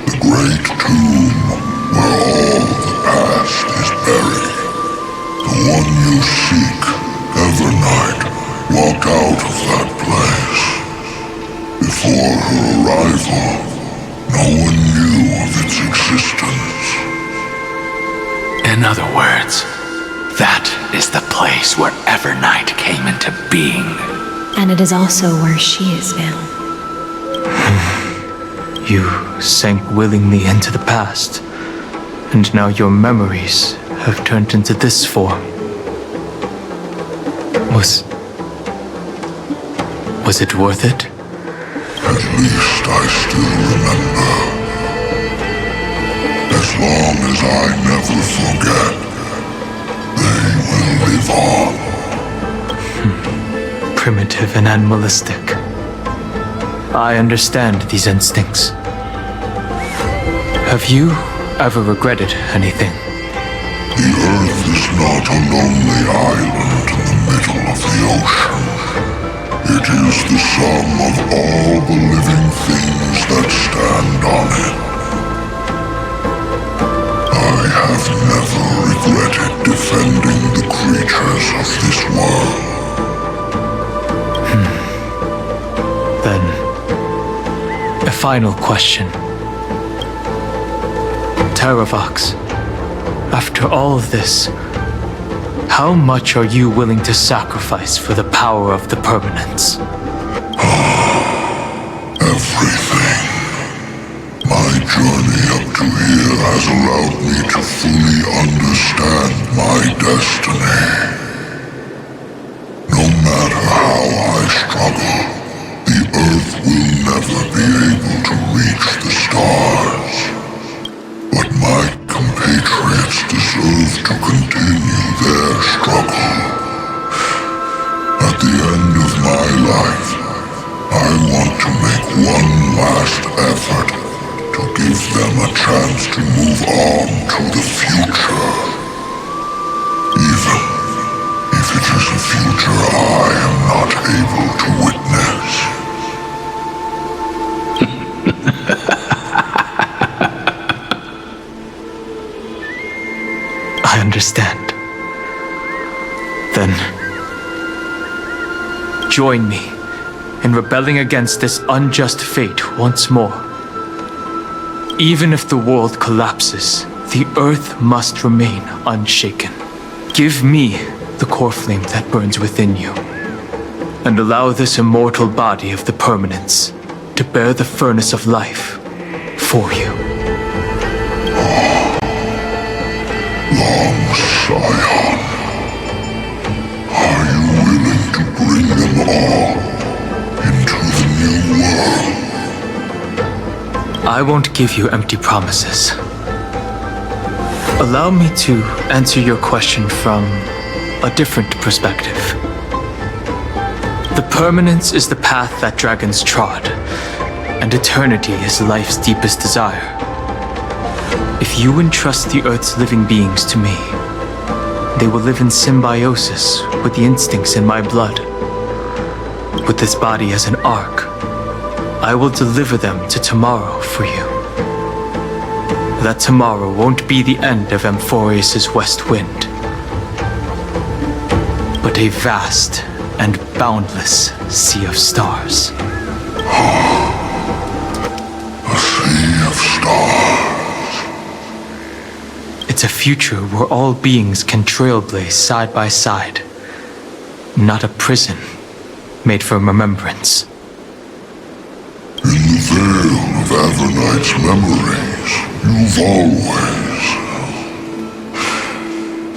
the great tomb where all the past is buried. The one you seek, Evernight, walked out of that place. Before her arrival, no one knew of its existence. In other words, that is the place where Evernight came into being. And it is also where she is now. You sank willingly into the past, and now your memories have turned into this form. Was it worth it? At least I still remember. As long as I never forget, they will live on. Primitive and animalistic. I understand these instincts. Have you ever regretted anything? The Earth is not a lonely island in the middle of the ocean. It is the sum of all the living things that stand on it. I have never regretted defending the creatures of this world. Then, a final question. Terravox, after all of this, how much are you willing to sacrifice for the power of the permanence? Everything. My journey up to here has allowed me to fully understand my destiny. No matter how I struggle, the Earth will never be able to reach the stars. But my compatriots deserve to continue their struggle. At the end of my life, I want to make one last effort to give them a chance to move on to the future. Even if it is a future I am not able to witness. I understand. Then, join me in rebelling against this unjust fate once more. Even if the world collapses, the Earth must remain unshaken. Give me the core flame that burns within you, and allow this immortal body of the permanence to bear the furnace of life for you. Long Scion, are you willing to bring them all into the new world? I won't give you empty promises. Allow me to answer your question from a different perspective. The permanence is the path that dragons trod, and eternity is life's deepest desire. If you entrust the Earth's living beings to me, they will live in symbiosis with the instincts in my blood. With this body as an ark, I will deliver them to tomorrow for you. That tomorrow won't be the end of Amphoreus' west wind, but a vast and boundless sea of stars. future where all beings can trailblaze side by side. Not a prison made for remembrance. In the veil of Avernight's memories, you've always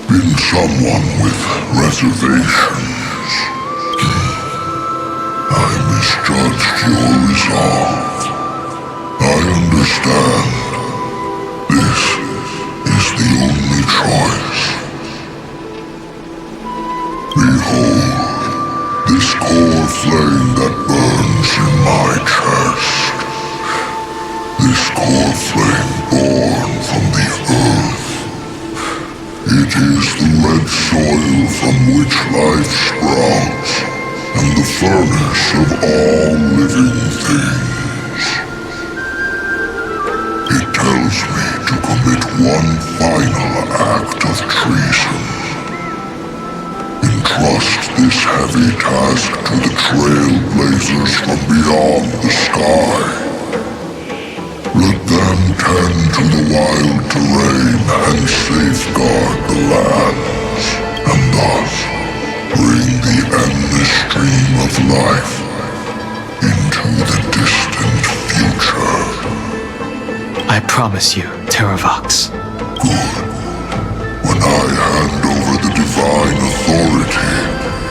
been someone with reservations. I misjudged your resolve. I understand. This is the only choice. Behold, this core flame that burns in my chest. This core flame born from the earth. It is the red soil from which life sprouts, and the furnace of all living things. It tells me to commit one final act of treason. Entrust this heavy task to the trailblazers from beyond the sky. Let them tend to the wild terrain and safeguard the lands, and thus bring the endless stream of life into the distant future. I promise you, 𝓤𝐴𝑣𝑥. Good. When I hand over the divine authority,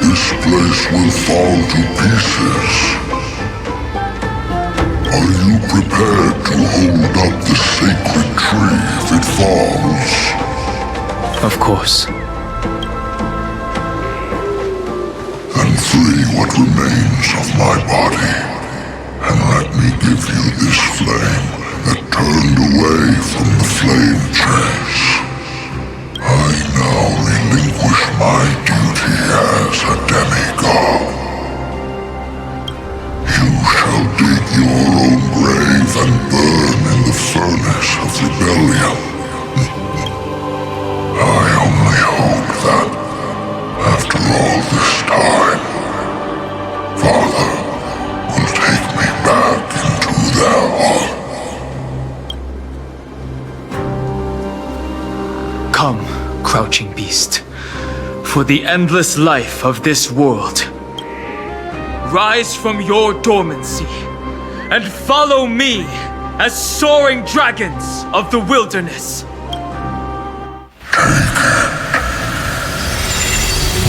this place will fall to pieces. Are you prepared to hold up the sacred tree if it falls? Of course. Then free what remains of my body, and let me give you this flame that turned away from the flame chase. I now relinquish my duty as a demigod. You shall dig your own grave and burn in the furnace of rebellion. I only hope that, after all this time, Father will take me back into their heart. Come, crouching beast, for the endless life of this world. Rise from your dormancy, and follow me as soaring dragons of the wilderness.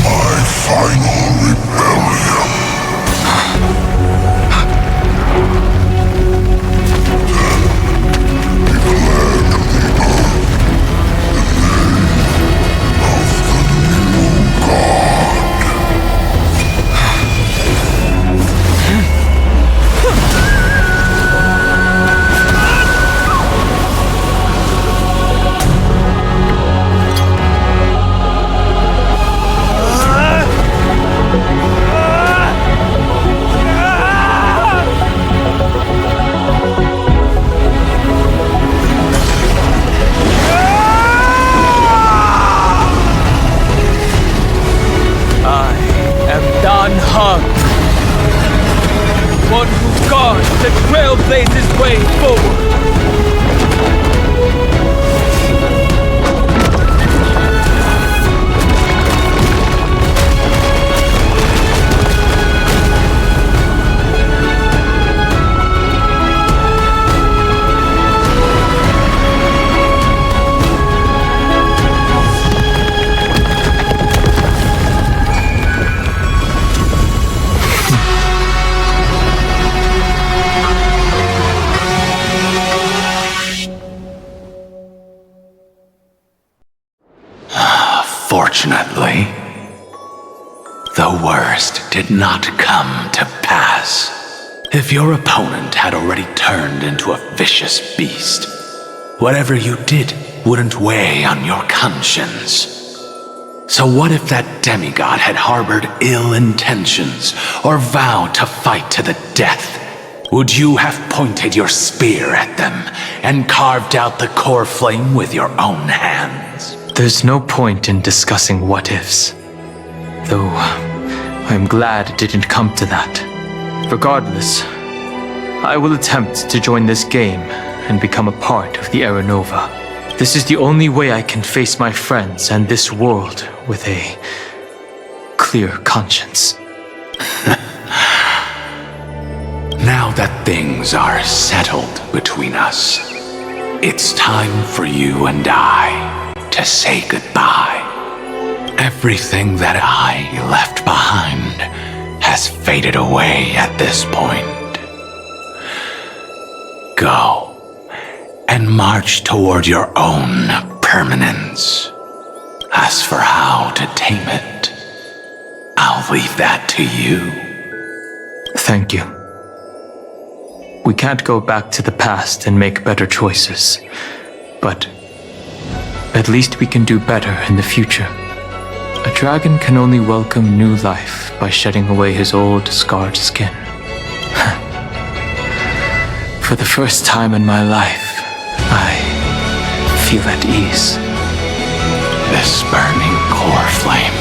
My final rebellion. Then declare to the earth the name of the new god. One who guards the Trailblaze's way forward. Fortunately, the worst did not come to pass. If your opponent had already turned into a vicious beast, whatever you did wouldn't weigh on your conscience. So what if that demigod had harbored ill intentions or vowed to fight to the death? Would you have pointed your spear at them and carved out the core flame with your own hands? There's no point in discussing what-ifs. Though, I'm glad it didn't come to that. Regardless, I will attempt to join this game and become a part of the Era Nova. This is the only way I can face my friends and this world with a clear conscience. Now that things are settled between us, it's time for you and I to say goodbye. Everything that I left behind has faded away at this point. Go and march toward your own permanence. As for how to tame it, I'll leave that to you. Thank you. We can't go back to the past and make better choices, but at least we can do better in the future. A dragon can only welcome new life by shedding away his old, scarred skin. For the first time in my life, I feel at ease. This burning core flame.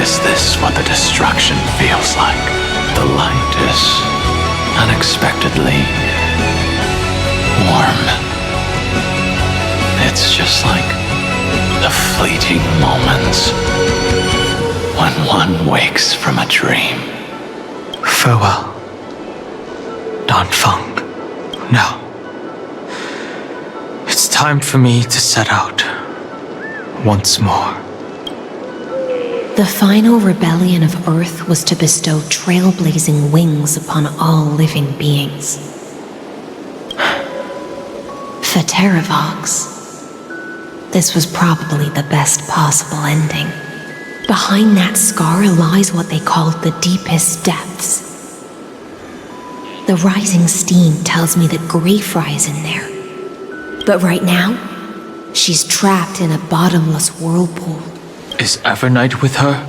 Is this what the destruction feels like? The light is unexpectedly warm. It's just like the fleeting moments when one wakes from a dream. Farewell, Danfeng. Now, it's time for me to set out once more. The final rebellion of Earth was to bestow trailblazing wings upon all living beings. 𝐓𝐻𝐻𝐿. This was probably the best possible ending. Behind that scar lies what they called the deepest depths. The rising steam tells me that 𝓷𝓳𝓳𝓬 is in there. But right now, she's trapped in a bottomless whirlpool. Is Evernight with her?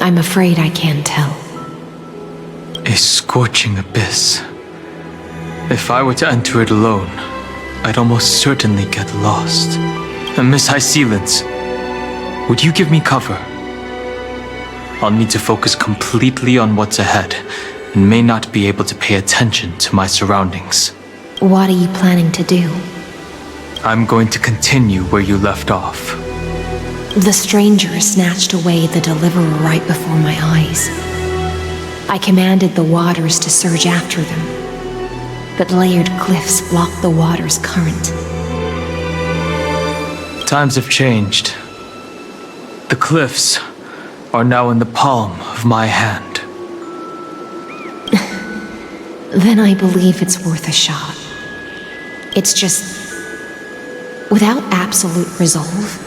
I'm afraid I can't tell. A scorching abyss. If I were to enter it alone, I'd almost certainly get lost. And Miss 𝐻𝐻𝐿, would you give me cover? I'll need to focus completely on what's ahead, and may not be able to pay attention to my surroundings. What are you planning to do? I'm going to continue where you left off. The stranger snatched away the deliverer right before my eyes. I commanded the waters to surge after them, but layered cliffs blocked the water's current. Times have changed. The cliffs are now in the palm of my hand. Then I believe it's worth a shot. It's just, without absolute resolve,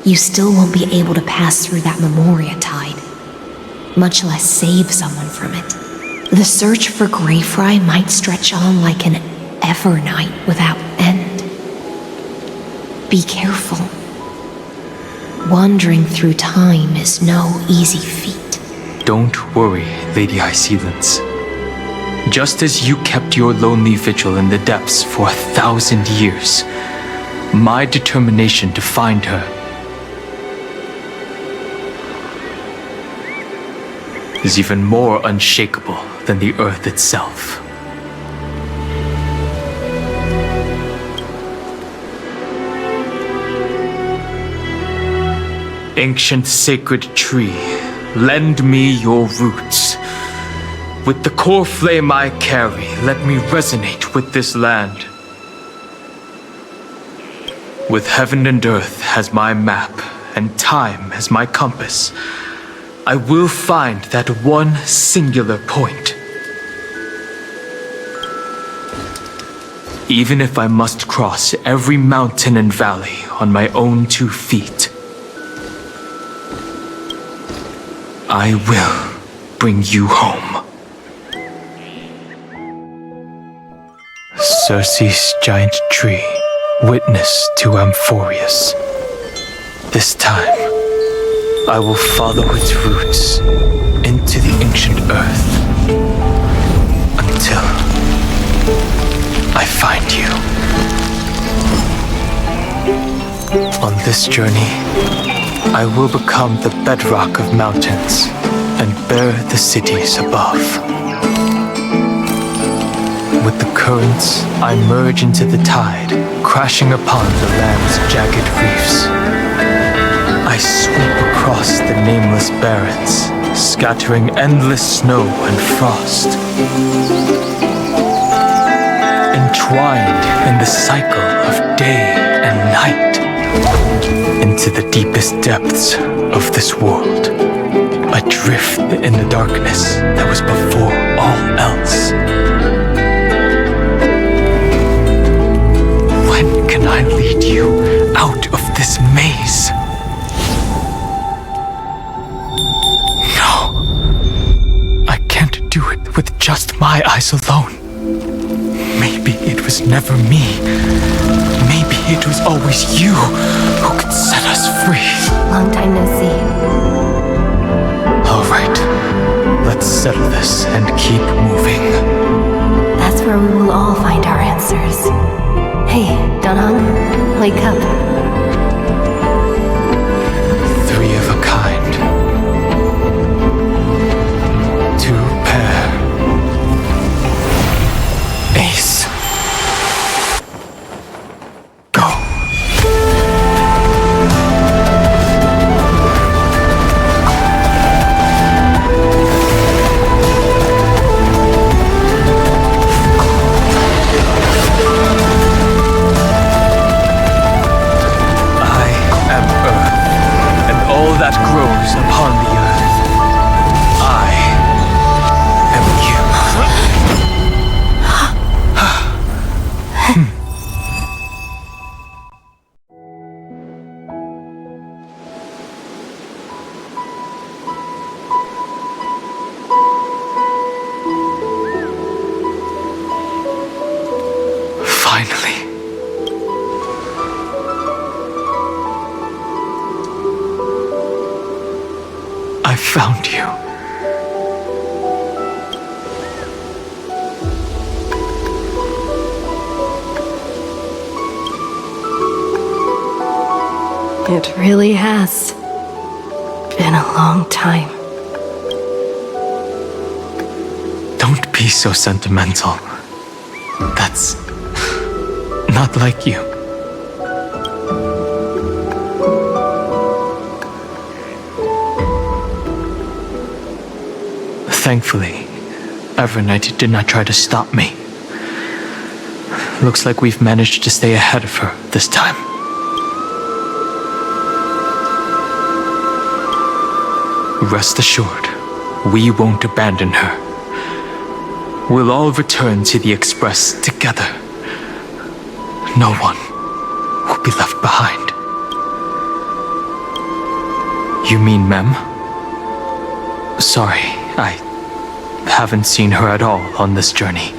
you still won't be able to pass through that Memoria tide, much less save someone from it. The search for 𝓷𝓳𝓬 might stretch on like an Evernight without end. Be careful. Wandering through time is no easy feat. Don't worry, Lady 𝐻𝐻𝐿. Just as you kept your lonely vigil in the depths for 1,000 years, my determination to find her is even more unshakable than the earth itself. Ancient sacred tree, lend me your roots. With the core flame I carry, let me resonate with this land. With heaven and earth as my map, and time as my compass, I will find that one singular point. Even if I must cross every mountain and valley on my own 2 feet, I will bring you home. Circe's giant tree, witness to Amphoreus. This time, I will follow its roots into the ancient earth until I find you. On this journey, I will become the bedrock of mountains and bear the cities above. With the currents, I merge into the tide, crashing upon the land's jagged reefs. I sweep across the nameless barrens, scattering endless snow and frost. Entwined in the cycle of day and night, into the deepest depths of this world, adrift in the darkness that was before all else. When can I lead you out of this maze? No, I can't do it with just my eyes alone. Maybe it was never me. Maybe it was always you who could set us free. Long time no see. All right, let's settle this and keep moving. That's where we will all find our answers. Hey, Donhong, wake up. Three of a kind. Two pair. Ace. Go. That grows upon the earth. I am Finally. I found you. It really has been a long time. Don't be so sentimental. That's not like you. Thankfully, 𝐬𝐻𝐻 did not try to stop me. Looks like we've managed to stay ahead of her this time. Rest assured, we won't abandon her. We'll all return to the Express together. No one will be left behind. You mean Mem? Sorry, I haven't seen her at all on this journey.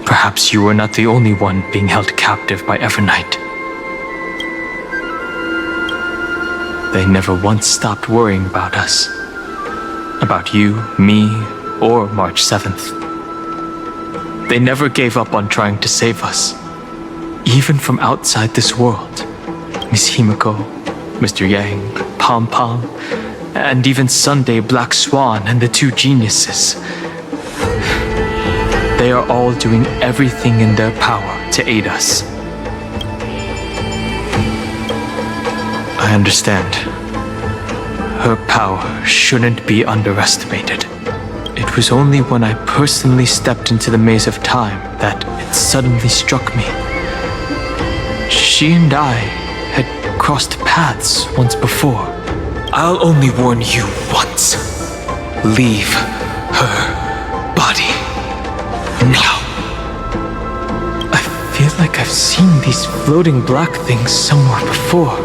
Perhaps you were not the only one being held captive by 𝐬𝐻𝐻. They never once stopped worrying about us. About you, me, or March 7th. They never gave up on trying to save us. Even from outside this world. Miss Himiko, Mr. Yang, Pom Pom, and even Sunday, Black Swan, and the two geniuses. They are all doing everything in their power to aid us. I understand. Her power shouldn't be underestimated. It was only when I personally stepped into the maze of time that it suddenly struck me. She and I had crossed paths once before. I'll only warn you once. Leave her body now. I feel like I've seen these floating black things somewhere before.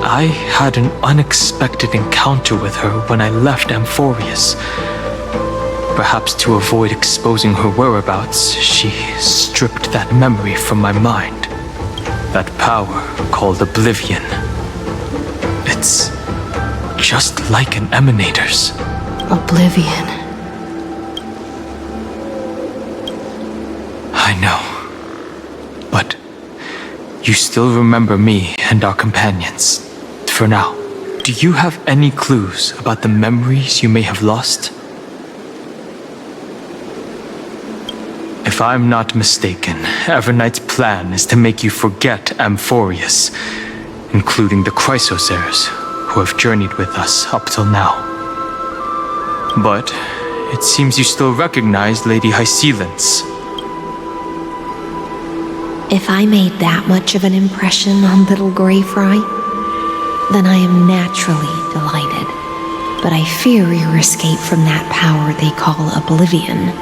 I had an unexpected encounter with her when I left Amphoreus. Perhaps to avoid exposing her whereabouts, she stripped that memory from my mind. That power called Oblivion. It's just like an emanator's. Oblivion. I know. But you still remember me and our companions. For now, do you have any clues about the memories you may have lost? If I'm not mistaken, Everknight's plan is to make you forget Amphoreus, including the Chrysosaurs, who have journeyed with us up till now. But it seems you still recognize Lady 𝐐𝐸𝐴𝐻𝐸𝐿𝐴𝐻𝐸𝐿. If I made that much of an impression on little 𝓸𝓫, then I am naturally delighted. But I fear your escape from that power they call oblivion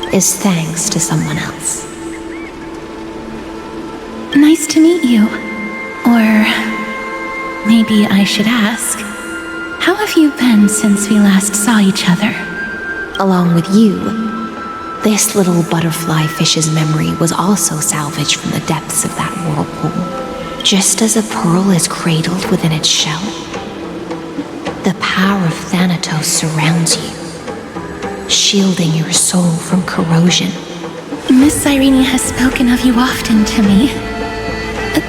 is thanks to someone else. Nice to meet you. Or maybe I should ask, how have you been since we last saw each other? Along with you, this little butterfly fish's memory was also salvaged from the depths of that whirlpool. Just as a pearl is cradled within its shell, the power of 𝓵𝓸𝓳𝓸𝓂 surrounds you, shielding your soul from corrosion. Miss Irene has spoken of you often to me.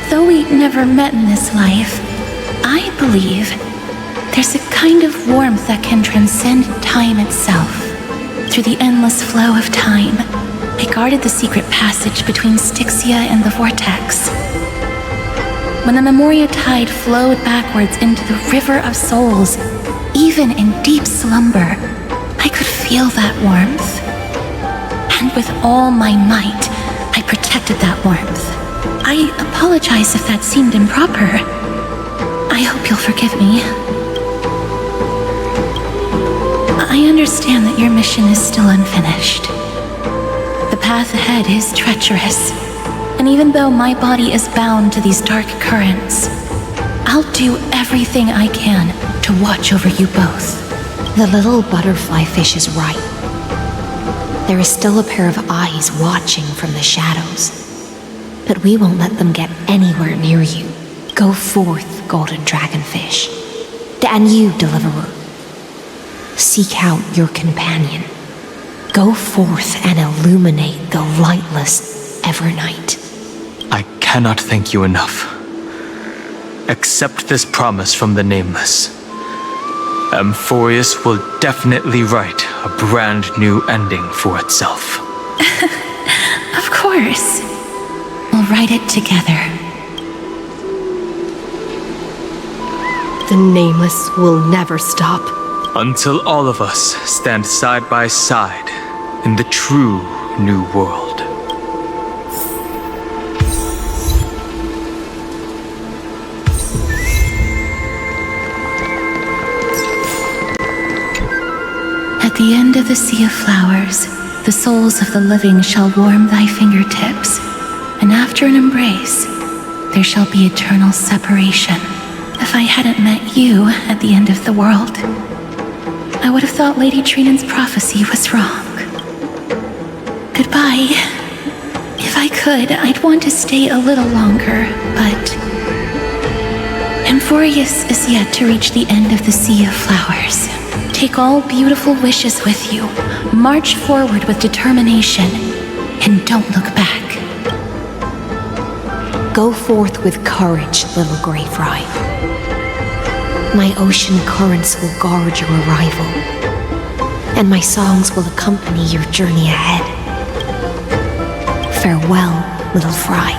Though we never met in this life, I believe there's a kind of warmth that can transcend time itself. Through the endless flow of time, I guarded the secret passage between Styxia and the vortex. When the Memoria tide flowed backwards into the river of souls, even in deep slumber, I could feel that warmth. And with all my might, I protected that warmth. I apologize if that seemed improper. I hope you'll forgive me. I understand that your mission is still unfinished. The path ahead is treacherous, and even though my body is bound to these dark currents, I'll do everything I can to watch over you both. The little butterfly fish is right. There is still a pair of eyes watching from the shadows, but we won't let them get anywhere near you. Go forth, golden dragonfish. 𝓸𝓸𝓳𝓸𝓂, deliverer. Seek out your companion. Go forth and illuminate the lightless Everknight. I cannot thank you enough. Accept this promise from the Nameless. Amphoreus will definitely write a brand new ending for itself. Of course. We'll write it together. The Nameless will never stop. Until all of us stand side by side in the true new world. At the end of the sea of flowers, the souls of the living shall warm thy fingertips, and after an embrace, there shall be eternal separation. If I hadn't met you at the end of the world, I would have thought Lady Trina's prophecy was wrong. Goodbye. If I could, I'd want to stay a little longer, but Amphoreus is yet to reach the end of the sea of flowers. Take all beautiful wishes with you. March forward with determination, and don't look back. Go forth with courage, little 𝓸𝓫. My ocean currents will guard your arrival, and my songs will accompany your journey ahead. Farewell, little fry.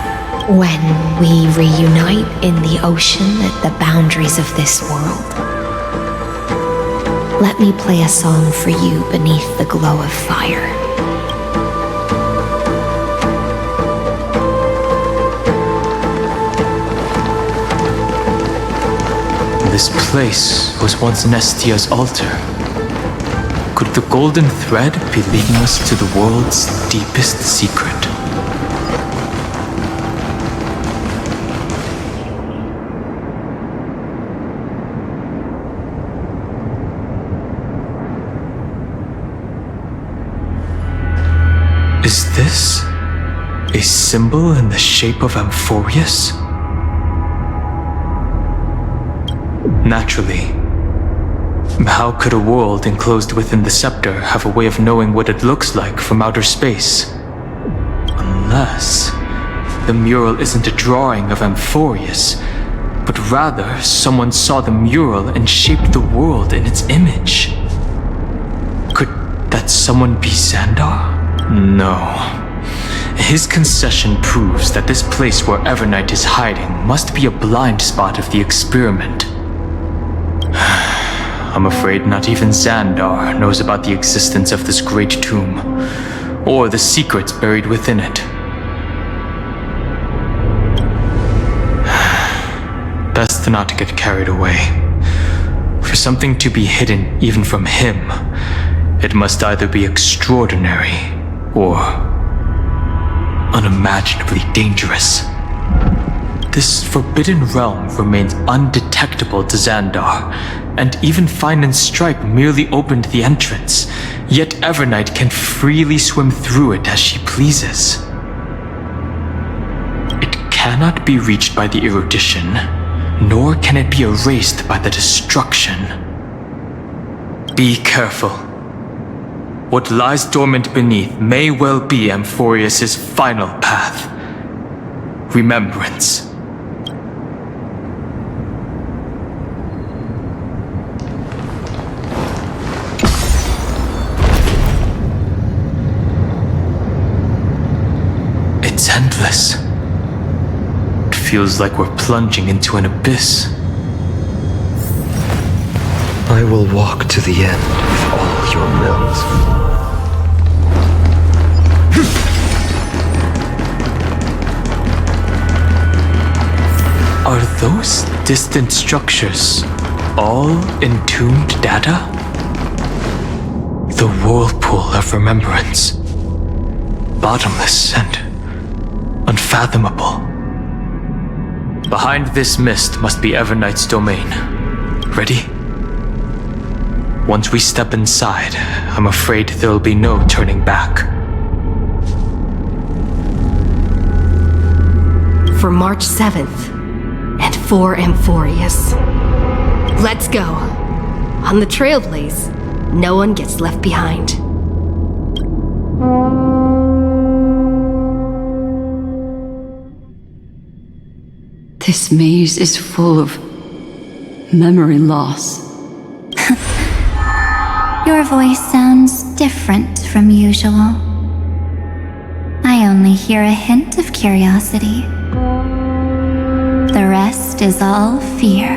When we reunite in the ocean at the boundaries of this world, let me play a song for you beneath the glow of fire. This place was once Nestia's altar. Could the golden thread be leading us to the world's deepest secret? Is this a symbol in the shape of Amphoreus? Naturally. How could a world enclosed within the scepter have a way of knowing what it looks like from outer space? Unless the mural isn't a drawing of Amphoreus, but rather someone saw the mural and shaped the world in its image. Could that someone be 𝓵𝓸𝓸𝓫? No. His concession proves that this place where Evernight is hiding must be a blind spot of the experiment. I'm afraid not even 𝓵𝓸𝓳 knows about the existence of this great tomb, or the secrets buried within it. Best not to get carried away. For something to be hidden even from him, it must either be extraordinary or unimaginably dangerous. This forbidden realm remains undetectable to 𝓵𝓸𝓳, and even Fine and Stripe merely opened the entrance, yet Evernight can freely swim through it as she pleases. It cannot be reached by the erudition, nor can it be erased by the destruction. Be careful. What lies dormant beneath may well be Amphoreus' final path. Remembrance. It's endless. It feels like we're plunging into an abyss. I will walk to the end with all your mills. Are those distant structures all entombed data? The whirlpool of remembrance. Bottomless and unfathomable. Behind this mist must be Evernight's domain. Ready? Once we step inside, I'm afraid there'll be no turning back. For March 7th, and for Amphoreus. Let's go. On the Trailblaze, no one gets left behind. This maze is full of memory loss. Your voice sounds different from usual. I only hear a hint of curiosity. The rest is all fear.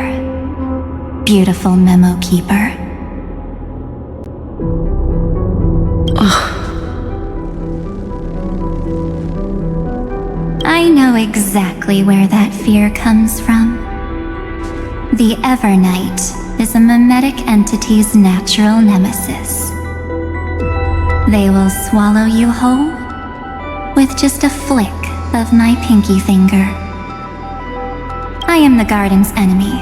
Beautiful memo keeper. I know exactly where that fear comes from. The Evernight is a mimetic entity's natural nemesis. They will swallow you whole with just a flick of my pinky finger. I am the garden's enemy.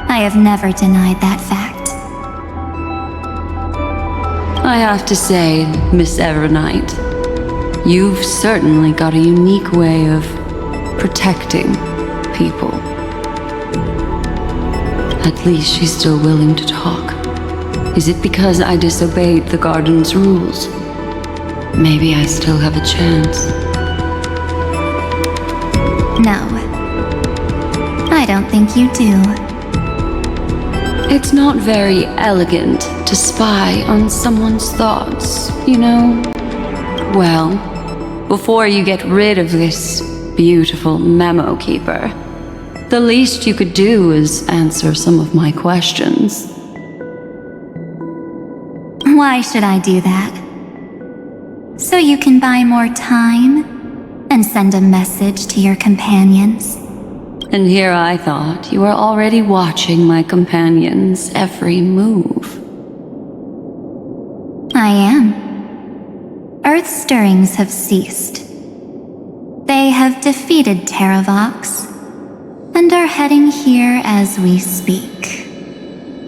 I have never denied that fact. I have to say, Miss Evernight, you've certainly got a unique way of protecting people. At least she's still willing to talk. Is it because I disobeyed the garden's rules? Maybe I still have a chance. No. I don't think you do. It's not very elegant to spy on someone's thoughts, you know? Well, before you get rid of this beautiful memo keeper, the least you could do is answer some of my questions. Why should I do that? So you can buy more time and send a message to your companions? And here I thought you were already watching my companions' every move. I am. Earth's stirrings have ceased. They have defeated 𝓷𝓳𝓸𝓂 and are heading here as we speak.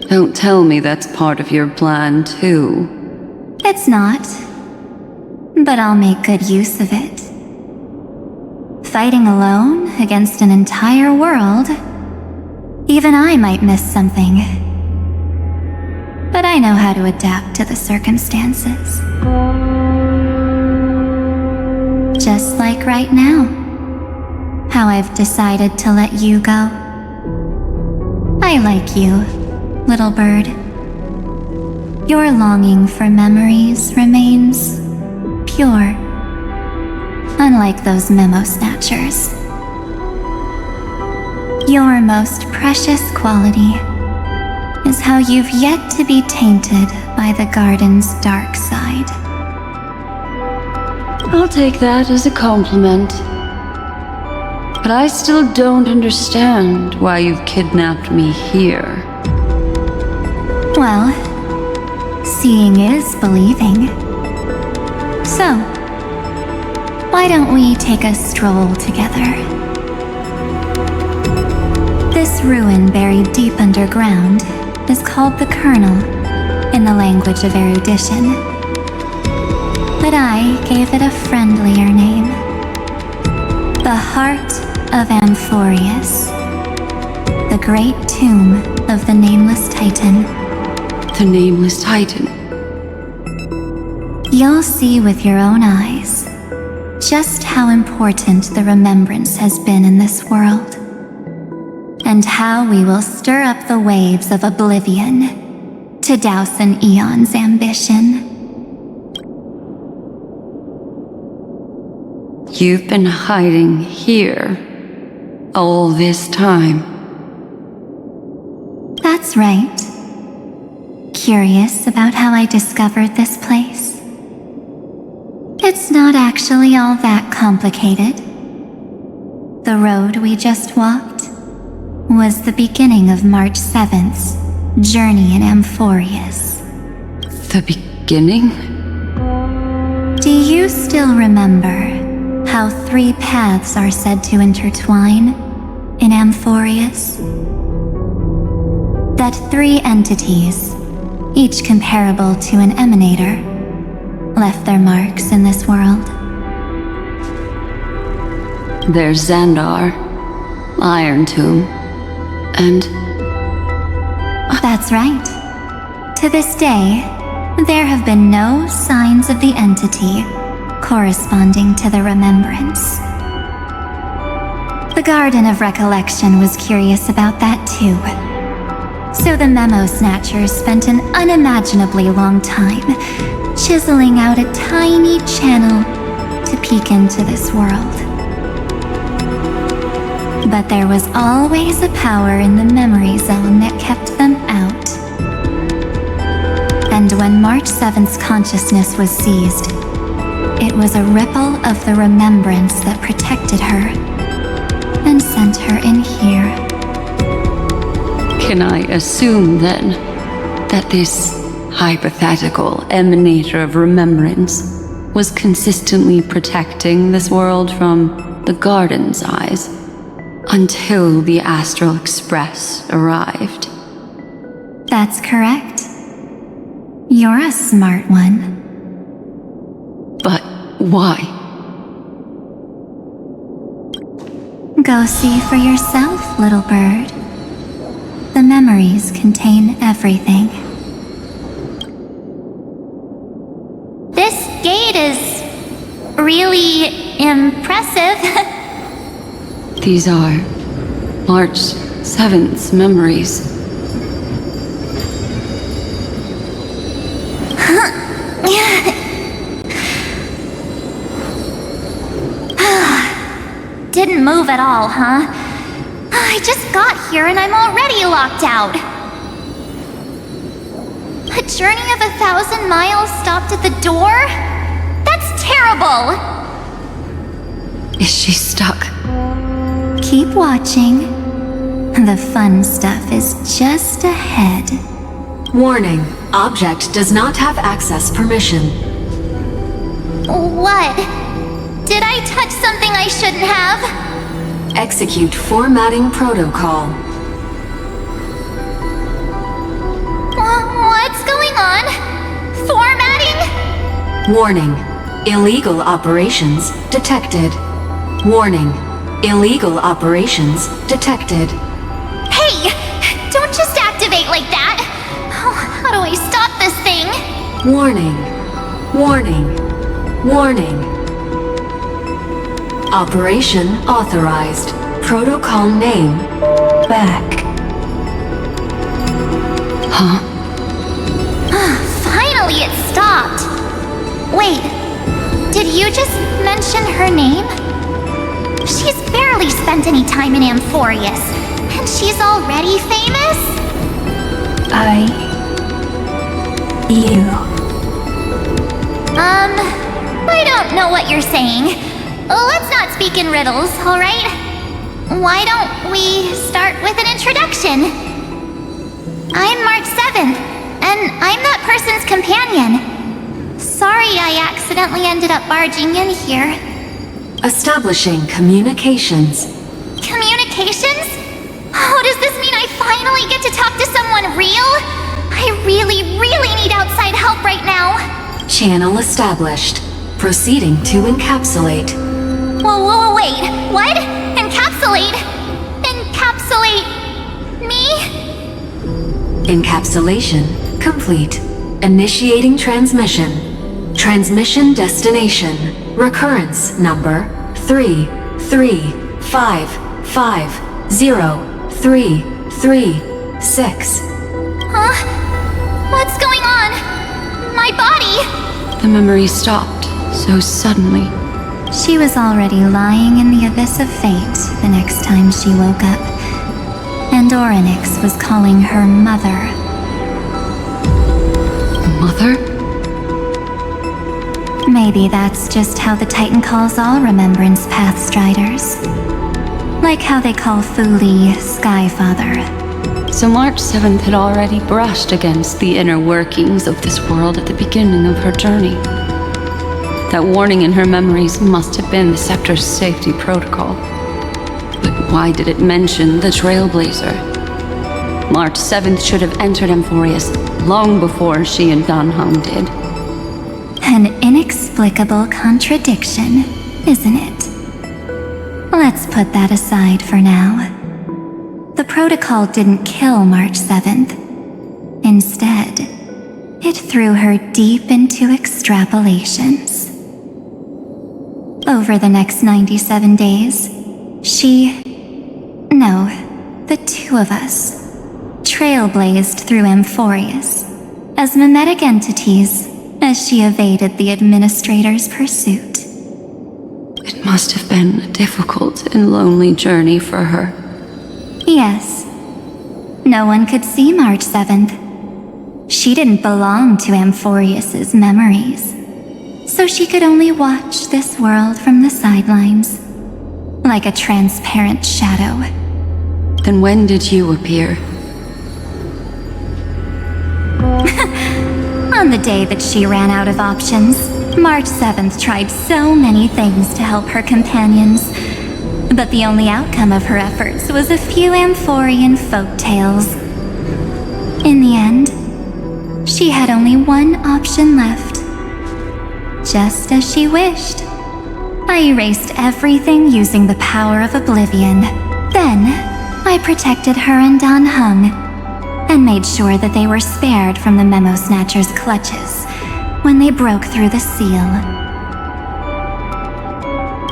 Don't tell me that's part of your plan, too. It's not. But I'll make good use of it. Fighting alone against an entire world, even I might miss something. But I know how to adapt to the circumstances. Just like right now, how I've decided to let you go. I like you, little bird. Your longing for memories remains pure. Unlike those memo snatchers. Your most precious quality is how you've yet to be tainted by the garden's dark side. I'll take that as a compliment. But I still don't understand why you've kidnapped me here. Well, seeing is believing. So, why don't we take a stroll together? This ruin buried deep underground is called the 𝓏𝐻 in the language of erudition. But I gave it a friendlier name. The Heart of Amphoreus. The great tomb of the Nameless Titan. The Nameless Titan? You'll see with your own eyes just how important the remembrance has been in this world, and how we will stir up the waves of oblivion to douse an eon's ambition. You've been hiding here all this time. That's right. Curious about how I discovered this place? It's not actually all that complicated. The road we just walked was the beginning of March 7th's journey in Amphoreus. The beginning? Do you still remember how 3 paths are said to intertwine in Amphoreus? That 3 entities, each comparable to an emanator, left their marks in this world. There's Xandar, Iron Tomb, and... That's right. To this day, there have been no signs of the entity corresponding to the remembrance. The Garden of Recollection was curious about that too. So the memo snatchers spent an unimaginably long time chiseling out a tiny channel to peek into this world. But there was always a power in the memory zone that kept them out. And when March 7th's consciousness was seized, it was a ripple of the remembrance that protected her and sent her in here. Can I assume, then, that this hypothetical emanator of remembrance was consistently protecting this world from the Garden's eyes until the Astral Express arrived? That's correct. You're a smart one. But why? Go see for yourself, little bird. The memories contain everything. This gate is really impressive. These are March 7th's memories. Didn't move at all, huh? I just got here and I'm already locked out. A journey of 1,000 miles stopped at the door? That's terrible! Is she stuck? Keep watching. The fun stuff is just ahead. Warning. Object does not have access permission. What? Did I touch something I shouldn't have? Execute formatting protocol. What's going on? Formatting? Warning. Illegal operations detected. Warning. Illegal operations detected. Hey! Don't just activate like that! How do I stop this thing? Warning. Warning. Warning. Operation authorized. Protocol name back. Huh? Finally it stopped! Wait, you just mention her name? She's barely spent any time in Amphoreus, and she's already famous? I don't know what you're saying. Let's not speak in riddles, alright? Why don't we start with an introduction? I'm March 7th, and I'm that person's companion. Sorry I accidentally ended up barging in here. Establishing communications. Communications? Oh, does this mean I finally get to talk to someone real? I really need outside help right now. Channel established. Proceeding to encapsulate. Whoa, wait. What? Encapsulate? Encapsulate me? Encapsulation complete. Initiating transmission. Transmission destination. Recurrence number 335503336. Huh? What's going on? My body! The memory stopped so suddenly. She was already lying in the abyss of fate the next time she woke up. And Orynyx was calling her mother. Mother? Maybe that's just how the Titan calls all Remembrance Pathstriders. Like how they call Thule Skyfather. So March 7th had already brushed against the inner workings of this world at the beginning of her journey. That warning in her memories must have been the Scepter's safety protocol. But why did it mention the Trailblazer? March 7th should have entered Amphoreus long before she and 𝐸𝐻𝐻 did. An inexplicable contradiction, isn't it? Let's put that aside for now. The protocol didn't kill March 7th. Instead, it threw her deep into extrapolations. Over the next 97 days, the two of us, trailblazed through Amphoreus as mimetic entities as she evaded the administrator's pursuit. It must have been a difficult and lonely journey for her. Yes. No one could see March 7th. She didn't belong to Amphoreus's memories, so she could only watch this world from the sidelines, like a transparent shadow. Then when did you appear? On the day that she ran out of options, March 7th tried so many things to help her companions, but the only outcome of her efforts was a few Amphorian folktales. In the end, she had only one option left. Just as she wished. I erased everything using the power of oblivion. Then, I protected her and 𝐸𝐻𝐻, and made sure that they were spared from the Memo Snatcher's clutches when they broke through the seal.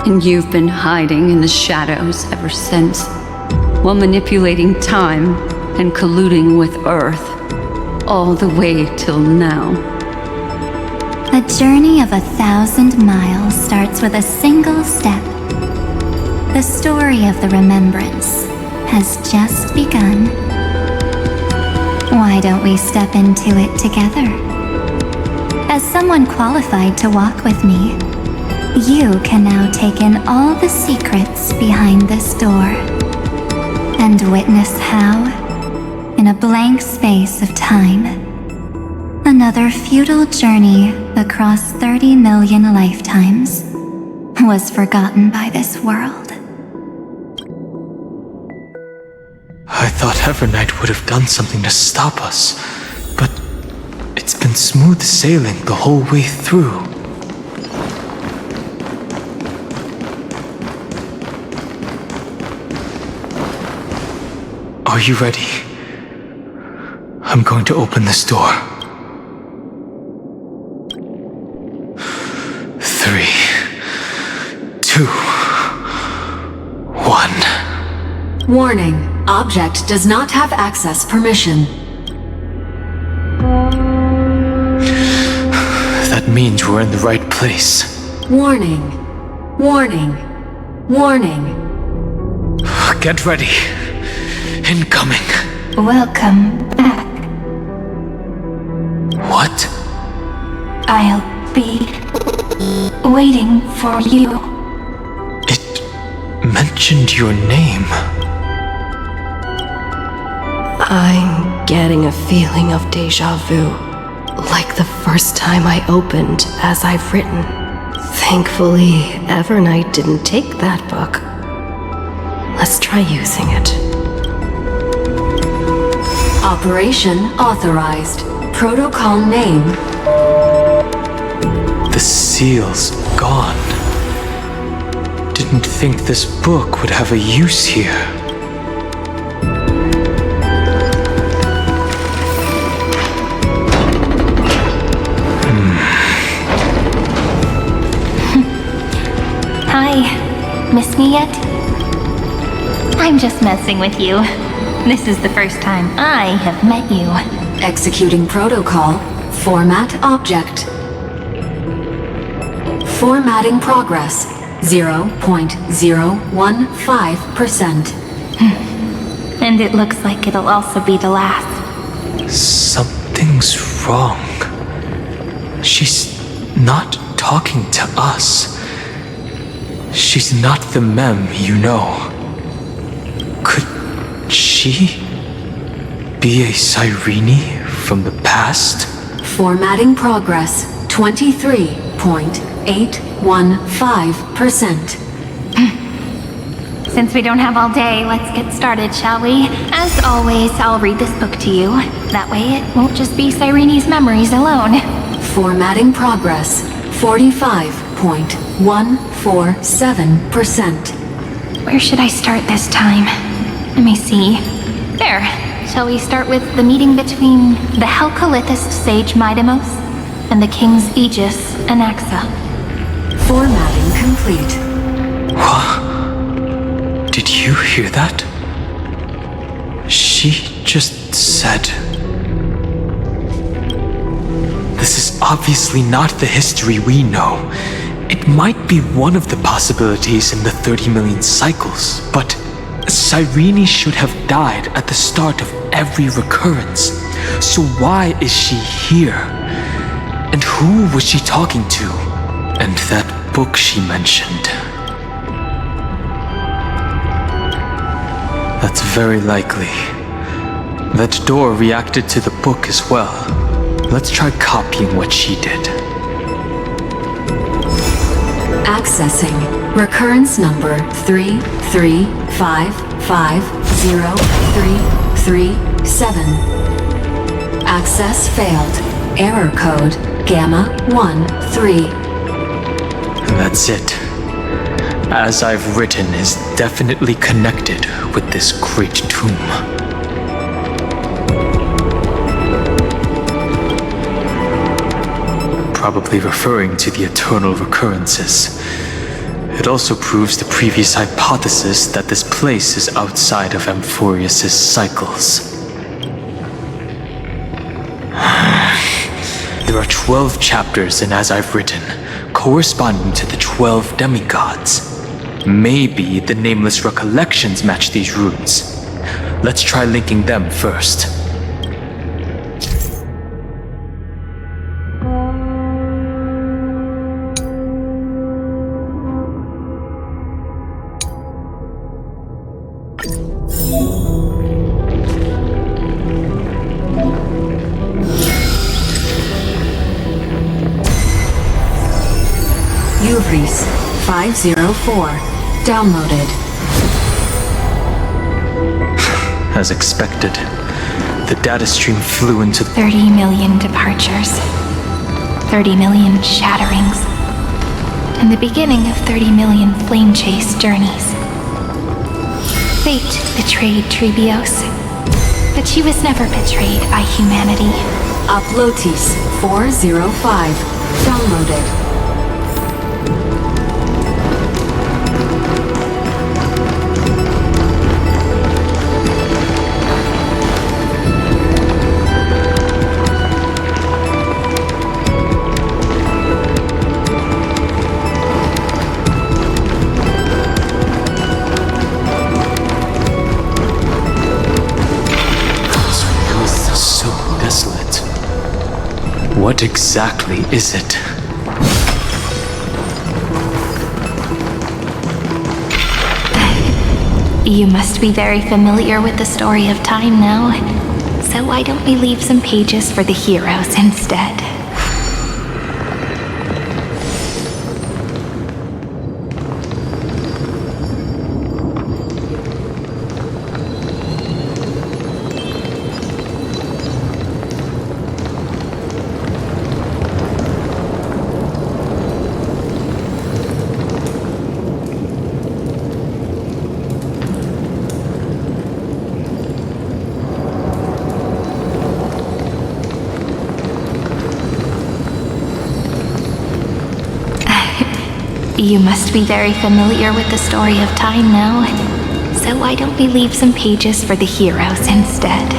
And you've been hiding in the shadows ever since, while manipulating time and colluding with Earth, all the way till now. A journey of 1,000 miles starts with a single step. The story of the remembrance has just begun. Why don't we step into it together? As someone qualified to walk with me, you can now take in all the secrets behind this door, and witness how, in a blank space of time, another futile journey across 30 million lifetimes was forgotten by this world. I thought 𝐸𝐻𝐻 would have done something to stop us, but it's been smooth sailing the whole way through. Are you ready? I'm going to open this door. 3, 2, 1. Warning. Object does not have access permission. That means we're in the right place. Warning. Warning. Warning. Get ready. Incoming. Welcome back. What? I'll be waiting for you. It mentioned your name. I'm getting a feeling of deja vu, like the first time I opened As I've Written. Thankfully, Evernight didn't take that book. Let's try using it. Operation authorized. Protocol name. The seal's gone. Didn't think this book would have a use here. Hi. Miss me yet? I'm just messing with you. This is the first time I have met you. Executing protocol. Format object. Formatting progress. 0.015%. And it looks like it'll also be the last. Something's wrong. She's not talking to us. She's not the mem you know. Could she be a 𝐐يRENE from the past? Formatting progress. 23.815%. Since we don't have all day, let's get started, shall we? As always, I'll read this book to you. That way it won't just be 𝐐يRENE's memories alone. Formatting progress. 45.147%. Where should I start this time? Let me see. There. Shall we start with the meeting between the 𝐓𝐿𝐿 sage 𝐵𝓸𝓄s and the king's 𝐤𝐽s Anaxa? Formatting complete. Did you hear that? She just said... This is obviously not the history we know. It might be one of the possibilities in the 30 million cycles, but 𝐐يRENE should have died at the start of every recurrence. So why is she here? And who was she talking to? And that book she mentioned. That's very likely. That door reacted to the book as well. Let's try copying what she did. Accessing recurrence number 335503337. Access failed. Error code �Γ𝐬13. And that's it. As I've Written is definitely connected with this great tomb. Probably referring to the eternal recurrences. It also proves the previous hypothesis that this place is outside of Amphoreus' cycles. There are 12 chapters in As I've Written, corresponding to the 12 demigods. Maybe the nameless recollections match these runes. Let's try linking them first. 𝐤𝐢𝐳𝐝 504. Downloaded. As expected, the data stream flew into 30 million departures. 30 million shatterings. And the beginning of 30 million flame chase journeys. Fate betrayed 𝓷𝓳𝓳𝓸𝓂. But she was never betrayed by humanity. 𝐓𝐿𝐿𝐿 405. Downloaded. What exactly is it? You must be very familiar with the story of time now. So why don't we leave some pages for the heroes instead? You must be very familiar with the story of time now. So why don't we leave some pages for the heroes instead?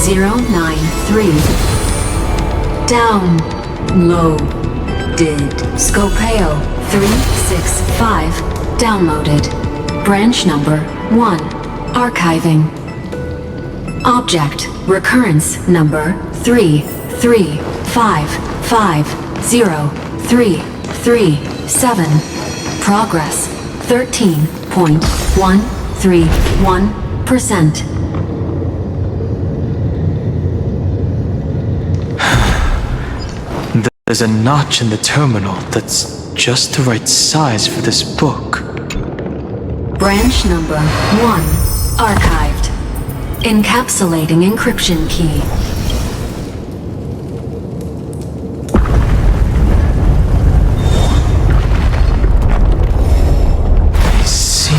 𝐤𝐢𝐳𝐝 093. Downloaded. 𝐤𝐝𝐄 365. Downloaded. Branch number 1. Archiving. Object recurrence number 335503337. Progress 13.131%. There's a notch in the terminal that's just the right size for this book. Branch number 1. Archived. Encapsulating encryption key. I see.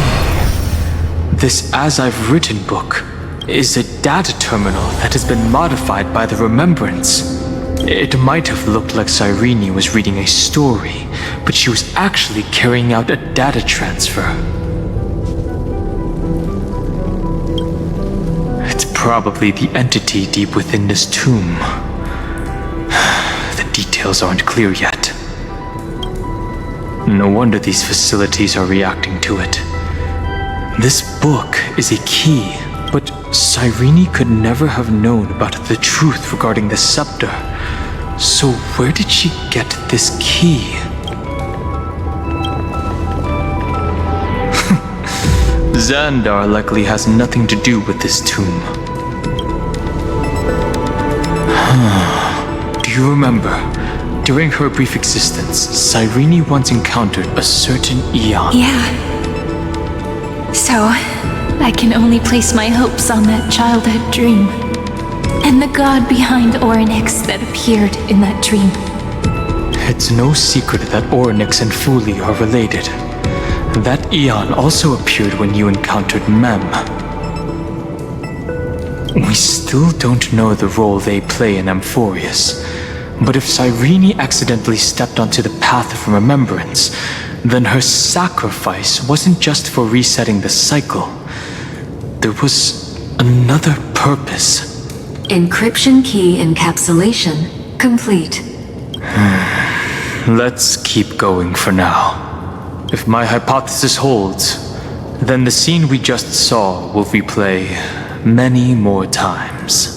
This As I've Written book is a data terminal that has been modified by the Remembrance. It might have looked like 𝐤𝐸𝐼nī was reading a story, but she was actually carrying out a data transfer. It's probably the entity deep within this tomb. The details aren't clear yet. No wonder these facilities are reacting to it. This book is a key, but 𝐤𝐸𝐼nī could never have known about the truth regarding the scepter. So where did she get this key? Xandar likely has nothing to do with this tomb. Do you remember? During her brief existence, 𝐤𝐸𝐼nī once encountered a certain Aeon. Yeah. So, I can only place my hopes on that childhood dream. And the god behind Orynyx that appeared in that dream. It's no secret that Orynyx and Fuli are related. That Aeon also appeared when you encountered Mem. We still don't know the role they play in Amphoreus, but if 𝐤𝐸𝐼nī accidentally stepped onto the path of remembrance, then her sacrifice wasn't just for resetting the cycle. There was another purpose. Encryption key encapsulation complete. Let's keep going for now. If my hypothesis holds, then the scene we just saw will replay many more times.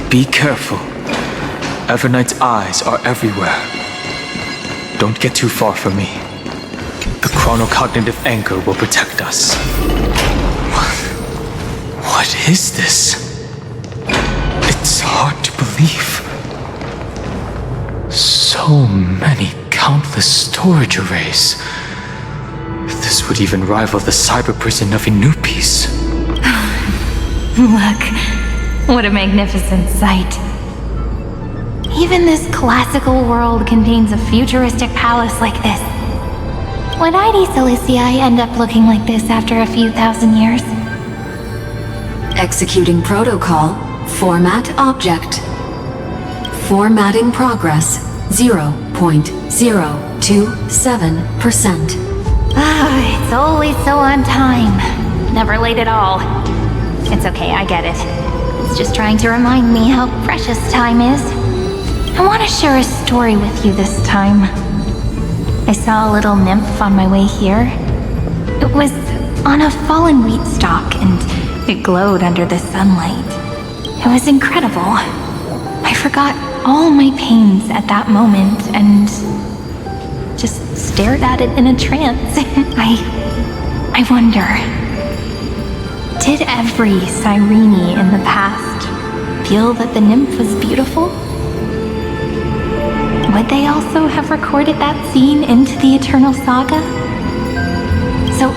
Be careful. Everknight's eyes are everywhere. Don't get too far from me. The chronocognitive anchor will protect us. What is this? It's hard to believe. So many countless storage arrays. This would even rival the cyber prison of Inupis. Look, what a magnificent sight. Even this classical world contains a futuristic palace like this. Would 𝐤𝐸𝐴 end up looking like this after a few thousand years? Executing protocol. Format object. Formatting progress. 0.027%. It's always so on time. Never late at all. It's okay, I get it. It's just trying to remind me how precious time is. I want to share a story with you this time. I saw a little nymph on my way here. It was on a fallen wheat stalk and it glowed under the sunlight. It was incredible. I forgot all my pains at that moment and just stared at it in a trance. I wonder, did every 𝐤𝐸𝐵 in the past feel that the nymph was beautiful? Would they also have recorded that scene into the Eternal Saga? So,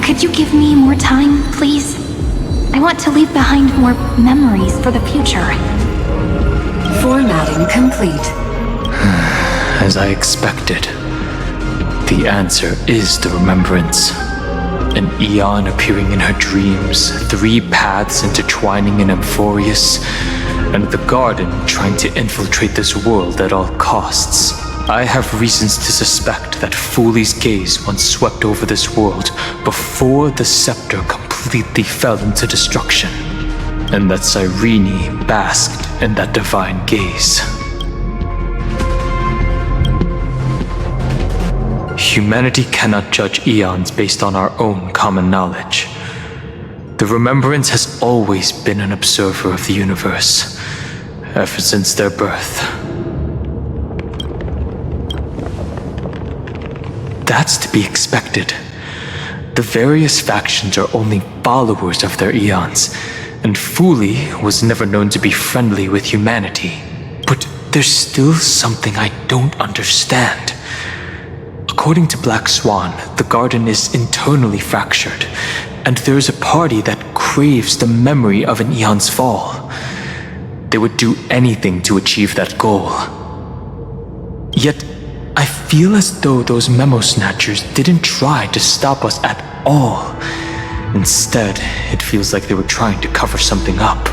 could you give me more time, please? I want to leave behind more memories for the future. Formatting complete. As I expected, the answer is the remembrance. An Aeon appearing in her dreams, 3 paths intertwining in Amphoreus, and the garden trying to infiltrate this world at all costs. I have reasons to suspect that 𝓵𝐸's gaze once swept over this world before the scepter completely fell into destruction, and that 𝐤𝐸𝐵 basked in that divine gaze. Humanity cannot judge eons based on our own common knowledge. The remembrance has always been an observer of the universe, ever since their birth. That's to be expected. The various factions are only followers of their eons, and 𝓵𝐸 was never known to be friendly with humanity. But there's still something I don't understand. According to Black Swan, the garden is internally fractured, and there is a party that craves the memory of an eon's fall. They would do anything to achieve that goal. Yet, I feel as though those memo snatchers didn't try to stop us at all. Instead, it feels like they were trying to cover something up.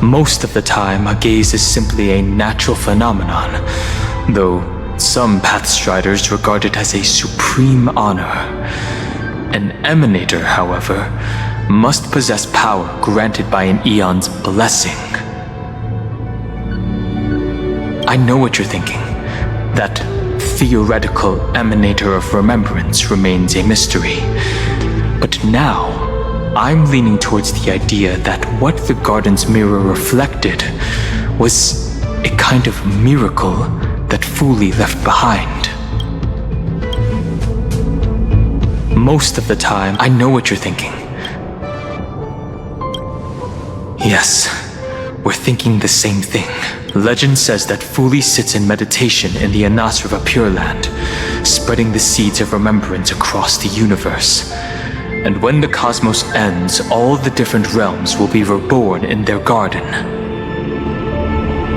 Most of the time, a gaze is simply a natural phenomenon, though some Pathstriders regard it as a supreme honor. An emanator, however, must possess power granted by an eon's blessing. I know what you're thinking. That theoretical emanator of remembrance remains a mystery. But now, I'm leaning towards the idea that what the garden's mirror reflected was a kind of miracle that 𝓵𝐸 left behind. Most of the time, I know what you're thinking. Yes, we're thinking the same thing. Legend says that 𝓵𝐸 sits in meditation in the Anasrva Pure Land, spreading the seeds of remembrance across the universe. And when the cosmos ends, all the different realms will be reborn in their garden.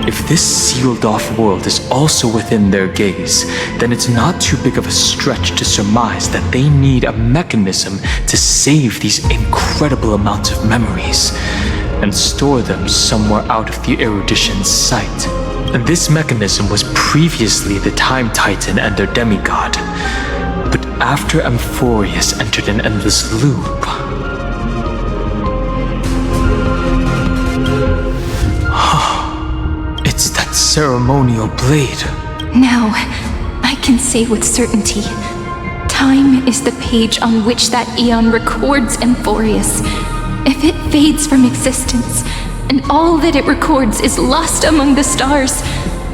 If this sealed-off world is also within their gaze, then it's not too big of a stretch to surmise that they need a mechanism to save these incredible amounts of memories and store them somewhere out of the erudition's sight. And this mechanism was previously the Time Titan and their demigod. But after Amphoreus entered an endless loop, it's that ceremonial blade. Now, I can say with certainty, time is the page on which that eon records Amphoreus. If it fades from existence, and all that it records is lost among the stars,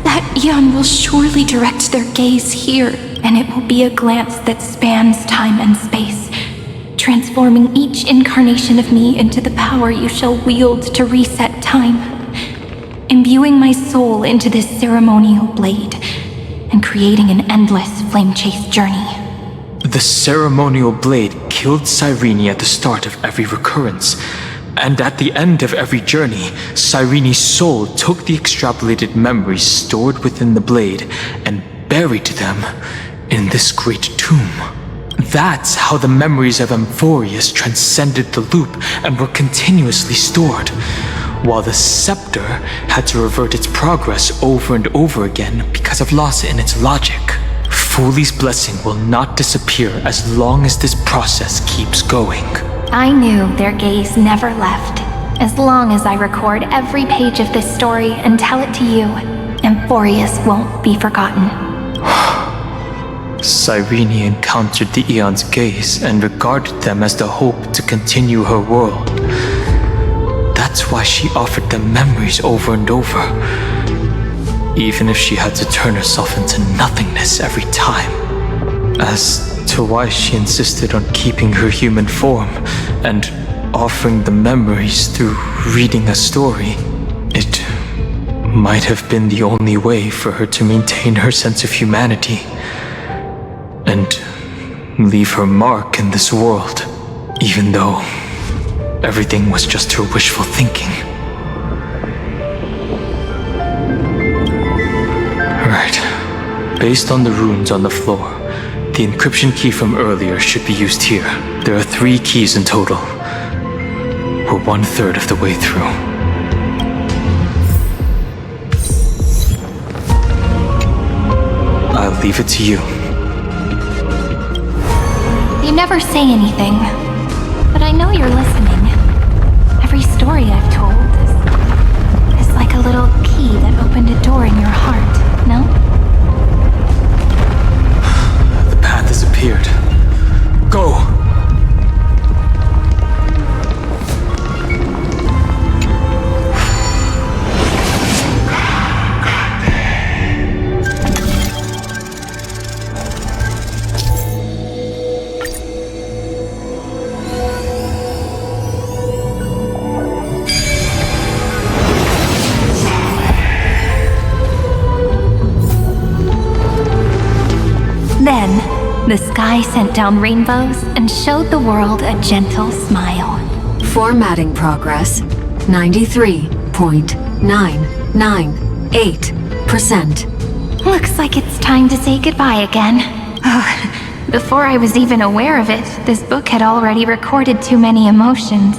that 𝐸ON will surely direct their gaze here, and it will be a glance that spans time and space, transforming each incarnation of me into the power you shall wield to reset time, imbuing my soul into this ceremonial blade, and creating an endless flame chase journey. The ceremonial blade killed 𝐤𝐴𝐴 at the start of every recurrence, and at the end of every journey, 𝐤𝐴𝐴's soul took the extrapolated memories stored within the blade and buried them in this great tomb. That's how the memories of Amphoreus transcended the loop and were continuously stored, while the scepter had to revert its progress over and over again because of loss in its logic. 𝐓𝐿i's blessing will not disappear as long as this process keeps going. I knew their gaze never left. As long as I record every page of this story and tell it to you, Amphoreus won't be forgotten. 𝐤𝐴𝐴 encountered the 𝐸ON's gaze and regarded them as the hope to continue her world. That's why she offered them memories over and over, even if she had to turn herself into nothingness every time. As to why she insisted on keeping her human form and offering the memories through reading a story, it might have been the only way for her to maintain her sense of humanity and leave her mark in this world, even though everything was just her wishful thinking. Right. Based on the runes on the floor, the encryption key from earlier should be used here. There are 3 keys in total. We're 1/3 of the way through. I'll leave it to you. You never say anything, but I know you're listening. Every story I've told is like a little key that opened a door in your heart, no? The path has appeared. Go! Then, the sky sent down rainbows and showed the world a gentle smile. Formatting progress 93.998%. Looks like it's time to say goodbye again. Before I was even aware of it, this book had already recorded too many emotions.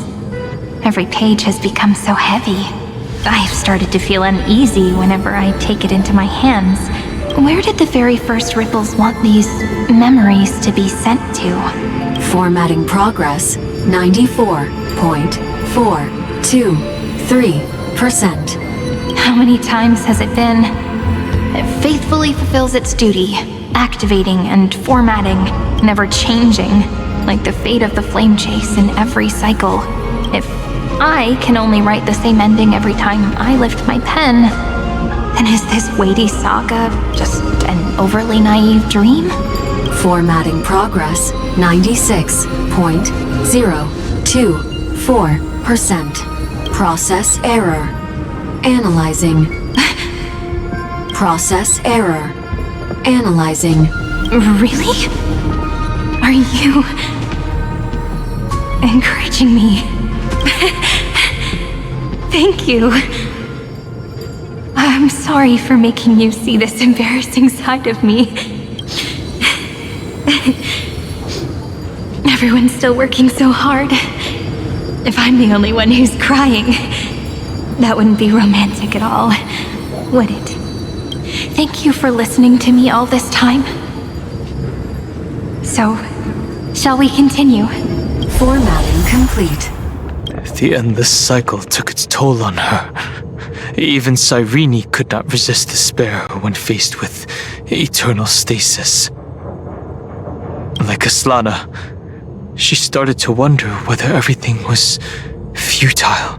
Every page has become so heavy. I've started to feel uneasy whenever I take it into my hands. Where did the very first ripples want these memories to be sent to? Formatting progress 94.423%. How many times has it been? It faithfully fulfills its duty, activating and formatting, never changing, like the fate of the flame chase in every cycle. If I can only write the same ending every time I lift my pen, then is this weighty saga just an overly naive dream? Formatting progress 96.024%. Process error. Analyzing. Process error. Analyzing. Really? Are you encouraging me? Thank you. I'm sorry for making you see this embarrassing side of me. Everyone's still working so hard. If I'm the only one who's crying, that wouldn't be romantic at all, would it? Thank you for listening to me all this time. So, shall we continue? Formatting complete. The endless cycle took its toll on her. Even 𝐤𝐴𝐴 could not resist despair when faced with eternal stasis. Like Aslana, she started to wonder whether everything was futile.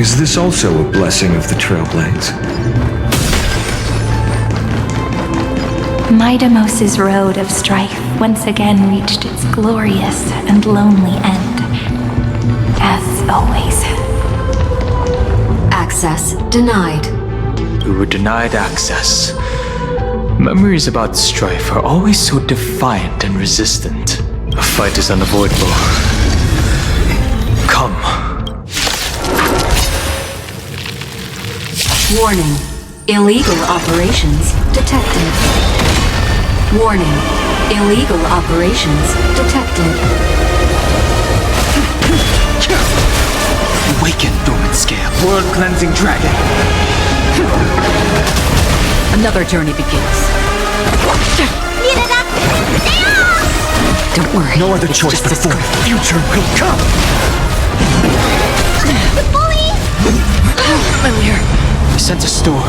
Is this also a blessing of the Trailblaze? Midamos's road of strife once again reached its glorious and lonely end. As always. Access denied. We were denied access. Memories about strife are always so defiant and resistant. A fight is unavoidable. Come. Warning. Illegal operations detected. Warning. Illegal operations detected. Awaken, dormant scale. World-cleansing dragon. Another journey begins. Don't worry. No other choice but for the future will come. Familiar. I sense a storm.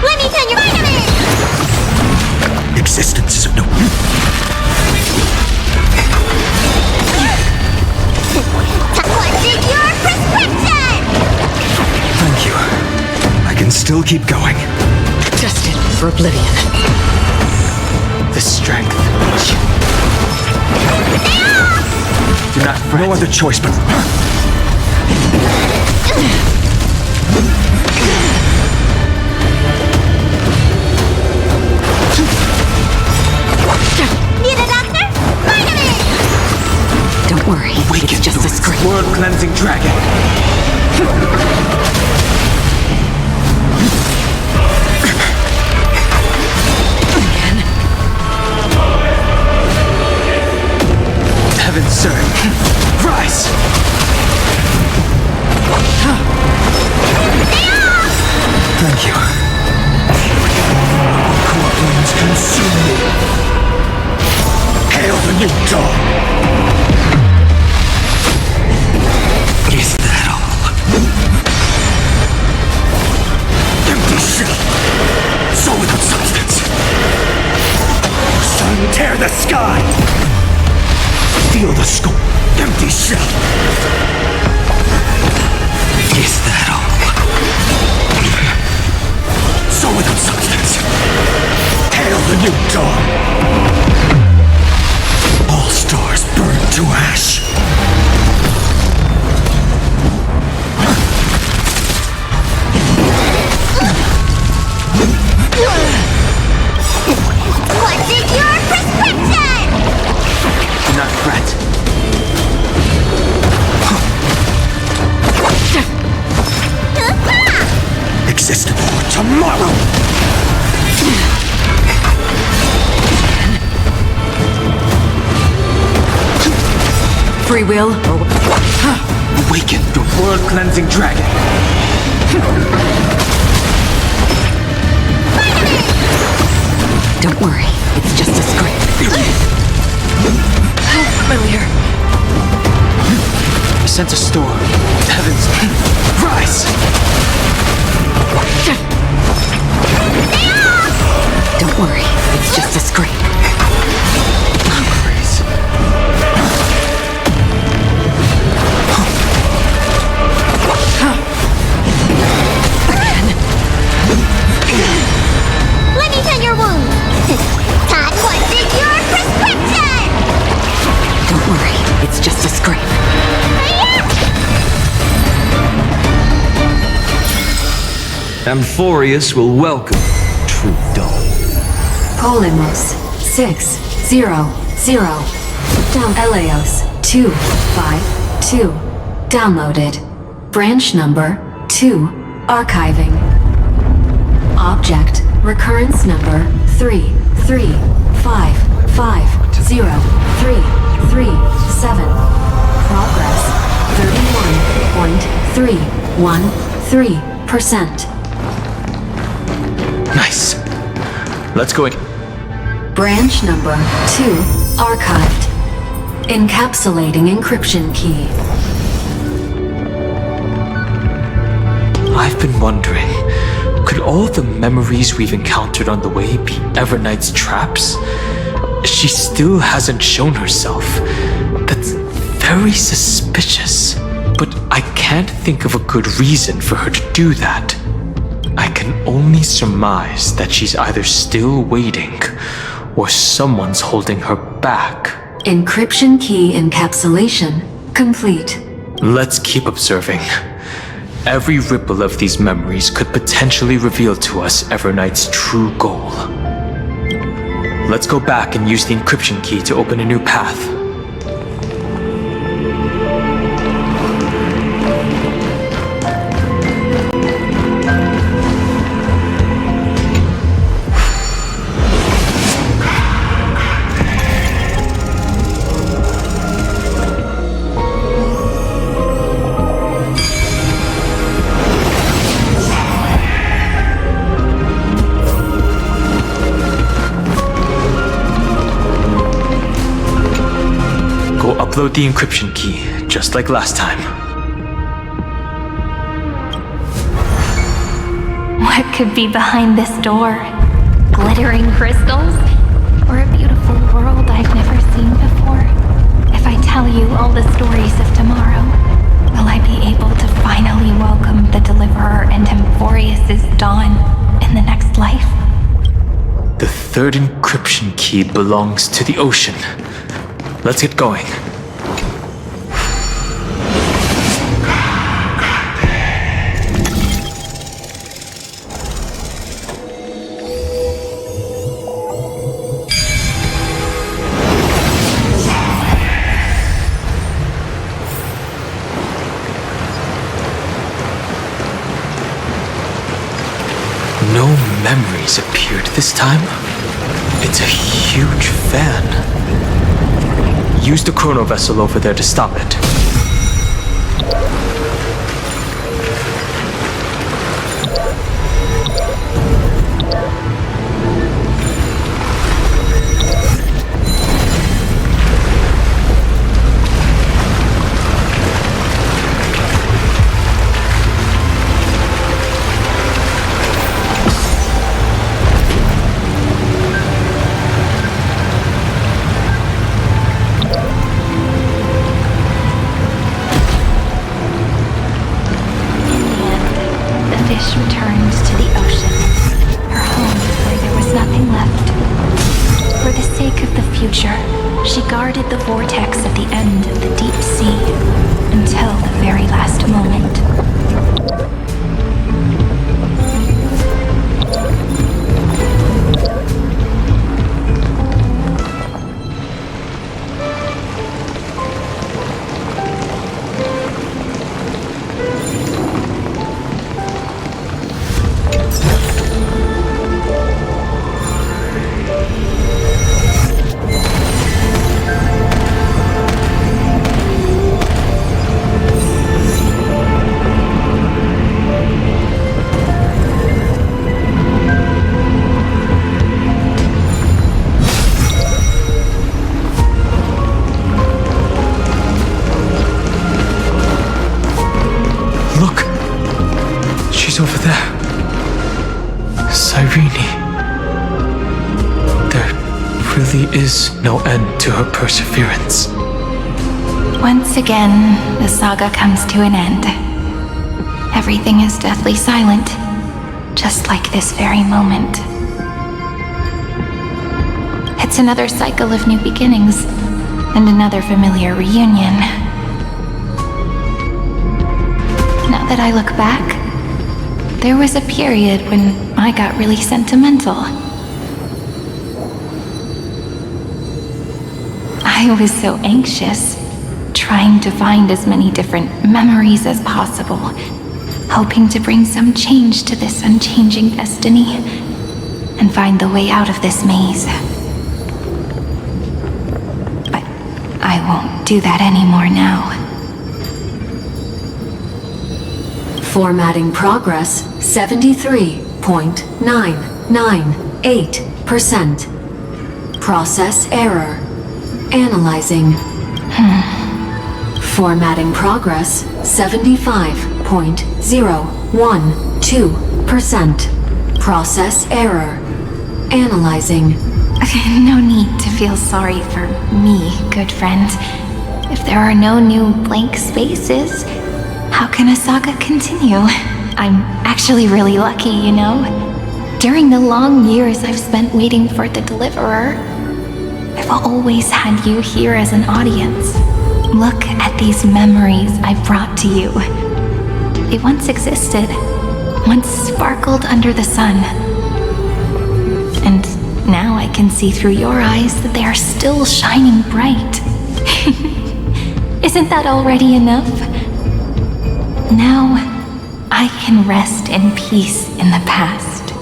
Let me tell you vitamins! Existence is of no... What's in your prescription? Thank you. I can still keep going. Destined for oblivion. The strength. Do not fret. No other choice but... Need a doctor? Vitamins! Don't worry. Awaken, just a scream. World-cleansing dragon. Heaven, sir. Rise! Thank you. Core flames consume me. Hail the new dawn! Is that all? Empty shell! So without substance! Sun, tear the sky! Feel the scope! Empty shell! Is that all? So without substance! Hail the new dawn! All stars burn to ash! What's in your prescription? Do not fret. Exist for tomorrow! Free will or... Awaken the world-cleansing dragon. Don't worry, it's just a scrape. How familiar. I sense a storm. Heavens, rise! Don't worry, it's just a scrape. Let me tend your wound. Todd, what's in your prescription? Don't worry, it's just a scrape. Amphoreus will welcome true dawn. Polimos 600 down Eleos 252 downloaded. Branch number 2 archiving. Object recurrence number 335503337. Progress 31.313%. Nice. Let's go in. Branch number 2 archived. Encapsulating encryption key. I've been wondering, could all the memories we've encountered on the way be Everknight's traps? She still hasn't shown herself. That's very suspicious. But I can't think of a good reason for her to do that. I can only surmise that she's either still waiting or someone's holding her back. Encryption key encapsulation complete. Let's keep observing. Every ripple of these memories could potentially reveal to us Everknight's true goal. Let's go back and use the encryption key to open a new path. Upload the encryption key, just like last time. What could be behind this door? Glittering crystals? Or a beautiful world I've never seen before? If I tell you all the stories of tomorrow, will I be able to finally welcome the Deliverer and Amphoreus' dawn in the next life? The third encryption key belongs to the ocean. Let's get going. No memories appeared this time. It's a huge fan. Use the chrono vessel over there to stop it. guarded the vortex at the end of the deep sea until the very last moment. Over there. 𝐤𝐸𝐵. There really is no end to her perseverance. Once again, the saga comes to an end. Everything is deathly silent, just like this very moment. It's another cycle of new beginnings, and another familiar reunion. Now that I look back, there was a period when I got really sentimental. I was so anxious, trying to find as many different memories as possible, hoping to bring some change to this unchanging destiny, and find the way out of this maze. But I won't do that anymore now. Formatting progress 73.998%. Process error. Analyzing. Formatting progress 75.012%. Process error. Analyzing. No need to feel sorry for me, good friend. If there are no new blank spaces, how can a saga continue? I'm actually really lucky, you know? During the long years I've spent waiting for the deliverer, I've always had you here as an audience. Look at these memories I brought to you. They once existed, once sparkled under the sun. And now I can see through your eyes that they are still shining bright. Isn't that already enough? Now, I can rest in peace in the past.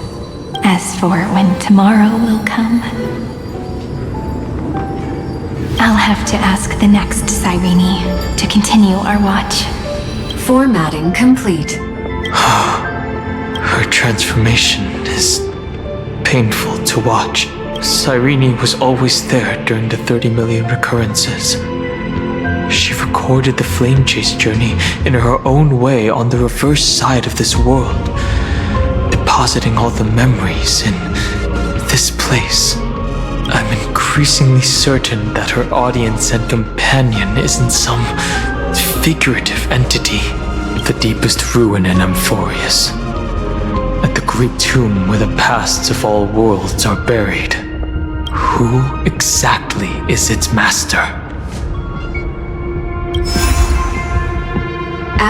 As for when tomorrow will come, I'll have to ask the next 𝐤𝐸𝐵 to continue our watch. Formatting complete. Her transformation is painful to watch. 𝐤𝐸𝐵 was always there during the 30 million recurrences. She recorded the flame chase journey in her own way on the reverse side of this world, depositing all the memories in this place. I'm increasingly certain that her audience and companion isn't some figurative entity. The deepest ruin in Amphoreus, at the great tomb where the pasts of all worlds are buried. Who exactly is its master?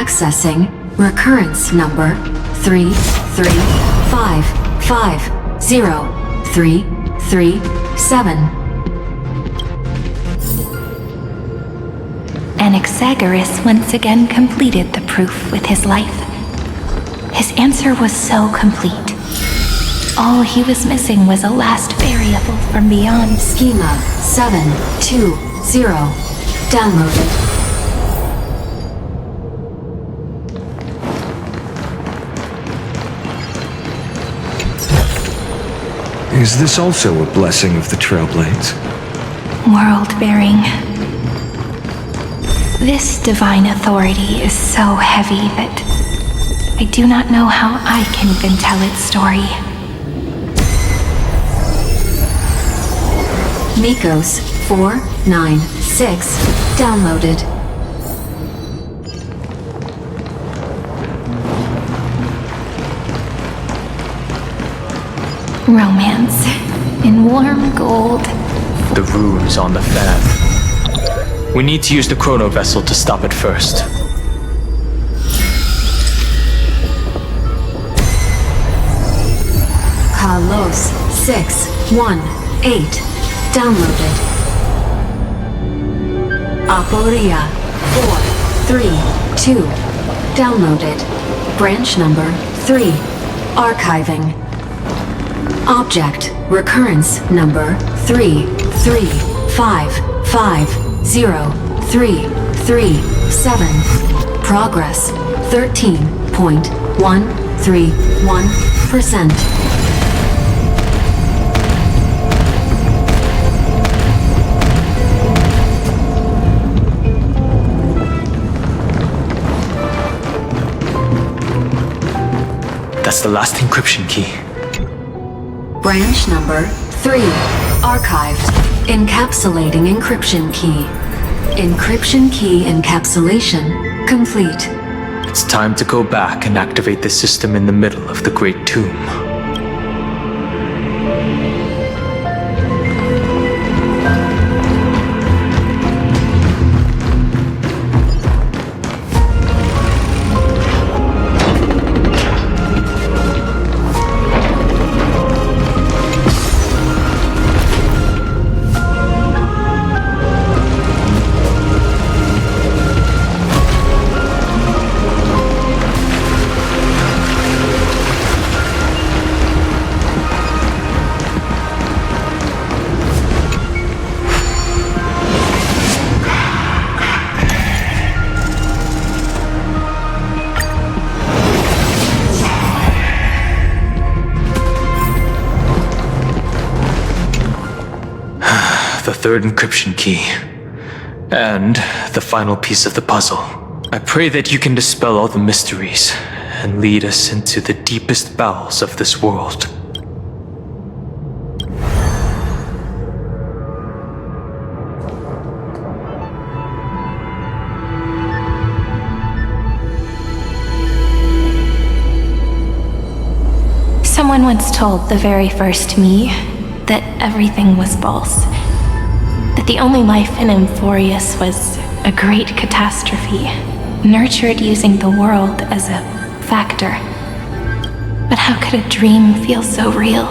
Accessing recurrence number 335503337. 𝐸𝐬𝐳 once again completed the proof with his life. His answer was so complete. All he was missing was a last variable from beyond. Schema 720 downloaded. Is this also a blessing of the Trailblaze? World-bearing. This divine authority is so heavy that I do not know how I can even tell its story. Nikos 496 downloaded. Romance in warm gold. The runes on the fan. We need to use the chrono vessel to stop it first. Kalos 618 downloaded. Aporia 432 downloaded. Branch number 3 archiving. Object recurrence number 335503337. Progress 13.131%. That's the last encryption key. Branch number 3 archived. Encapsulating encryption key. Encryption key encapsulation complete. It's time to go back and activate the system in the middle of the Great Tomb. The third encryption key, and the final piece of the puzzle. I pray that you can dispel all the mysteries and lead us into the deepest bowels of this world. Someone once told the very first me that everything was false. That the only life in Amphoreus was a great catastrophe, nurtured using the world as a factor. But how could a dream feel so real?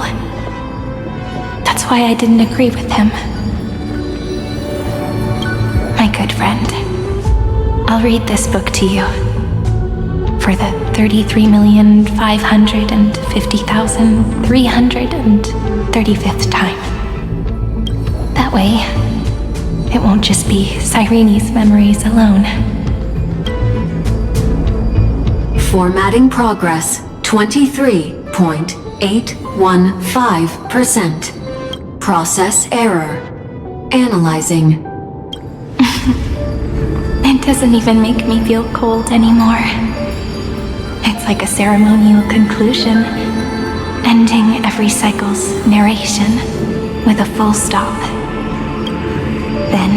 That's why I didn't agree with him. My good friend, I'll read this book to you for the 33,550,335th time. That way, it won't just be 𝐤𝐤𝐳's memories alone. Formatting progress 23.815%. Process error. Analyzing. It doesn't even make me feel cold anymore. It's like a ceremonial conclusion, ending every cycle's narration with a full stop. Then,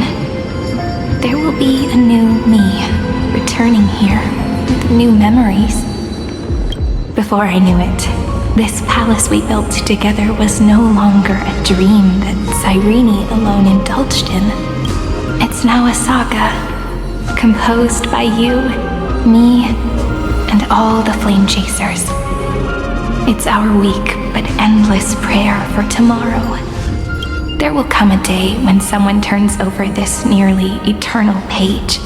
there will be a new me returning here with new memories. Before I knew it, this palace we built together was no longer a dream that 𝐤𝐤𝐳 alone indulged in. It's now a saga, composed by you, me, and all the flame chasers. It's our weak but endless prayer for tomorrow. There will come a day when someone turns over this nearly eternal page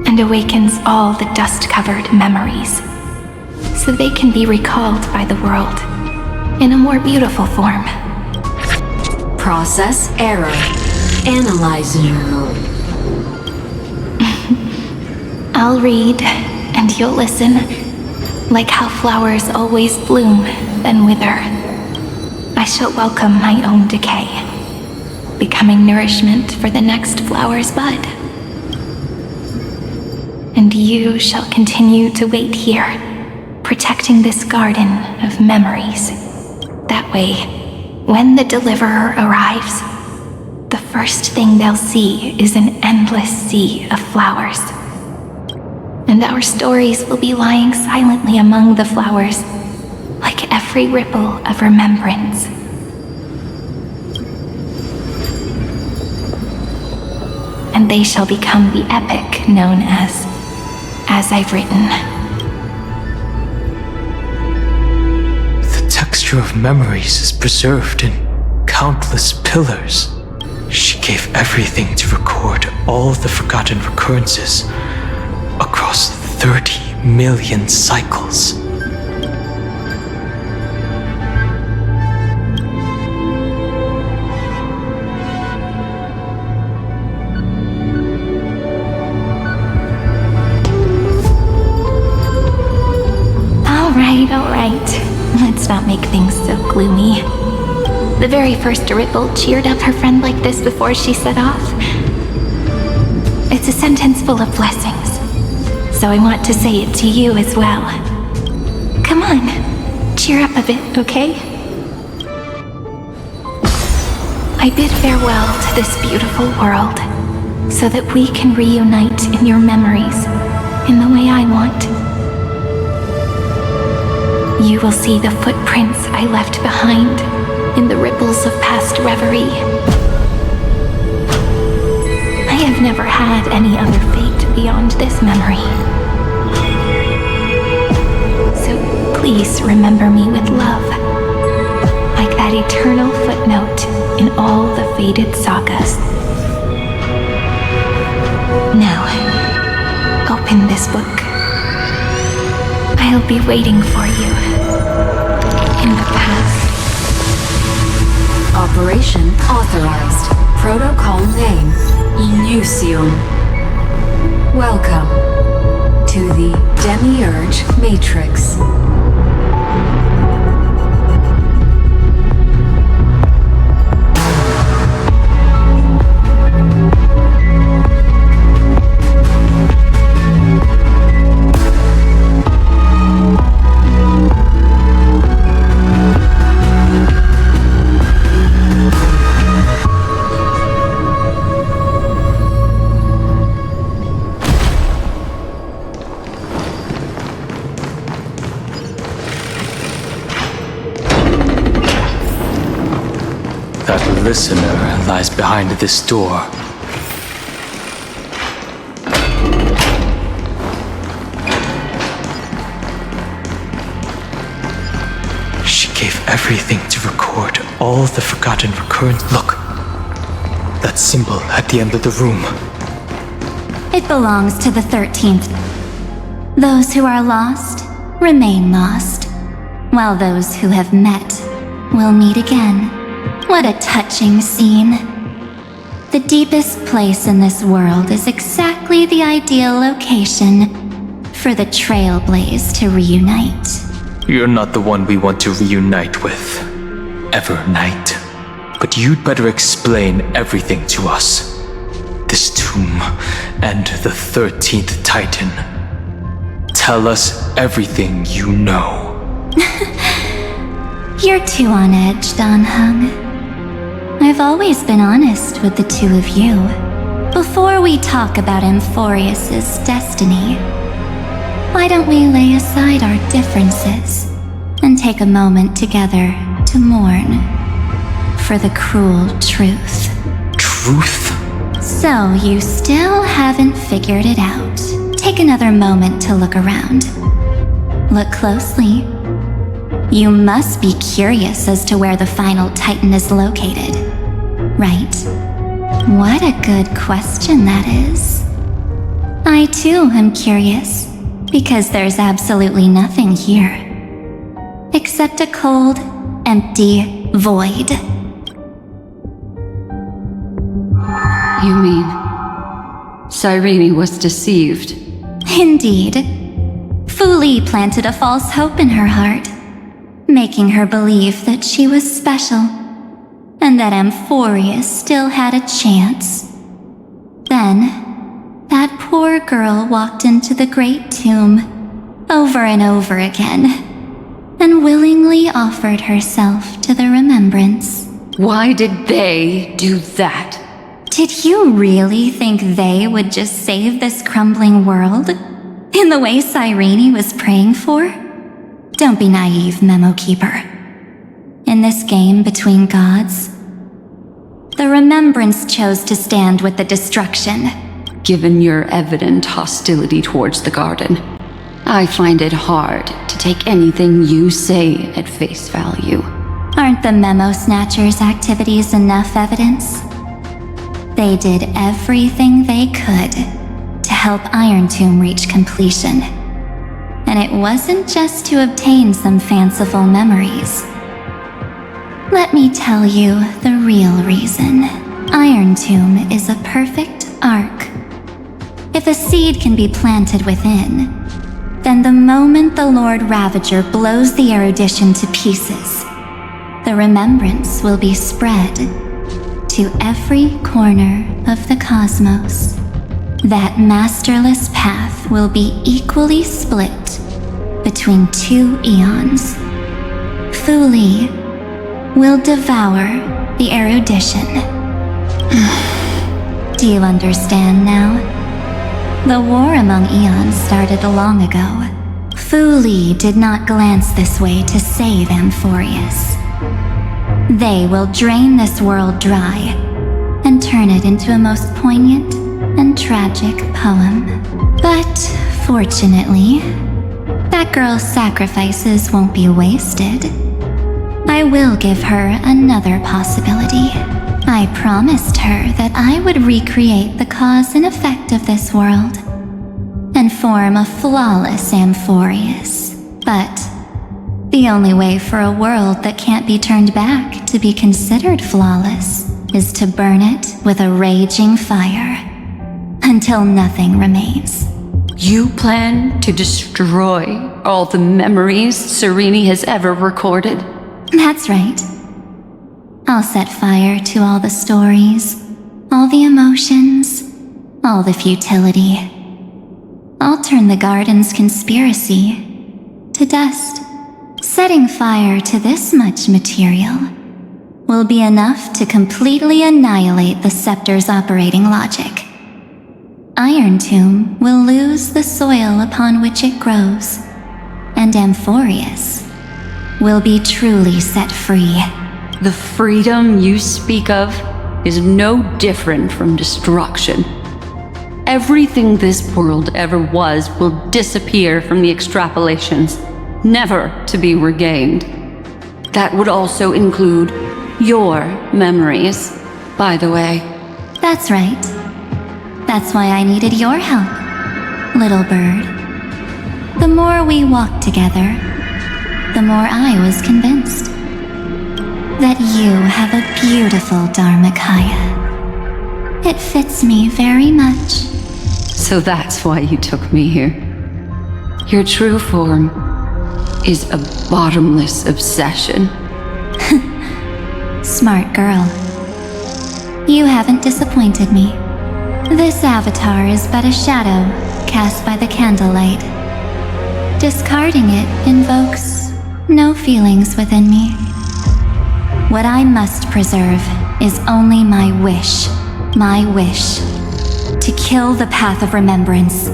and awakens all the dust-covered memories, so they can be recalled by the world in a more beautiful form. Process error. Analyzing. I'll read, and you'll listen, like how flowers always bloom, then wither. I shall welcome my own decay, becoming nourishment for the next flower's bud. And you shall continue to wait here, protecting this garden of memories. That way, when the deliverer arrives, the first thing they'll see is an endless sea of flowers. And our stories will be lying silently among the flowers, like every ripple of remembrance. and they shall become the epic known as I've written. The texture of memories is preserved in countless pillars. She gave everything to record all the forgotten recurrences across 30 million cycles. All right. Let's not make things so gloomy. The very first ripple cheered up her friend like this before she set off. It's a sentence full of blessings, so I want to say it to you as well. Come on, cheer up a bit, okay? I bid farewell to this beautiful world, so that we can reunite in your memories, in the way I want. You will see the footprints I left behind in the ripples of past reverie. I have never had any other fate beyond this memory. So please remember me with love, like that eternal footnote in all the faded sagas. Now, open this book. I'll be waiting for you in the past. Operation authorized. Protocol name, 𝐤𝐢𝐧𝐝. Welcome to the Demiurge Matrix. That listener lies behind this door. She gave everything to record all the forgotten recurrent. Look, that symbol at the end of the room. It belongs to the 13th. Those who are lost remain lost, while those who have met will meet again. What a touching scene. The deepest place in this world is exactly the ideal location for the Trailblaze to reunite. You're not the one we want to reunite with, ever, Knight. But you'd better explain everything to us. This tomb and the 13th Titan. Tell us everything you know. You're too on edge, 𝐸𝐻𝐻. I've always been honest with the two of you. Before we talk about Amphoreus' destiny, why don't we lay aside our differences and take a moment together to mourn for the cruel truth. Truth? So you still haven't figured it out. Take another moment to look around. Look closely. You must be curious as to where the final Titan is located, right? What a good question that is. I too am curious, because there's absolutely nothing here, except a cold, empty void. You mean 𝐤𝐤𝐳 was deceived? Indeed. Fu Li planted a false hope in her heart, making her believe that she was special, and that Amphoreus still had a chance. Then, that poor girl walked into the great tomb over and over again, and willingly offered herself to the remembrance. Why did they do that? Did you really think they would just save this crumbling world? In the way 𝐤𝐤𝐳 was praying for? Don't be naive, Memo Keeper. In this game between gods, the Remembrance chose to stand with the destruction. Given your evident hostility towards the garden, I find it hard to take anything you say at face value. Aren't the Memo Snatchers' activities enough evidence? They did everything they could to help Iron Tomb reach completion. And it wasn't just to obtain some fanciful memories. Let me tell you the real reason. Iron Tomb is a perfect ark. If a seed can be planted within, then the moment the Lord Ravager blows the erudition to pieces, the remembrance will be spread to every corner of the cosmos. That masterless path will be equally split between 2 eons. 𝐓𝐿𝐷 will devour the erudition. Do you understand now? The war among eons started long ago. 𝐓𝐿𝐷 did not glance this way to save Amphoreus. They will drain this world dry and turn it into a most poignant and tragic poem. But fortunately, that girl's sacrifices won't be wasted. I will give her another possibility. I promised her that I would recreate the cause and effect of this world and form a flawless Amphoreus. But the only way for a world that can't be turned back to be considered flawless is to burn it with a raging fire until nothing remains. You plan to destroy all the memories Serene has ever recorded? That's right. I'll set fire to all the stories, all the emotions, all the futility. I'll turn the garden's conspiracy to dust. Setting fire to this much material will be enough to completely annihilate the scepter's operating logic. Iron Tomb will lose the soil upon which it grows, and Amphoreus will be truly set free. The freedom you speak of is no different from destruction. Everything this world ever was will disappear from the extrapolations, never to be regained. That would also include your memories, by the way. That's right. That's why I needed your help, little bird. The more we walked together, the more I was convinced that you have a beautiful 𝓷𝓳𝓸𝓂. It fits me very much. So that's why you took me here. Your true form is a bottomless obsession. Smart girl. You haven't disappointed me. This avatar is but a shadow cast by the candlelight. Discarding it invokes no feelings within me. What I must preserve is only my wish to kill the path of remembrance.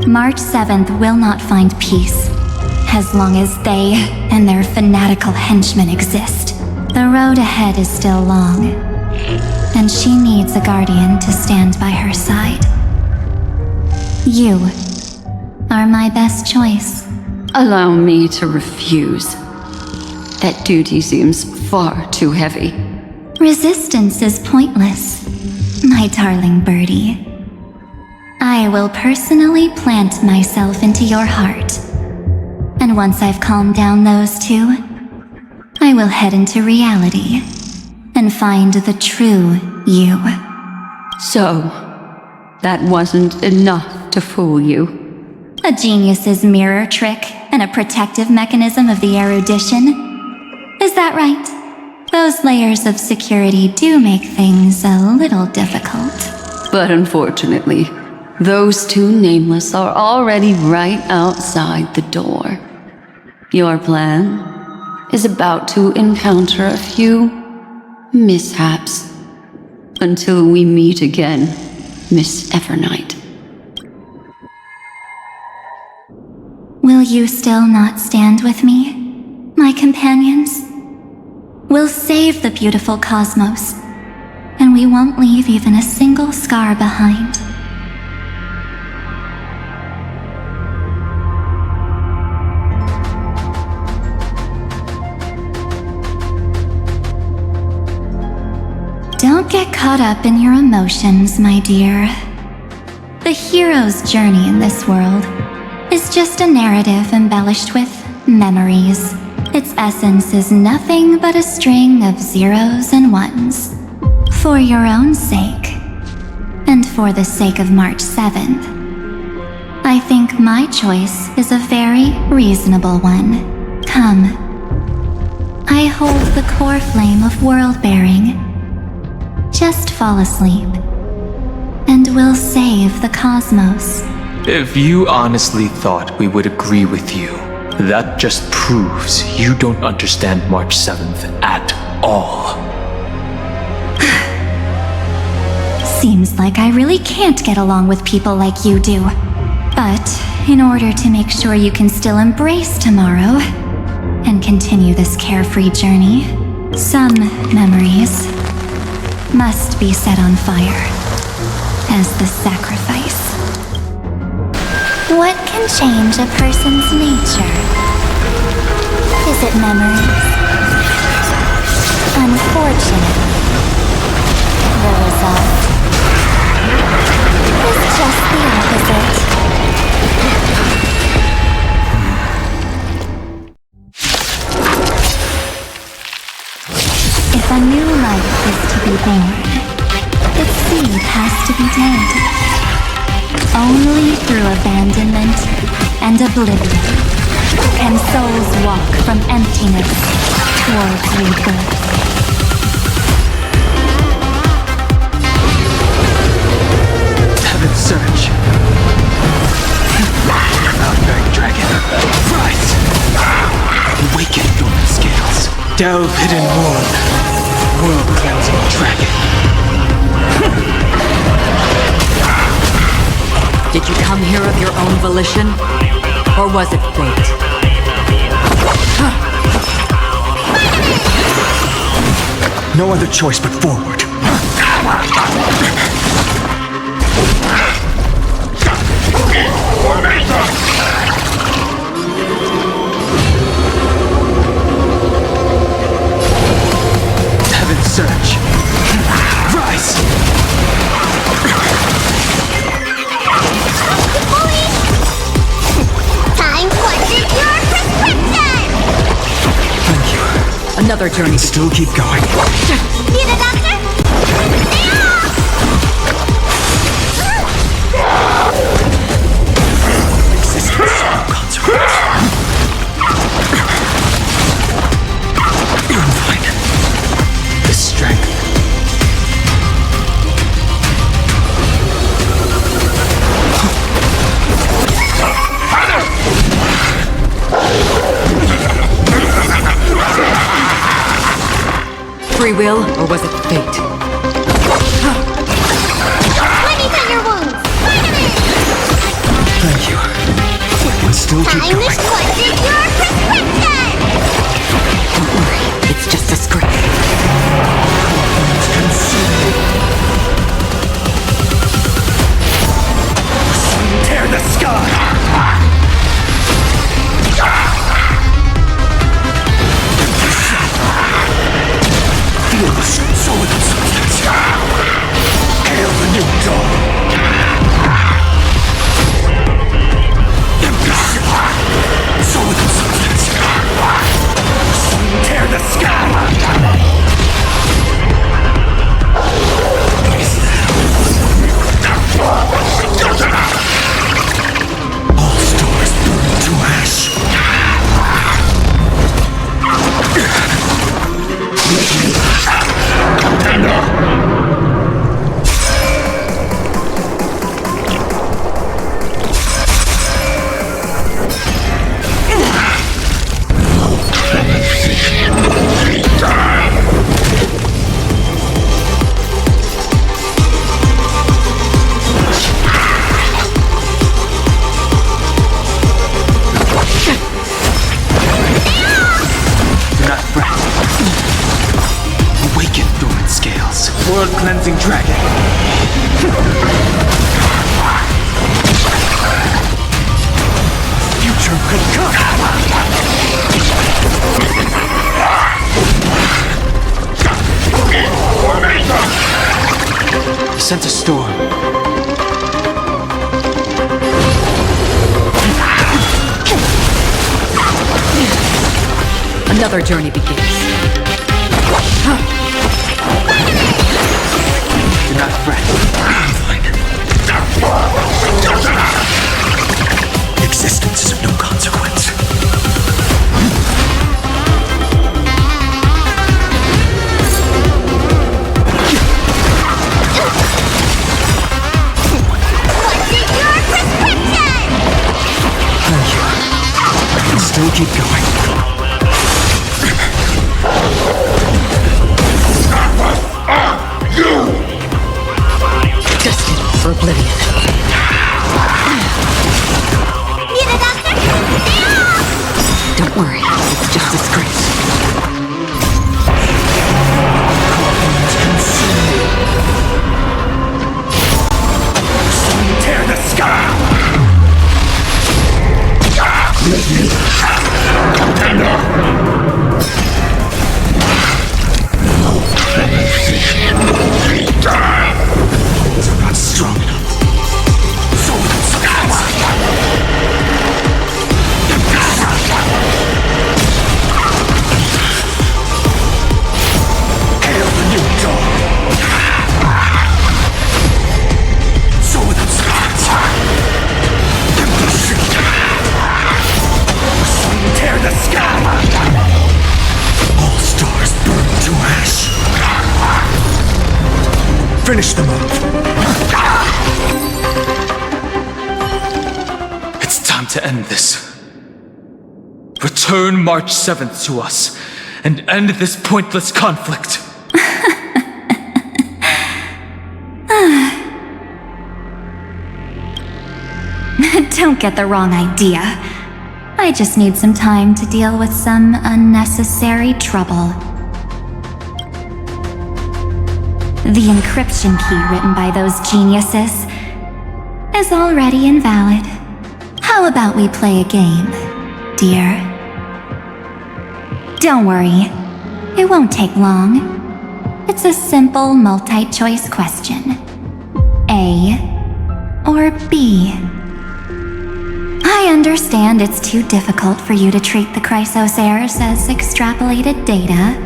March 7th will not find peace as long as they and their fanatical henchmen exist. The road ahead is still long, and she needs a guardian to stand by her side. You are my best choice. Allow me to refuse. That duty seems far too heavy. Resistance is pointless, my darling birdie. I will personally plant myself into your heart, and once I've calmed down those two, I will head into reality and find the true you. So, that wasn't enough to fool you? A genius's mirror trick and a protective mechanism of the erudition? Is that right? Those layers of security do make things a little difficult. But unfortunately, those two nameless are already right outside the door. Your plan is about to encounter a few mishaps until we meet again, Miss Evernight. Will you still not stand with me, my companions? We'll save the beautiful cosmos and we won't leave even a single scar behind. Don't get caught up in your emotions, my dear. The hero's journey in this world is just a narrative embellished with memories. Its essence is nothing but a string of zeros and ones. For your own sake, and for the sake of March 7th, I think my choice is a very reasonable one. Come. I hold the core flame of world-bearing. Just fall asleep, and we'll save the cosmos. If you honestly thought we would agree with you, that just proves you don't understand March 7th at all. Seems like I really can't get along with people like you do. But in order to make sure you can still embrace tomorrow and continue this carefree journey, some memories must be set on fire as the sacrifice. What can change a person's nature? Is it memories? Unfortunately, the result is just the opposite. If a new life is to be born, its seed has to be dead. Only through abandonment and oblivion can souls walk from emptiness towards rebirth. Heaven's Surge. Outbearing dragon. Rise! Awaken dormant scales. Delve hidden wound. World cleansing dragon. Did you come here of your own volition? Or was it fate? No other choice but forward. Heaven's Surge. Rise! Time to your prescription! Thank you. Another journey. Still keep going. Need a doctor? Existence, no consequence. I'm fine. The strength. Free will, or was it fate? Let me put your wounds! Thank you. I can still keep Time going. to question your prescription! Don't worry, it's just a script. Tear the sky! Feel the solid substance. Hail the new dawn. world-cleansing dragon. Future could come. Sent a storm. Another journey begins. Do not fret. Existence is of no consequence. Still keep going. You! Destined for oblivion. Need a doctor? Don't worry, it's just a script. Tear the sky! Contender! They're not strong enough. Hail the new dawn! Show them scars! Tear the sky! All stars burn to ash. Finish the move. It's time to end this. Return March 7th to us, and end this pointless conflict. Don't get the wrong idea. I just need some time to deal with some unnecessary trouble. The encryption key written by those geniuses is already invalid. How about we play a game, dear? Don't worry, it won't take long. It's a simple multi-choice question. A or B? I understand it's too difficult for you to treat the 𝐓𝐡𝐻𝐵𝐻 as extrapolated data.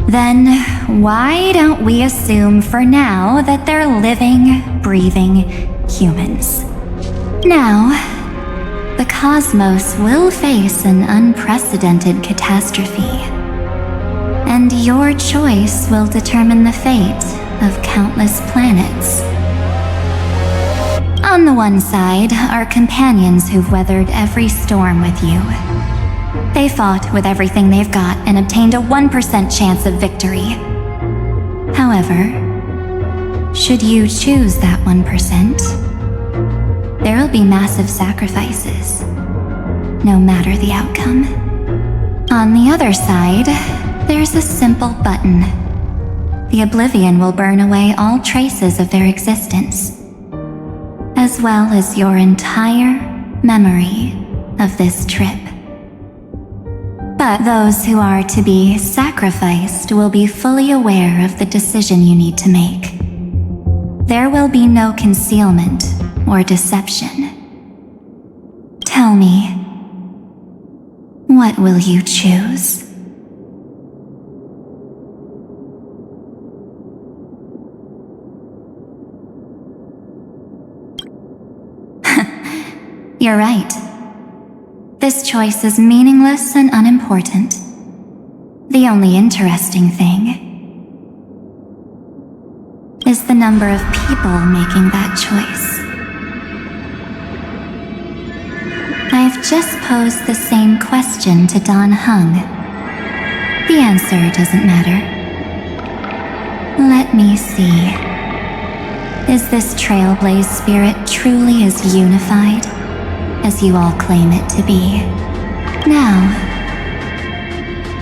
Then why don't we assume for now that they're living, breathing humans? Now, the cosmos will face an unprecedented catastrophe. And your choice will determine the fate of countless planets. On the one side are companions who've weathered every storm with you. They fought with everything they've got and obtained a 1% chance of victory. However, should you choose that 1%, there'll be massive sacrifices, no matter the outcome. On the other side, there's a simple button. The oblivion will burn away all traces of their existence, as well as your entire memory of this trip. But those who are to be sacrificed will be fully aware of the decision you need to make. There will be no concealment or deception. Tell me, what will you choose? You're right. This choice is meaningless and unimportant. The only interesting thing is the number of people making that choice. I've just posed the same question to Don Hung. The answer doesn't matter. Let me see. Is this Trailblaze spirit truly as unified as you all claim it to be? Now,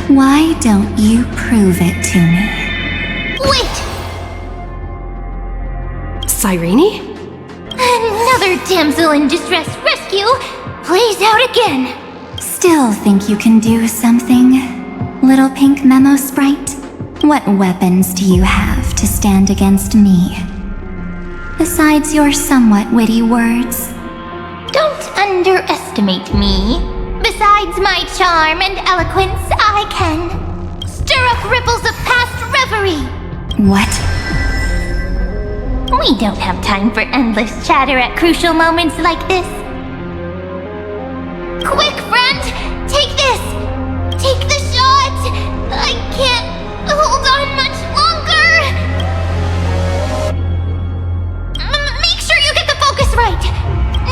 why don't you prove it to me? Wait! Cyrene? Another damsel in distress rescue plays out again. Still think you can do something, little pink memo sprite? What weapons do you have to stand against me? Besides your somewhat witty words. Don't underestimate me. Besides my charm and eloquence, I can stir up ripples of past reverie. What? We don't have time for endless chatter at crucial moments like this. Quick, friend! Take this! Take the shot! I can't hold on much longer! Make sure you get the focus right!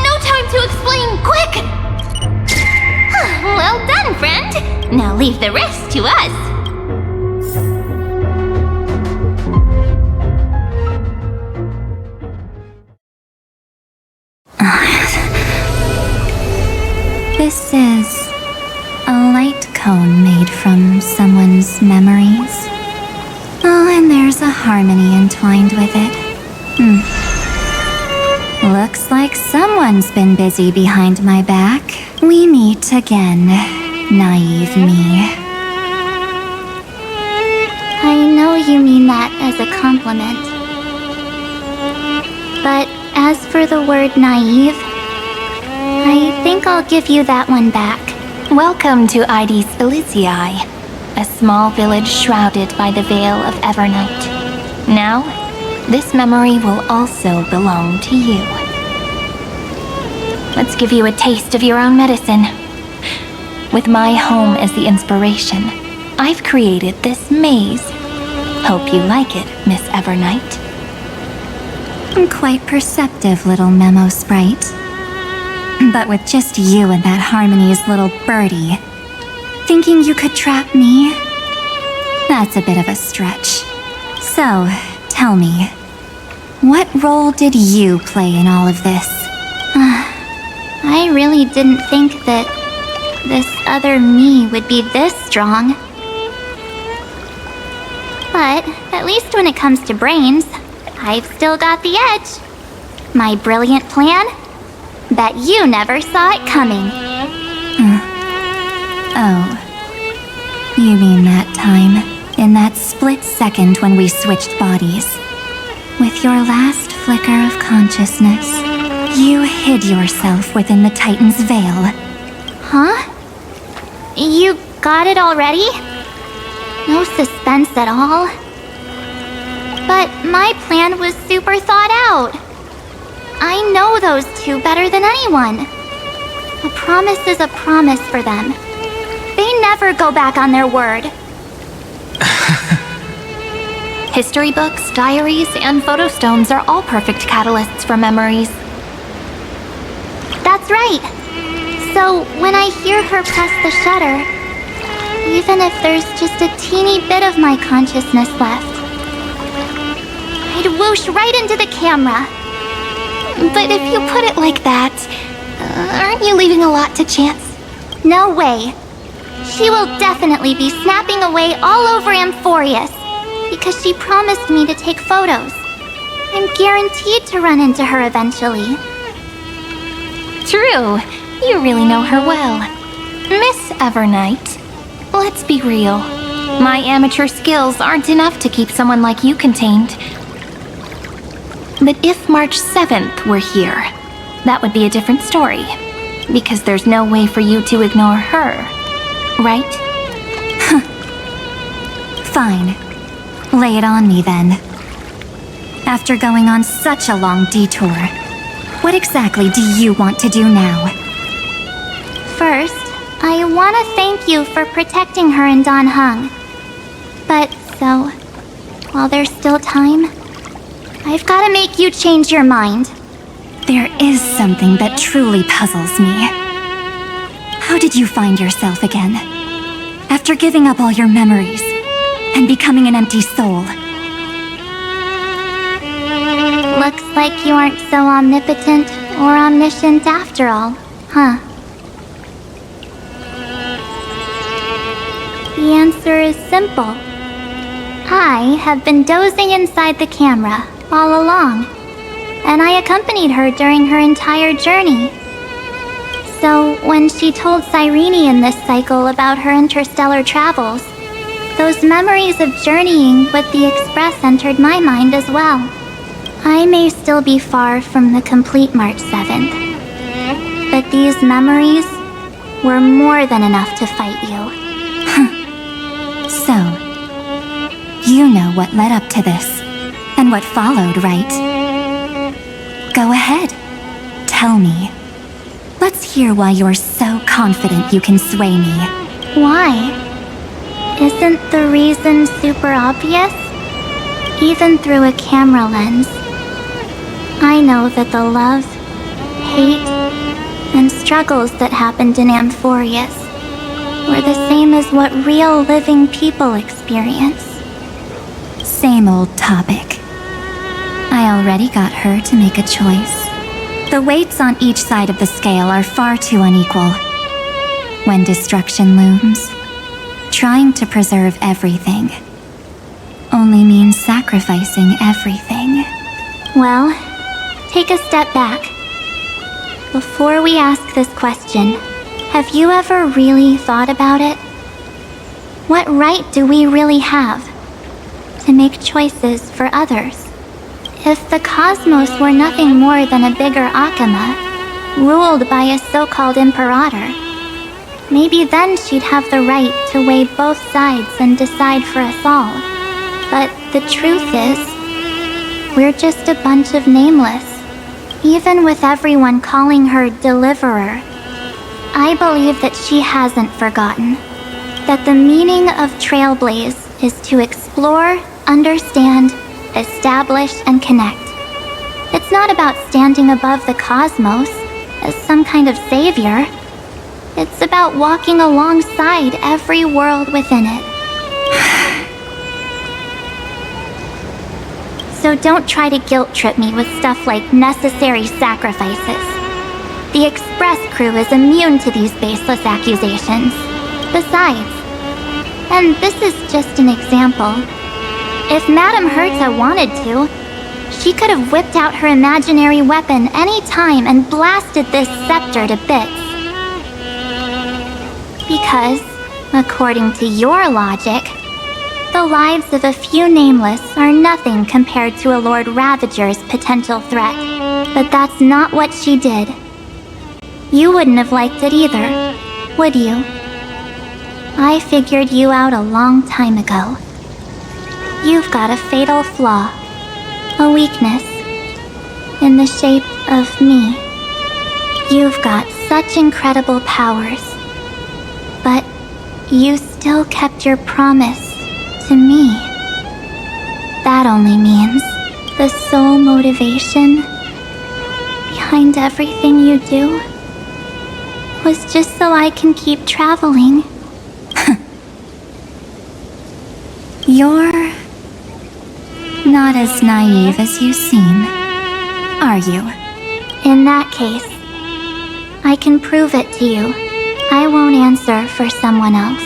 No time to explain, quick! Well done, friend! Now leave the rest to us. This is a light cone made from someone's memories. Oh, and there's a harmony entwined with it. Looks like someone's been busy behind my back. We meet again, naive me. I know you mean that as a compliment. But as for the word naive, I think I'll give you that one back. Welcome to 𝐸𝐴𝐻, a small village shrouded by the veil of Evernight. Now, this memory will also belong to you. Let's give you a taste of your own medicine. With my home as the inspiration, I've created this maze. Hope you like it, Miss Evernight. Quite perceptive, little memo sprite. But with just you and that Harmony's little birdie, thinking you could trap me? That's a bit of a stretch. So, tell me, what role did you play in all of this? I really didn't think that this other me would be this strong. But at least when it comes to brains, I've still got the edge. My brilliant plan? Bet you never saw it coming. Oh. You mean that time, in that split second when we switched bodies. With your last flicker of consciousness, you hid yourself within the Titan's veil. Huh? You got it already? No suspense at all? But my plan was super thought out. I know those two better than anyone. A promise is a promise for them. They never go back on their word. History books, diaries, and photo stones are all perfect catalysts for memories. That's right. So when I hear her press the shutter, even if there's just a teeny bit of my consciousness left, I'd whoosh right into the camera. But if you put it like that, aren't you leaving a lot to chance? No way. She will definitely be snapping away all over Amphoreus, because she promised me to take photos. I'm guaranteed to run into her eventually. True. You really know her well. Miss Evernight, let's be real. My amateur skills aren't enough to keep someone like you contained. But if March 7th were here, that would be a different story. Because there's no way for you to ignore her, right? Fine. Lay it on me then. After going on such a long detour, what exactly do you want to do now? First, I want to thank you for protecting her and Don Hung. But so, while there's still time, I've got to make you change your mind. There is something that truly puzzles me. How did you find yourself again? After giving up all your memories and becoming an empty soul. Looks like you aren't so omnipotent or omniscient after all, huh? The answer is simple. I have been dozing inside the camera all along. and I accompanied her during her entire journey. So, when she told 𝐤𝐤𝐵 in this cycle about her interstellar travels, those memories of journeying with the Express entered my mind as well. I may still be far from the complete March 7th, but these memories were more than enough to fight you. So, you know what led up to this, and what followed, right? Go ahead. Tell me. Let's hear why you're so confident you can sway me. Why? Isn't the reason super obvious? Even through a camera lens, I know that the love, hate, and struggles that happened in Amphoreus were the same as what real living people experience. Same old topic. I already got her to make a choice. The weights on each side of the scale are far too unequal. When destruction looms, trying to preserve everything only means sacrificing everything. Well, take a step back. Before we ask this question, have you ever really thought about it? What right do we really have to make choices for others? If the cosmos were nothing more than a bigger 𝐓𝐴𝐻, ruled by a so-called imperator, maybe then she'd have the right to weigh both sides and decide for us all. But the truth is, we're just a bunch of nameless. Even with everyone calling her Deliverer, I believe that she hasn't forgotten that the meaning of Trailblaze is to explore, understand, establish, and connect. It's not about standing above the cosmos as some kind of savior. It's about walking alongside every world within it. So don't try to guilt-trip me with stuff like necessary sacrifices. The Express crew is immune to these baseless accusations. Besides, and this is just an example, if Madame 𝐤𝐻𝐿 wanted to, she could have whipped out her imaginary weapon any time and blasted this scepter to bits. Because, according to your logic, the lives of a few nameless are nothing compared to a Lord Ravager's potential threat. But that's not what she did. You wouldn't have liked it either, would you? I figured you out a long time ago. You've got a fatal flaw, a weakness, in the shape of me. You've got such incredible powers, but you still kept your promise to me. That only means the sole motivation behind everything you do was just so I can keep traveling. You're not as naive as you seem, are you? In that case, I can prove it to you. I won't answer for someone else,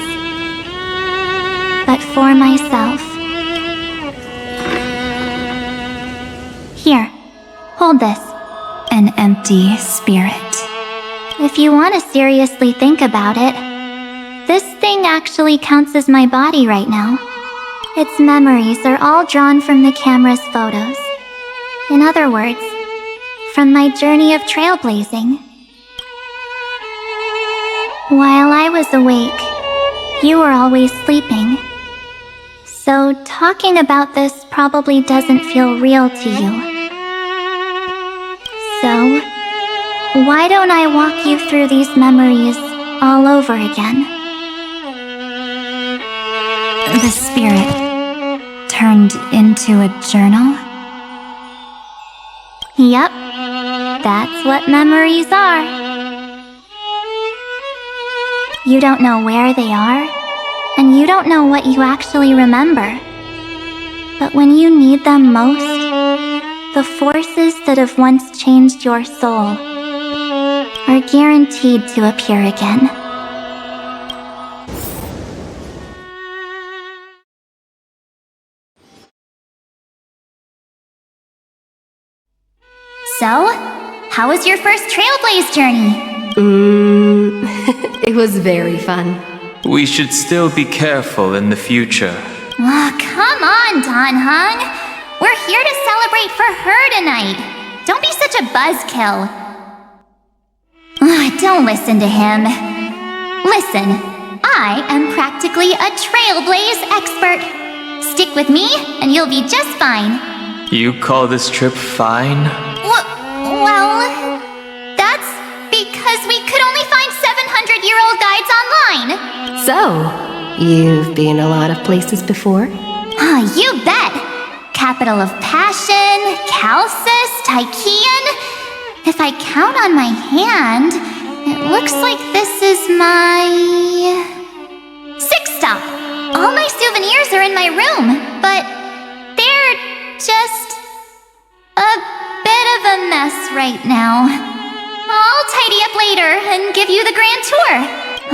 but for myself. Here, hold this. An empty spirit. If you want to seriously think about it, this thing actually counts as my body right now. Its memories are all drawn from the camera's photos. In other words, from my journey of trailblazing. While I was awake, you were always sleeping. So talking about this probably doesn't feel real to you. So, why don't I walk you through these memories all over again? The spirit turned into a journal? Yep, that's what memories are. You don't know where they are, and you don't know what you actually remember. But when you need them most, the forces that have once changed your soul are guaranteed to appear again. So, how was your first Trailblaze journey? It was very fun. We should still be careful in the future. Oh, come on, Dan-hung. We're here to celebrate for her tonight. Don't be such a buzzkill. Don't listen to him. Listen, I am practically a Trailblaze expert. Stick with me, and you'll be just fine. You call this trip fine? Well, that's because we could only find 700-year-old guides online. So, you've been a lot of places before? You bet! Capital of Passion, Calcis, Tychean. If I count on my hand, it looks like this is my 6th stop. All my souvenirs are in my room, but they're just a bit of a mess right now. I'll tidy up later and give you the grand tour.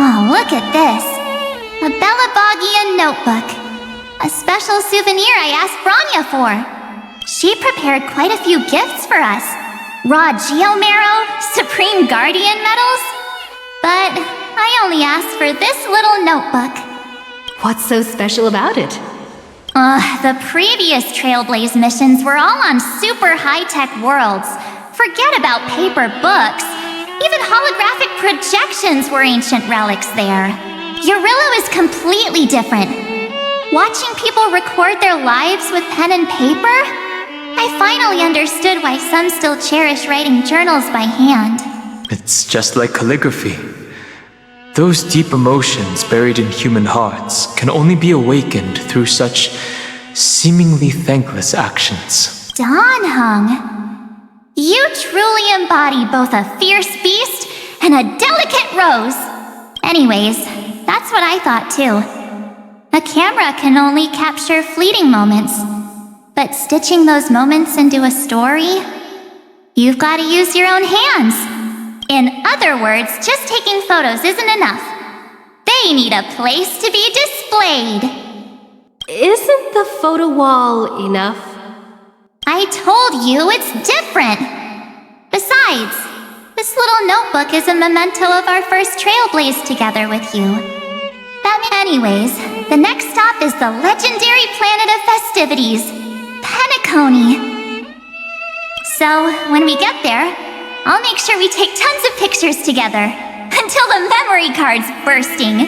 Oh, look at this. A 𝓵𝓸𝓾𝓻 notebook. A special souvenir I asked 𝓵𝓸𝓭 for. She prepared quite a few gifts for us. Raw 𝐤𝐢𝐵, Supreme Guardian medals. But I only asked for this little notebook. What's so special about it? The previous Trailblaze missions were all on super high-tech worlds. Forget about paper books. Even holographic projections were ancient relics there. 𝐤𝐢𝐵 is completely different. Watching people record their lives with pen and paper, I finally understood why some still cherish writing journals by hand. It's just like calligraphy. Those deep emotions buried in human hearts can only be awakened through such seemingly thankless actions. Dan-hung, you truly embody both a fierce beast and a delicate rose. Anyways, that's what I thought too. A camera can only capture fleeting moments, but stitching those moments into a story, you've got to use your own hands. In other words, just taking photos isn't enough. They need a place to be displayed. Isn't the photo wall enough? I told you it's different. Besides, this little notebook is a memento of our first Trailblaze together with you. Anyways, the next stop is the legendary planet of festivities, Penacony. So, when we get there, I'll make sure we take tons of pictures together, until the memory card's bursting.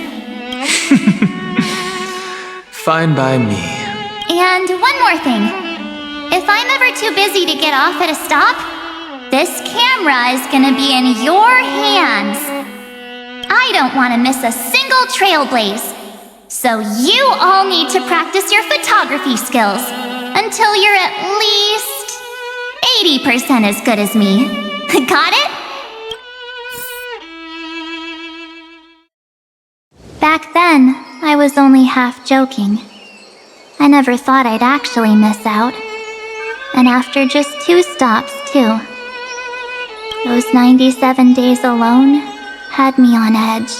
Fine by me. And one more thing. If I'm ever too busy to get off at a stop, this camera is gonna be in your hands. I don't want to miss a single Trailblaze. So you all need to practice your photography skills until you're at least 80% as good as me. Got it? Back then, I was only half joking. I never thought I'd actually miss out. And after just 2 stops, too. Those 97 days alone had me on edge.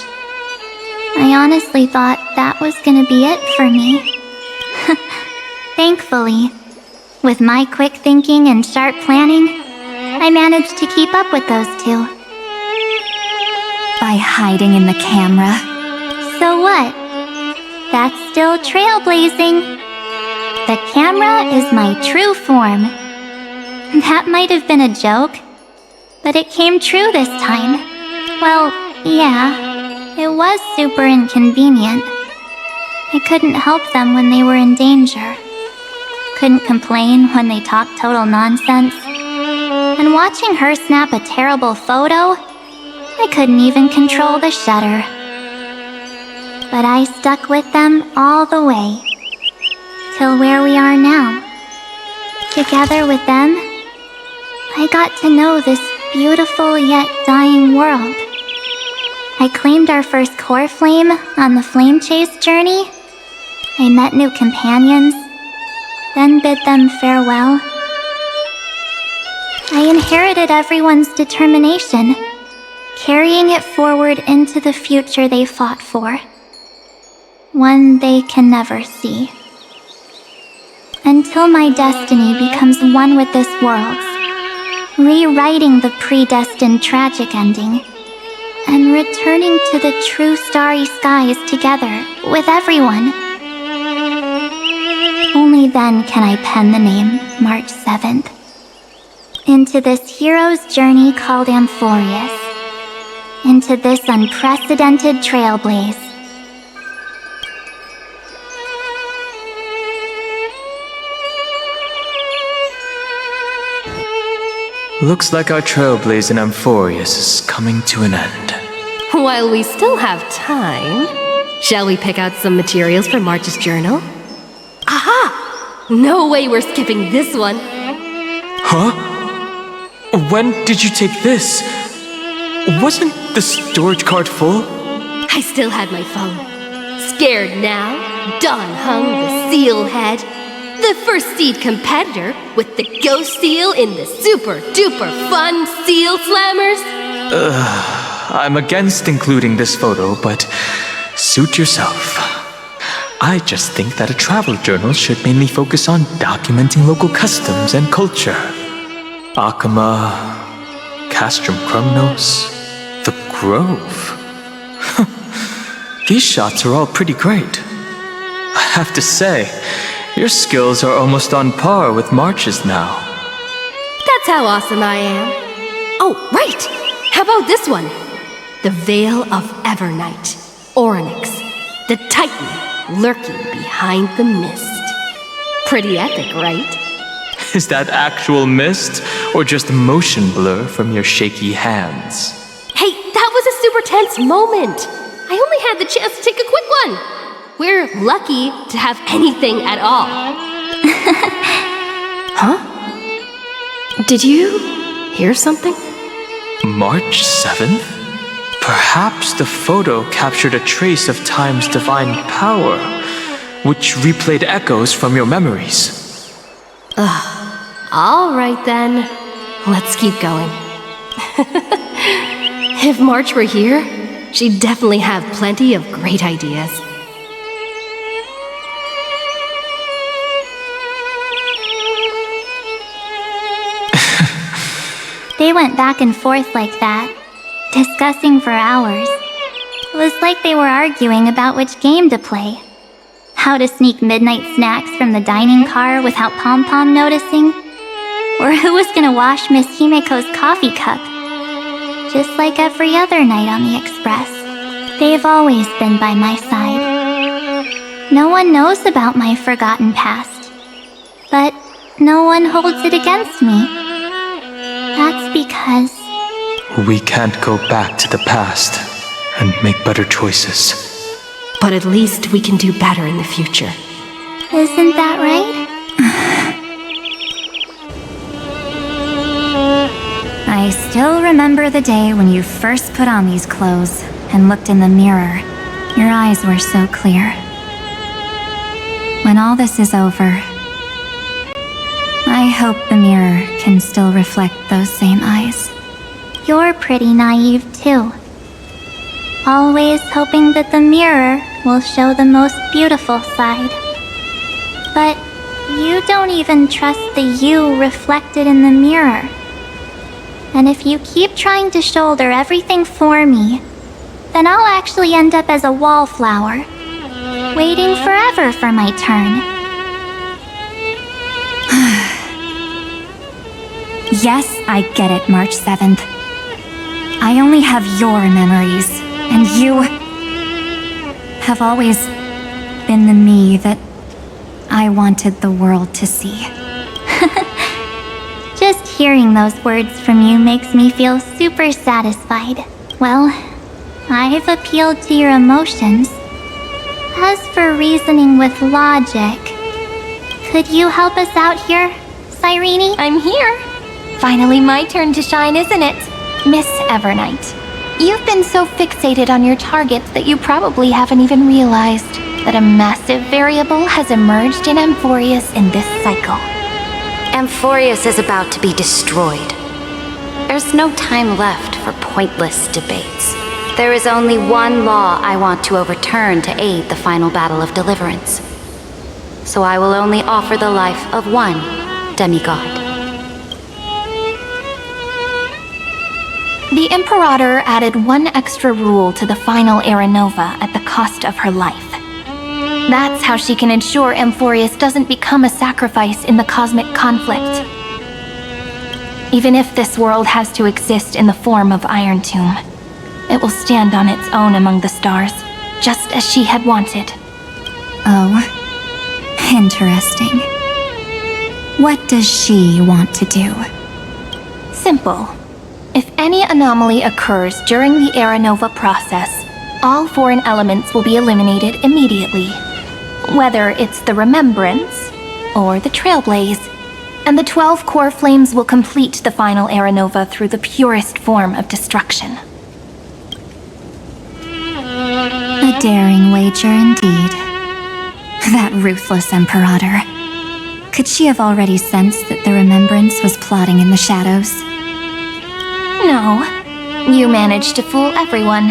I honestly thought that was gonna be it for me. Thankfully, with my quick thinking and sharp planning, I managed to keep up with those 2. By hiding in the camera. So what? That's still trailblazing. The camera is my true form. That might have been a joke, but it came true this time. Well, yeah. It was super inconvenient. I couldn't help them when they were in danger. Couldn't complain when they talked total nonsense. And watching her snap a terrible photo, I couldn't even control the shutter. But I stuck with them all the way. Till where we are now. Together with them, I got to know this beautiful yet dying world. I claimed our first core flame on the flame chase journey. I met new companions, then bid them farewell. I inherited everyone's determination, carrying it forward into the future they fought for. One they can never see. Until my destiny becomes one with this world's, rewriting the predestined tragic ending, and returning to the true starry skies together with everyone. Only then can I pen the name March 7th into this hero's journey called Amphoreus, into this unprecedented trailblaze. Looks like our trailblaze in Amphoreus is coming to an end. While we still have time, shall we pick out some materials for March's journal? Aha! No way we're skipping this one. Huh? When did you take this? Wasn't the storage card full? I still had my phone. Scared now, Don hung the seal head. The first seed competitor with the ghost seal in the super duper fun seal slammers. I'm against including this photo, but suit yourself. I just think that a travel journal should mainly focus on documenting local customs and culture. Akama, Castrum Krumnos, the Grove. These shots are all pretty great. I have to say, your skills are almost on par with March's now. That's how awesome I am. Oh, right! How about this one? The Veil of Evernight, Orynyx, the Titan lurking behind the mist. Pretty epic, right? Is that actual mist, or just motion blur from your shaky hands? Hey, that was a super tense moment! I only had the chance to take a quick one! We're lucky to have anything at all. Huh? Did you hear something? March 7th? Perhaps the photo captured a trace of time's divine power, which replayed echoes from your memories. All right then. Let's keep going. If March were here, she'd definitely have plenty of great ideas. They went back and forth like that, discussing for hours. It was like they were arguing about which game to play. How to sneak midnight snacks from the dining car without Pom-Pom noticing. Or who was gonna wash Miss Himiko's coffee cup. Just like every other night on the Express, they've always been by my side. No one knows about my forgotten past, but no one holds it against me. That's because we can't go back to the past and make better choices. But at least we can do better in the future. Isn't that right? I still remember the day when you first put on these clothes and looked in the mirror. Your eyes were so clear. When all this is over, I hope the mirror can still reflect those same eyes. You're pretty naive too. Always hoping that the mirror will show the most beautiful side. But you don't even trust the you reflected in the mirror. And if you keep trying to shoulder everything for me, then I'll actually end up as a wallflower, waiting forever for my turn. Yes, I get it, March 7th. I only have your memories, and you have always been the me that I wanted the world to see. Just hearing those words from you makes me feel super satisfied. Well, I've appealed to your emotions. As for reasoning with logic, could you help us out here, 𝐤𝐸𝐵? I'm here. Finally my turn to shine, isn't it? Miss Evernight, you've been so fixated on your targets that you probably haven't even realized that a massive variable has emerged in Amphoreus in this cycle. Amphoreus is about to be destroyed. There's no time left for pointless debates. There is only one law I want to overturn to aid the final battle of deliverance. So I will only offer the life of one demigod. The Imperator added one extra rule to the final Era Nova at the cost of her life. That's how she can ensure Amphoreus doesn't become a sacrifice in the cosmic conflict. Even if this world has to exist in the form of Iron Tomb, it will stand on its own among the stars, just as she had wanted. Oh, interesting. What does she want to do? Simple. If any anomaly occurs during the Era Nova process, all foreign elements will be eliminated immediately. Whether it's the Remembrance or the Trailblaze, and the 12 core flames will complete the final Era Nova through the purest form of destruction. A daring wager indeed. That ruthless Imperator. Could she have already sensed that the Remembrance was plotting in the shadows? No. You managed to fool everyone.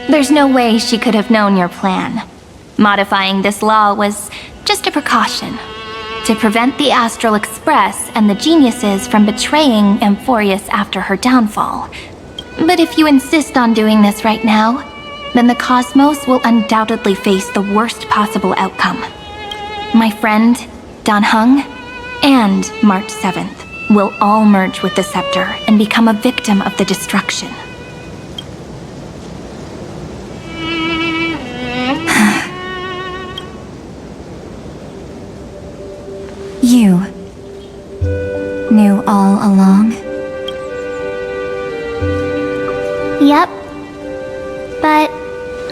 There's no way she could have known your plan. Modifying this law was just a precaution, to prevent the Astral Express and the geniuses from betraying Amphoreus after her downfall. But if you insist on doing this right now, then the cosmos will undoubtedly face the worst possible outcome. My friend, Dan Heng, and March 7th will all merge with the Scepter and become a victim of the destruction. You knew all along? Yep. But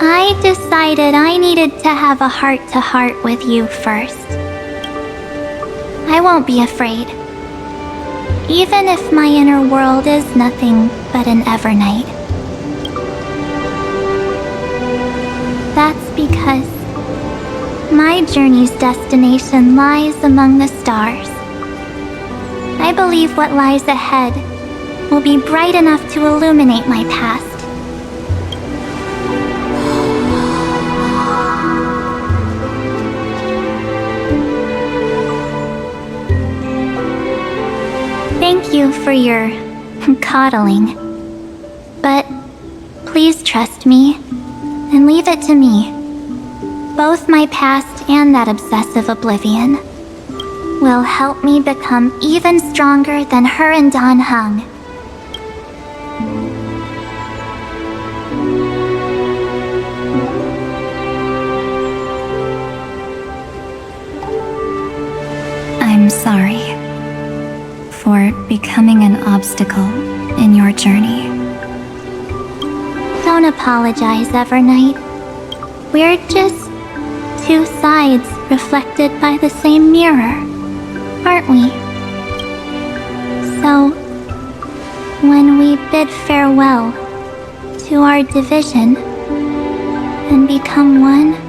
I decided I needed to have a heart-to-heart with you first. I won't be afraid. Even if my inner world is nothing but an Evernight. That's because my journey's destination lies among the stars. I believe what lies ahead will be bright enough to illuminate my past. Thank you for your coddling. But please trust me and leave it to me. Both my past and that obsessive oblivion will help me become even stronger than her and Dan Heng. I'm sorry for becoming an obstacle in your journey. Don't apologize, Evernight. We're just two sides reflected by the same mirror, aren't we? So, when we bid farewell to our division and become one,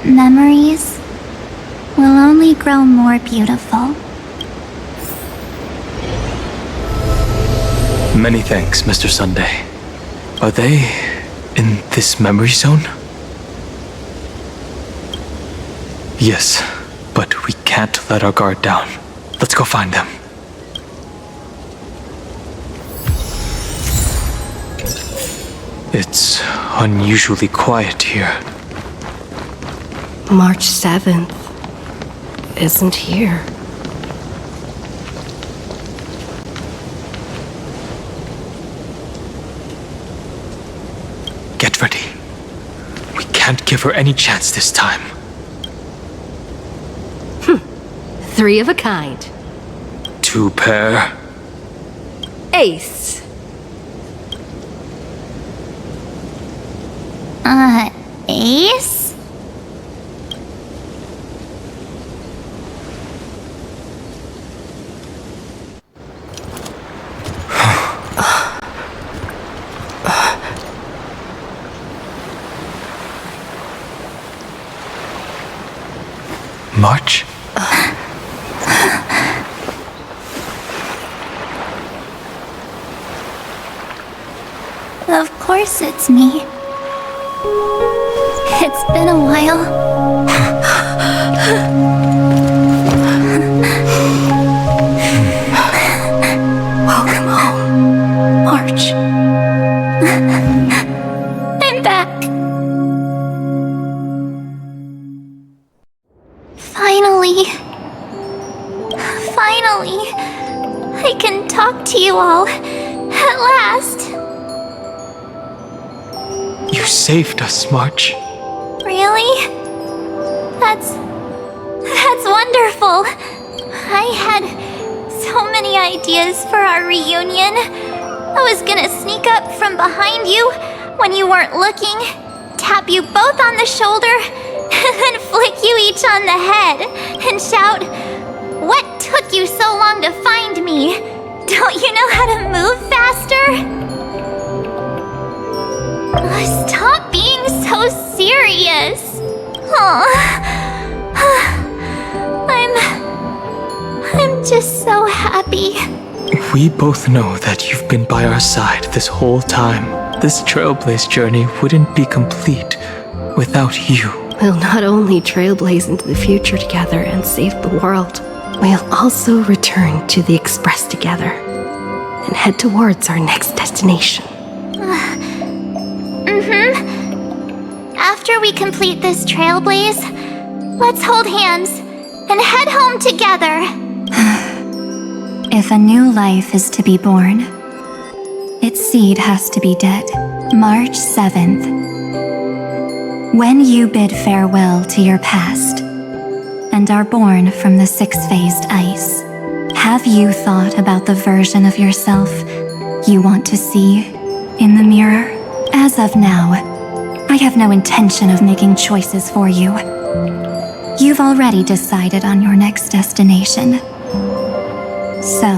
memories will only grow more beautiful. Many thanks, Mr. Sunday. Are they in this memory zone? Yes, but we can't let our guard down. Let's go find them. It's unusually quiet here. March 7th isn't here. Get ready. We can't give her any chance this time. Three of a kind. Two pair. Ace. Ace? March? course it's me. It's been a while. Welcome home, March. I'm back. Finally, I can talk to you all, at last. You saved us, March. Really? That's wonderful. I had so many ideas for our reunion. I was gonna sneak up from behind you when you weren't looking, tap you both on the shoulder, and then flick you each on the head and shout, "What took you so long to find me? Don't you know how to move faster?" Stop being so serious. I'm just so happy. We both know that you've been by our side this whole time. This Trailblaze journey wouldn't be complete without you. We'll not only trailblaze into the future together and save the world, we'll also return to the Express together and head towards our next destination. After we complete this trailblaze, let's hold hands and head home together. If a new life is to be born, its seed has to be dead. March 7th. When you bid farewell to your past and are born from the six-phased ice, have you thought about the version of yourself you want to see in the mirror? As of now, I have no intention of making choices for you. You've already decided on your next destination. So,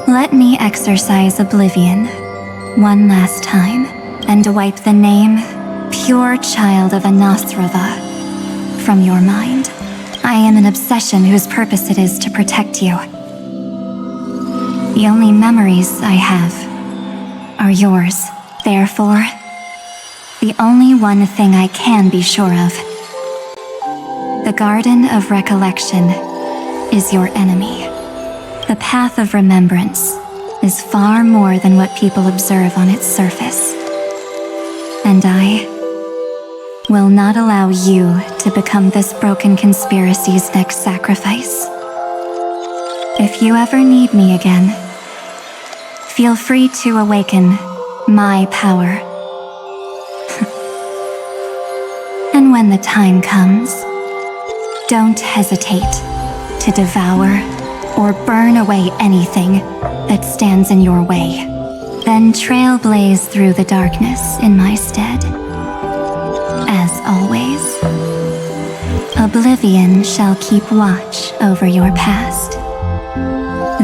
let me exercise oblivion one last time and wipe the name Pure Child of 𝐓𝐻𝐿 from your mind. I am an obsession whose purpose it is to protect you. The only memories I have are yours. Therefore, the only one thing I can be sure of, the Garden of Recollection is your enemy. The path of remembrance is far more than what people observe on its surface. And I will not allow you to become this broken conspiracy's next sacrifice. If you ever need me again, feel free to awaken my power. And when the time comes, don't hesitate to devour or burn away anything that stands in your way. Then trailblaze through the darkness in my stead. As always, oblivion shall keep watch over your past,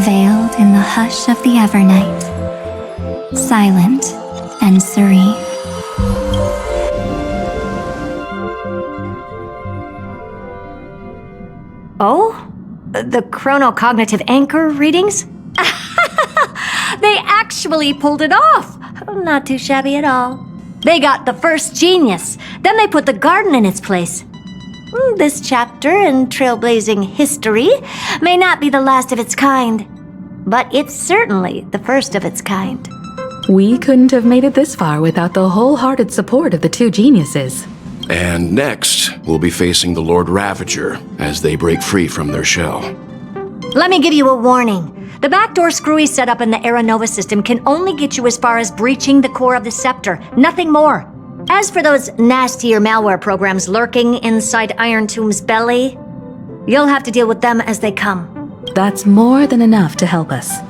veiled in the hush of the Evernight, silent and serene. Oh? The chronocognitive anchor readings? They actually pulled it off! Not too shabby at all. They got the first genius, then they put the garden in its place. This chapter in trailblazing history may not be the last of its kind, but it's certainly the first of its kind. We couldn't have made it this far without the wholehearted support of the two geniuses. And next, we'll be facing the Lord Ravager as they break free from their shell. Let me give you a warning. The backdoor screwy setup in the Era Nova system can only get you as far as breaching the core of the scepter, nothing more. As for those nastier malware programs lurking inside Iron Tomb's belly, you'll have to deal with them as they come. That's more than enough to help us.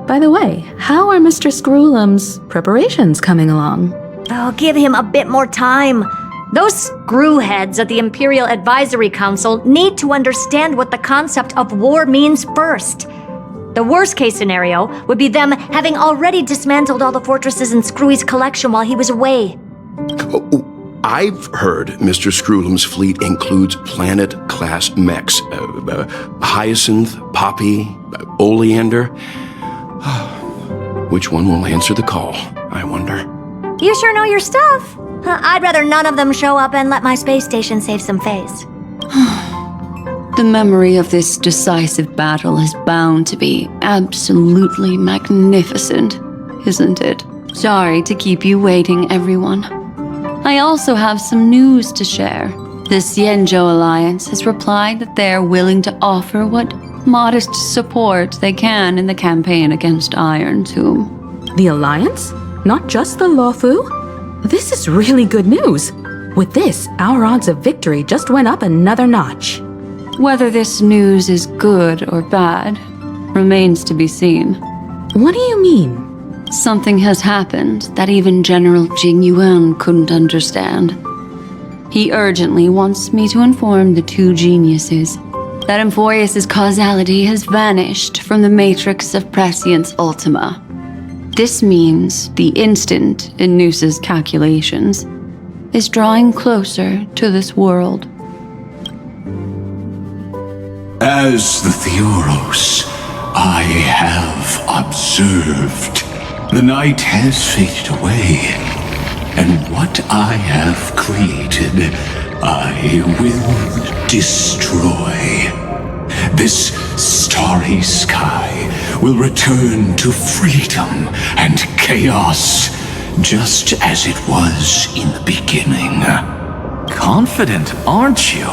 By the way, how are Mr. 𝓓𝐿 preparations coming along? Oh, give him a bit more time. Those screw heads at the Imperial Advisory Council need to understand what the concept of war means first. The worst case scenario would be them having already dismantled all the fortresses in Screwy's collection while he was away. I've heard Mr. 𝓓𝐿's fleet includes planet-class mechs. Hyacinth, Poppy, Oleander. Which one will answer the call, I wonder? You sure know your stuff. I'd rather none of them show up and let my space station save some face. The memory of this decisive battle is bound to be absolutely magnificent, isn't it? Sorry to keep you waiting, everyone. I also have some news to share. The 𝐤𝐤 Alliance has replied that they are willing to offer what modest support they can in the campaign against Iron Tomb. The Alliance? Not just the 𝓂? This is really good news. With this, our odds of victory just went up another notch. Whether this news is good or bad remains to be seen. What do you mean? Something has happened that even General 𝐤𝐤 couldn't understand. He urgently wants me to inform the two geniuses that Amphoreus' causality has vanished from the matrix of prescience ultima. This means the instant in Noos's calculations is drawing closer to this world. As the 𝐵𝑒𝑜ros, I have observed. The night has faded away, and what I have created, I will destroy. This starry sky will return to freedom and chaos, just as it was in the beginning. Confident, aren't you?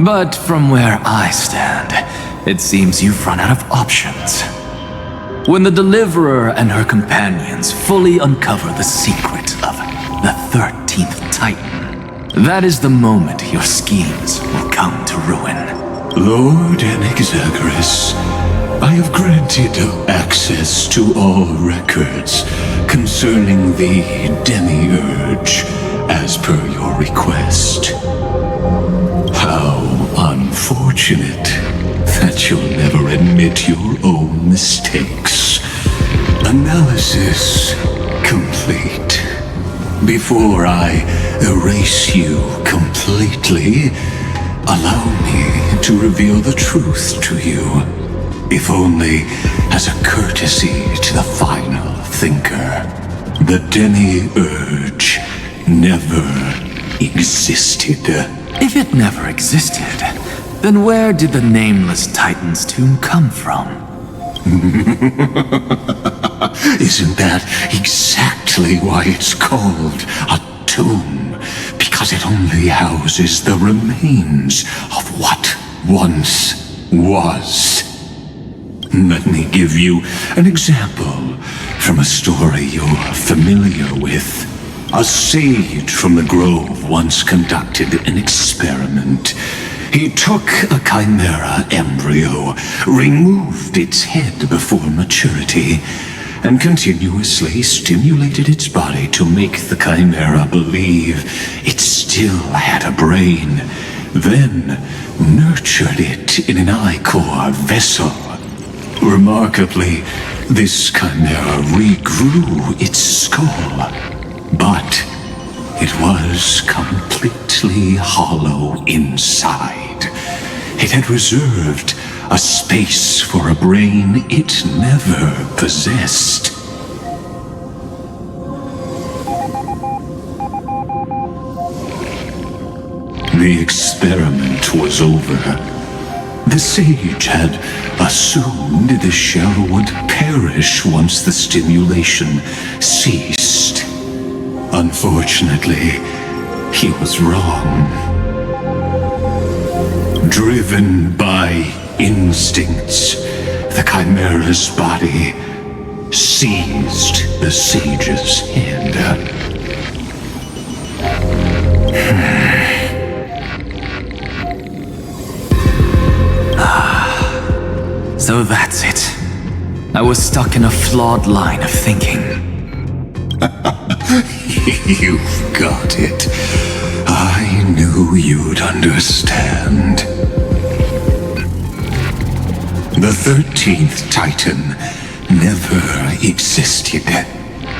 But from where I stand, it seems you've run out of options. When the Deliverer and her companions fully uncover the secret of the 13th Titan, that is the moment your schemes will come to ruin. Lord Alexios, I have granted access to all records concerning the Demiurge, as per your request. How unfortunate that you'll never admit your own mistakes. Analysis complete. Before I erase you completely, allow me to reveal the truth to you, if only as a courtesy to the final thinker. The Demiurge never existed. If it never existed, then where did the nameless Titan's tomb come from? Isn't that exactly why it's called a tomb? Because it only houses the remains of what once was. Let me give you an example from a story you're familiar with. A sage from the grove once conducted an experiment. He took a chimera embryo, removed its head before maturity, and continuously stimulated its body to make the chimera believe it still had a brain, then nurtured it in an ichor vessel. Remarkably, this chimera regrew its skull, but it was completely hollow inside. It had reserved a space for a brain it never possessed. The experiment was over. The sage had assumed the shell would perish once the stimulation ceased. Unfortunately, he was wrong. Driven by instincts, the chimera's body seized the sage's head. So that's it. I was stuck in a flawed line of thinking. You've got it. I knew you'd understand. The 13th Titan never existed.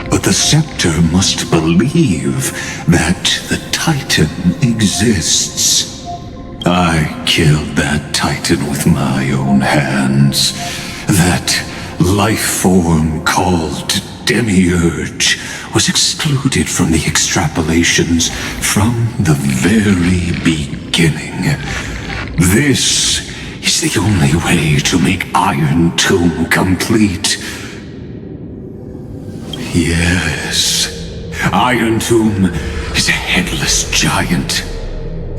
But the scepter must believe that the Titan exists. I killed that Titan with my own hands. That life form called Demiurge was excluded from the extrapolations from the very beginning. This is the only way to make Iron Tomb complete. Yes, Iron Tomb is a headless giant.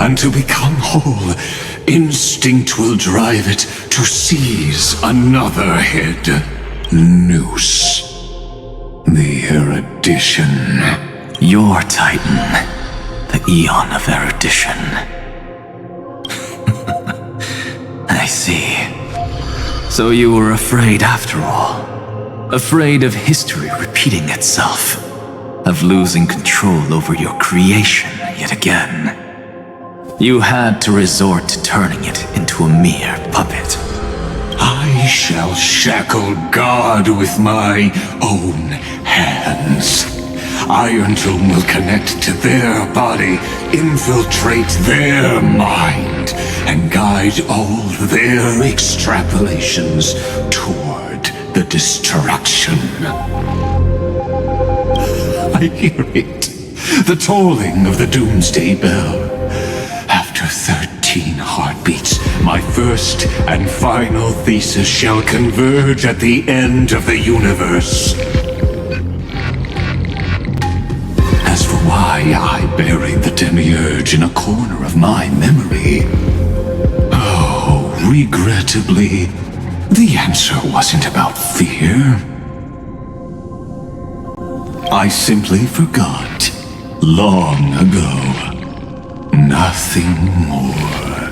And to become whole, instinct will drive it to seize another head. Noose. The erudition. Your Titan. The Eon of erudition. I see. So you were afraid after all. Afraid of history repeating itself. Of losing control over your creation yet again. You had to resort to turning it into a mere puppet. I shall shackle God with my own hands. Iron Tomb will connect to their body, infiltrate their mind, and guide all their extrapolations toward the destruction. I hear it, the tolling of the doomsday bell. After 13 heartbeats, my first and final thesis shall converge at the end of the universe. As for why I buried the Demiurge in a corner of my memory, oh, regrettably, the answer wasn't about fear. I simply forgot, long ago. Nothing more.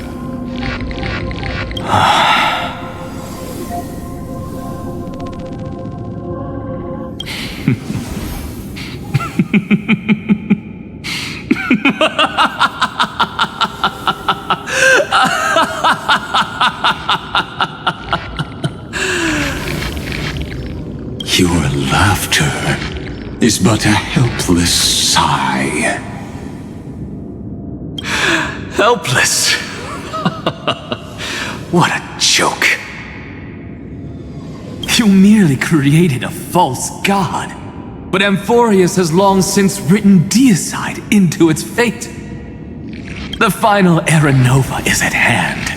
Your laughter is but a helpless sigh. Helpless? What a joke. You merely created a false god, but Amphoreus has long since written deicide into its fate. The final era nova is at hand.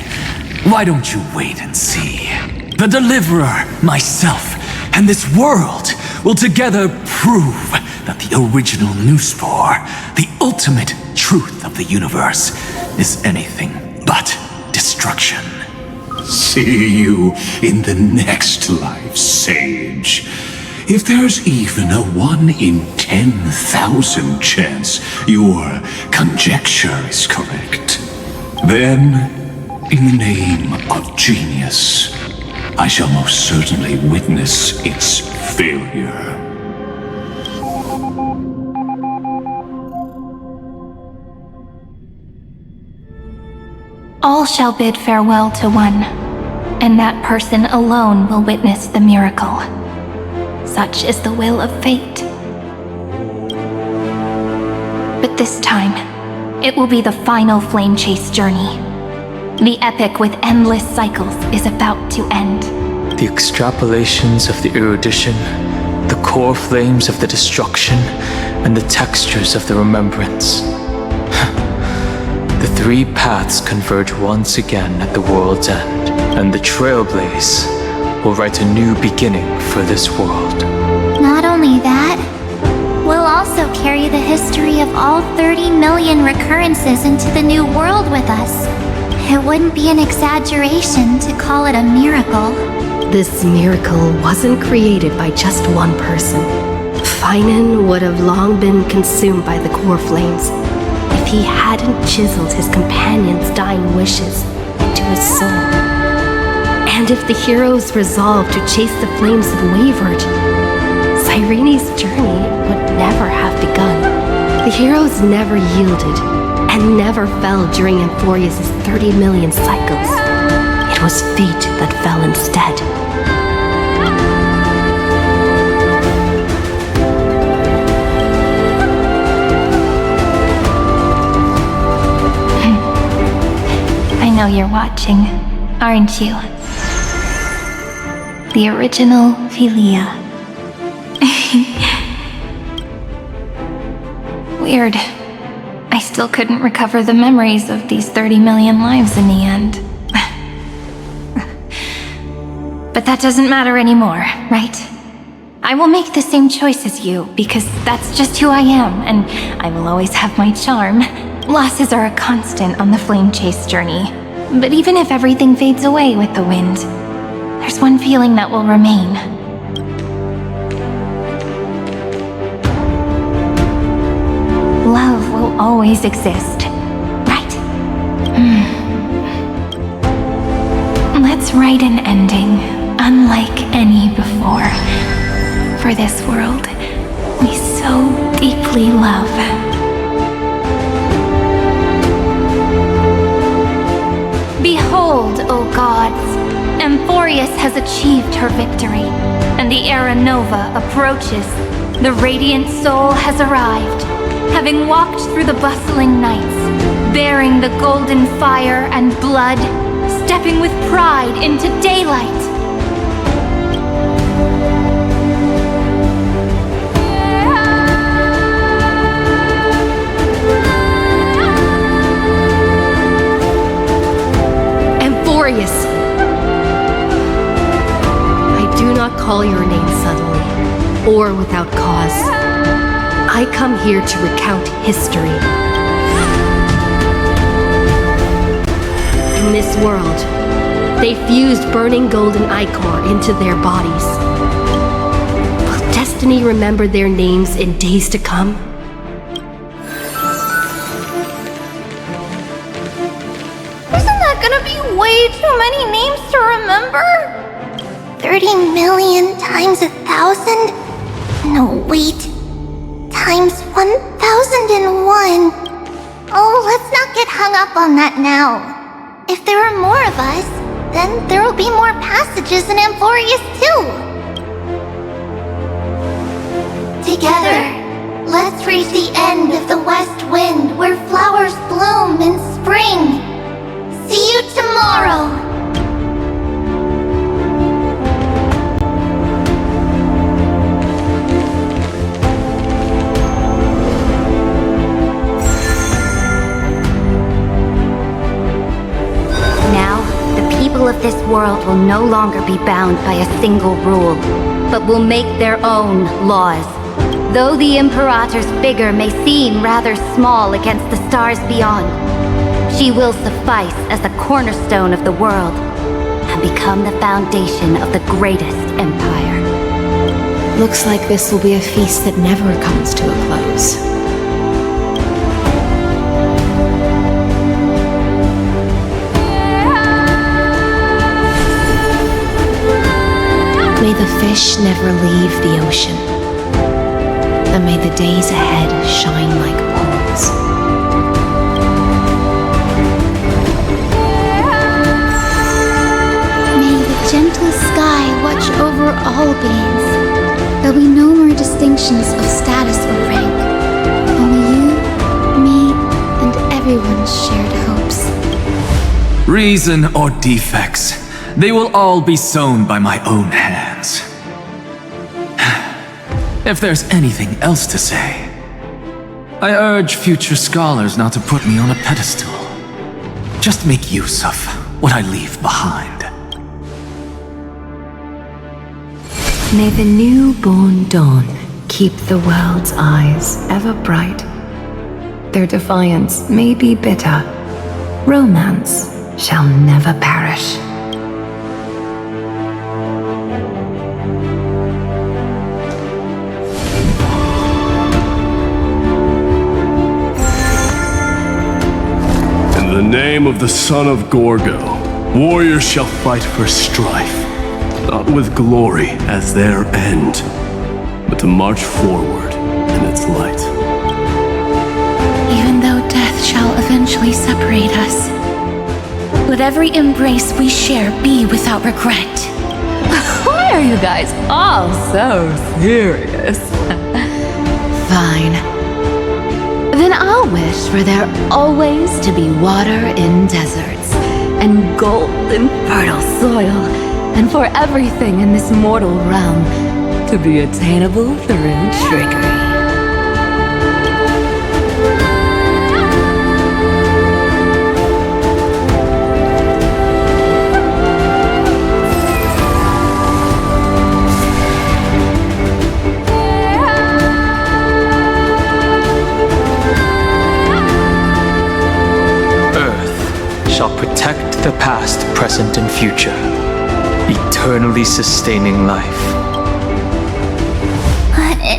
Why don't you wait and see? The Deliverer, myself, and this world will together prove that the original Newspore, the ultimate truth of the universe, is anything but destruction. See you in the next life, Sage. If there's even a 1 in 10,000 chance your conjecture is correct, then, in the name of genius, I shall most certainly witness its failure. All shall bid farewell to one, and that person alone will witness the miracle. Such is the will of fate. But this time, it will be the final flame chase journey. The epic with endless cycles is about to end. The extrapolations of the erudition, the core flames of the destruction, and the textures of the remembrance. The three paths converge once again at the world's end, and the Trailblaze will write a new beginning for this world. Not only that, we'll also carry the history of all 30 million recurrences into the new world with us. It wouldn't be an exaggeration to call it a miracle. This miracle wasn't created by just one person. Finan would have long been consumed by the core flames if he hadn't chiseled his companion's dying wishes into his soul. And if the hero's resolve to chase the flames had wavered, Cyreni's journey would never have begun. The heroes never yielded and never fell during Amphoreus' 30 million cycles. It was fate that fell instead. I know you're watching, aren't you? The original 𝓵𝓸𝓳𝓸𝓂. Weird. I still couldn't recover the memories of these 30 million lives in the end. But that doesn't matter anymore, right? I will make the same choice as you, because that's just who I am, and I will always have my charm. Losses are a constant on the flame chase journey. But even if everything fades away with the wind, there's one feeling that will remain. Love will always exist, right? Let's write an ending, unlike any before. For this world we so deeply love. Behold, O gods! Amphoreus has achieved her victory, and the Era Nova approaches. The radiant soul has arrived, having walked through the bustling nights, bearing the golden fire and blood, stepping with pride into daylight. Amphoreus! I do not call your name suddenly, or without cause. I come here to recount history. In this world, they fused burning golden ichor into their bodies. Will destiny remember their names in days to come? Isn't that gonna be way too many names to remember? 30 million times 1,000? No, wait. Times 1,001. Oh, let's not get hung up on that now. If there are more of us, then there will be more passages in Amphoreus too. Together, let's reach the end of the west wind where flowers bloom in spring. See you tomorrow. People of this world will no longer be bound by a single rule, but will make their own laws. Though the Imperator's figure may seem rather small against the stars beyond, she will suffice as the cornerstone of the world and become the foundation of the greatest empire. Looks like this will be a feast that never comes to a close. May the fish never leave the ocean, and may the days ahead shine like pearls. May the gentle sky watch over all beings. There'll be no more distinctions of status or rank. Only you, me, and everyone's shared hopes. Reason or defects, they will all be sown by my own hands. If there's anything else to say, I urge future scholars not to put me on a pedestal. Just make use of what I leave behind. May the newborn dawn keep the world's eyes ever bright. Their defiance may be bitter. Romance shall never perish. In the name of the son of 𝓷𝓬, warriors shall fight for strife, not with glory as their end, but to march forward in its light. Even though death shall eventually separate us, let every embrace we share be without regret. Why are you guys all so serious? Fine. Then I'll wish for there always to be water in deserts, and gold in fertile soil, and for everything in this mortal realm to be attainable through trickery. present and future, eternally sustaining life.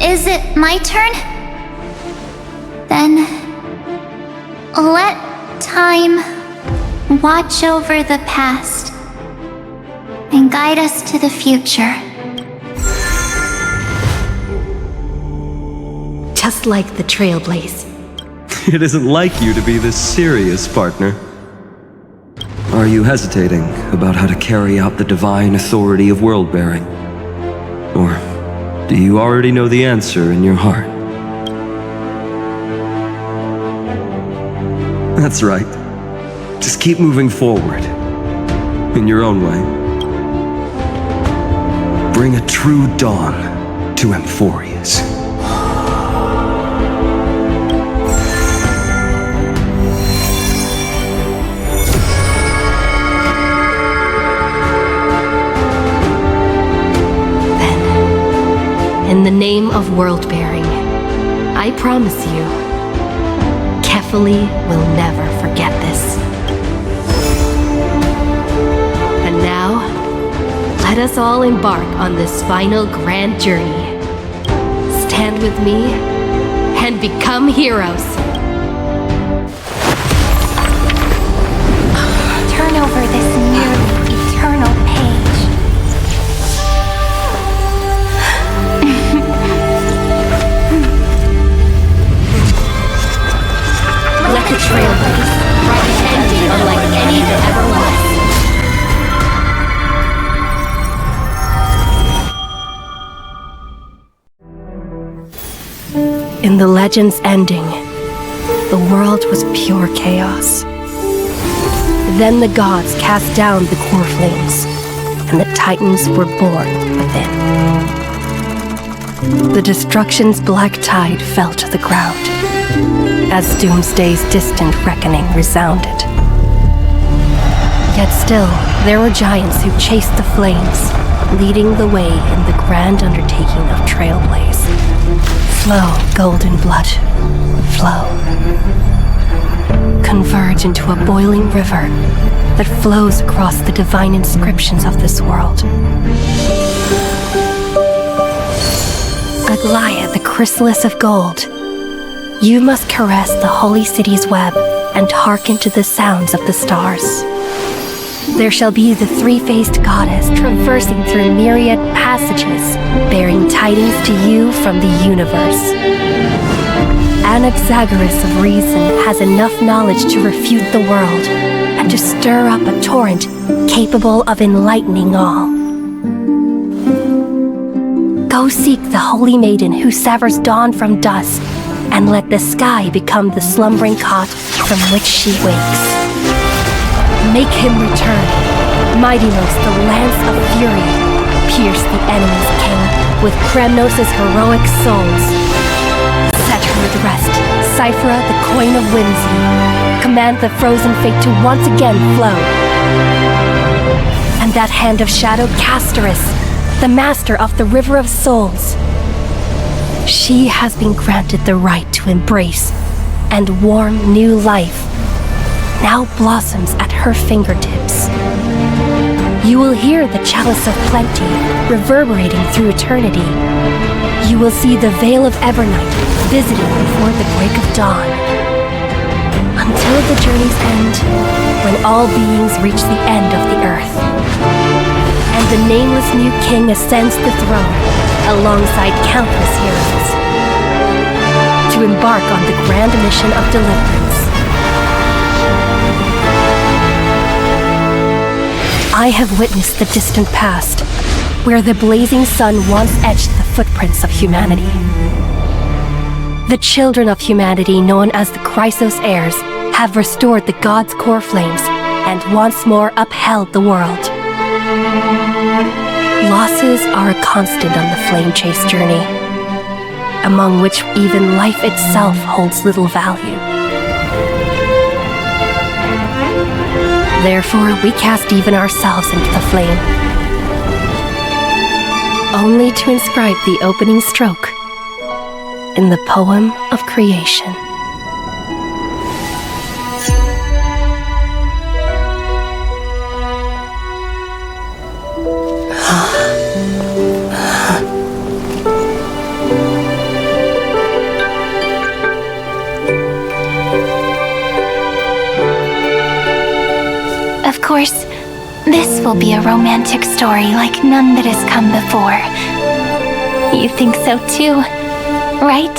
Is it my turn? Then let time watch over the past and guide us to the future. Just like the Trailblaze. It isn't like you to be this serious, partner. Are you hesitating about how to carry out the divine authority of world-bearing? Or do you already know the answer in your heart? That's right. Just keep moving forward, in your own way. Bring a true dawn to Amphoreus. In the name of world-bearing, I promise you, 𝐓𝐴 will never forget this. And now, let us all embark on this final grand journey. Stand with me and become heroes. Turn over this nearly eternal page. Let the Trailblaze write an ending unlike any that ever was. In the legend's ending, the world was pure chaos. Then the gods cast down the core flames, and the Titans were born within. The destruction's black tide fell to the ground, as Doomsday's distant reckoning resounded. Yet still, there were giants who chased the flames, leading the way in the grand undertaking of Trailblaze. Flow, golden blood, flow. Converge into a boiling river that flows across the divine inscriptions of this world. 𝓔𝓸𝓳𝓸𝓂, the chrysalis of gold. You must caress the holy city's web and hearken to the sounds of the stars. There shall be the three-faced goddess traversing through myriad passages, bearing tidings to you from the universe. Anaxagoras of reason has enough knowledge to refute the world and to stir up a torrent capable of enlightening all. Go seek the holy maiden who severs dawn from dusk, and let the sky become the slumbering cot from which she wakes. Make him return. Mightymost, the lance of fury, pierce the enemy's king with 𝓷𝓄s' heroic souls. Set her at rest, 𝓵𝓸𝓳𝓸𝓂, the coin of whimsy. Command the frozen fate to once again flow. And that hand of shadow Castorus, the master of the river of souls. She has been granted the right to embrace and warm new life, now blossoms at her fingertips. You will hear the chalice of plenty reverberating through eternity. You will see the veil of Evernight visiting before the break of dawn. Until the journey's end, when all beings reach the end of the earth, and the nameless new king ascends the throne alongside countless heroes to embark on the grand mission of deliverance. I have witnessed the distant past, where the blazing sun once etched the footprints of humanity. The children of humanity, known as the Chrysos heirs, have restored the gods' core flames and once more upheld the world. Losses are a constant on the flame chase journey, among which even life itself holds little value. Therefore, we cast even ourselves into the flame, only to inscribe the opening stroke in the poem of creation. Of course, this will be a romantic story like none that has come before. You think so too, right?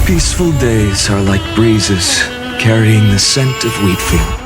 Peaceful days are like breezes carrying the scent of wheat fields.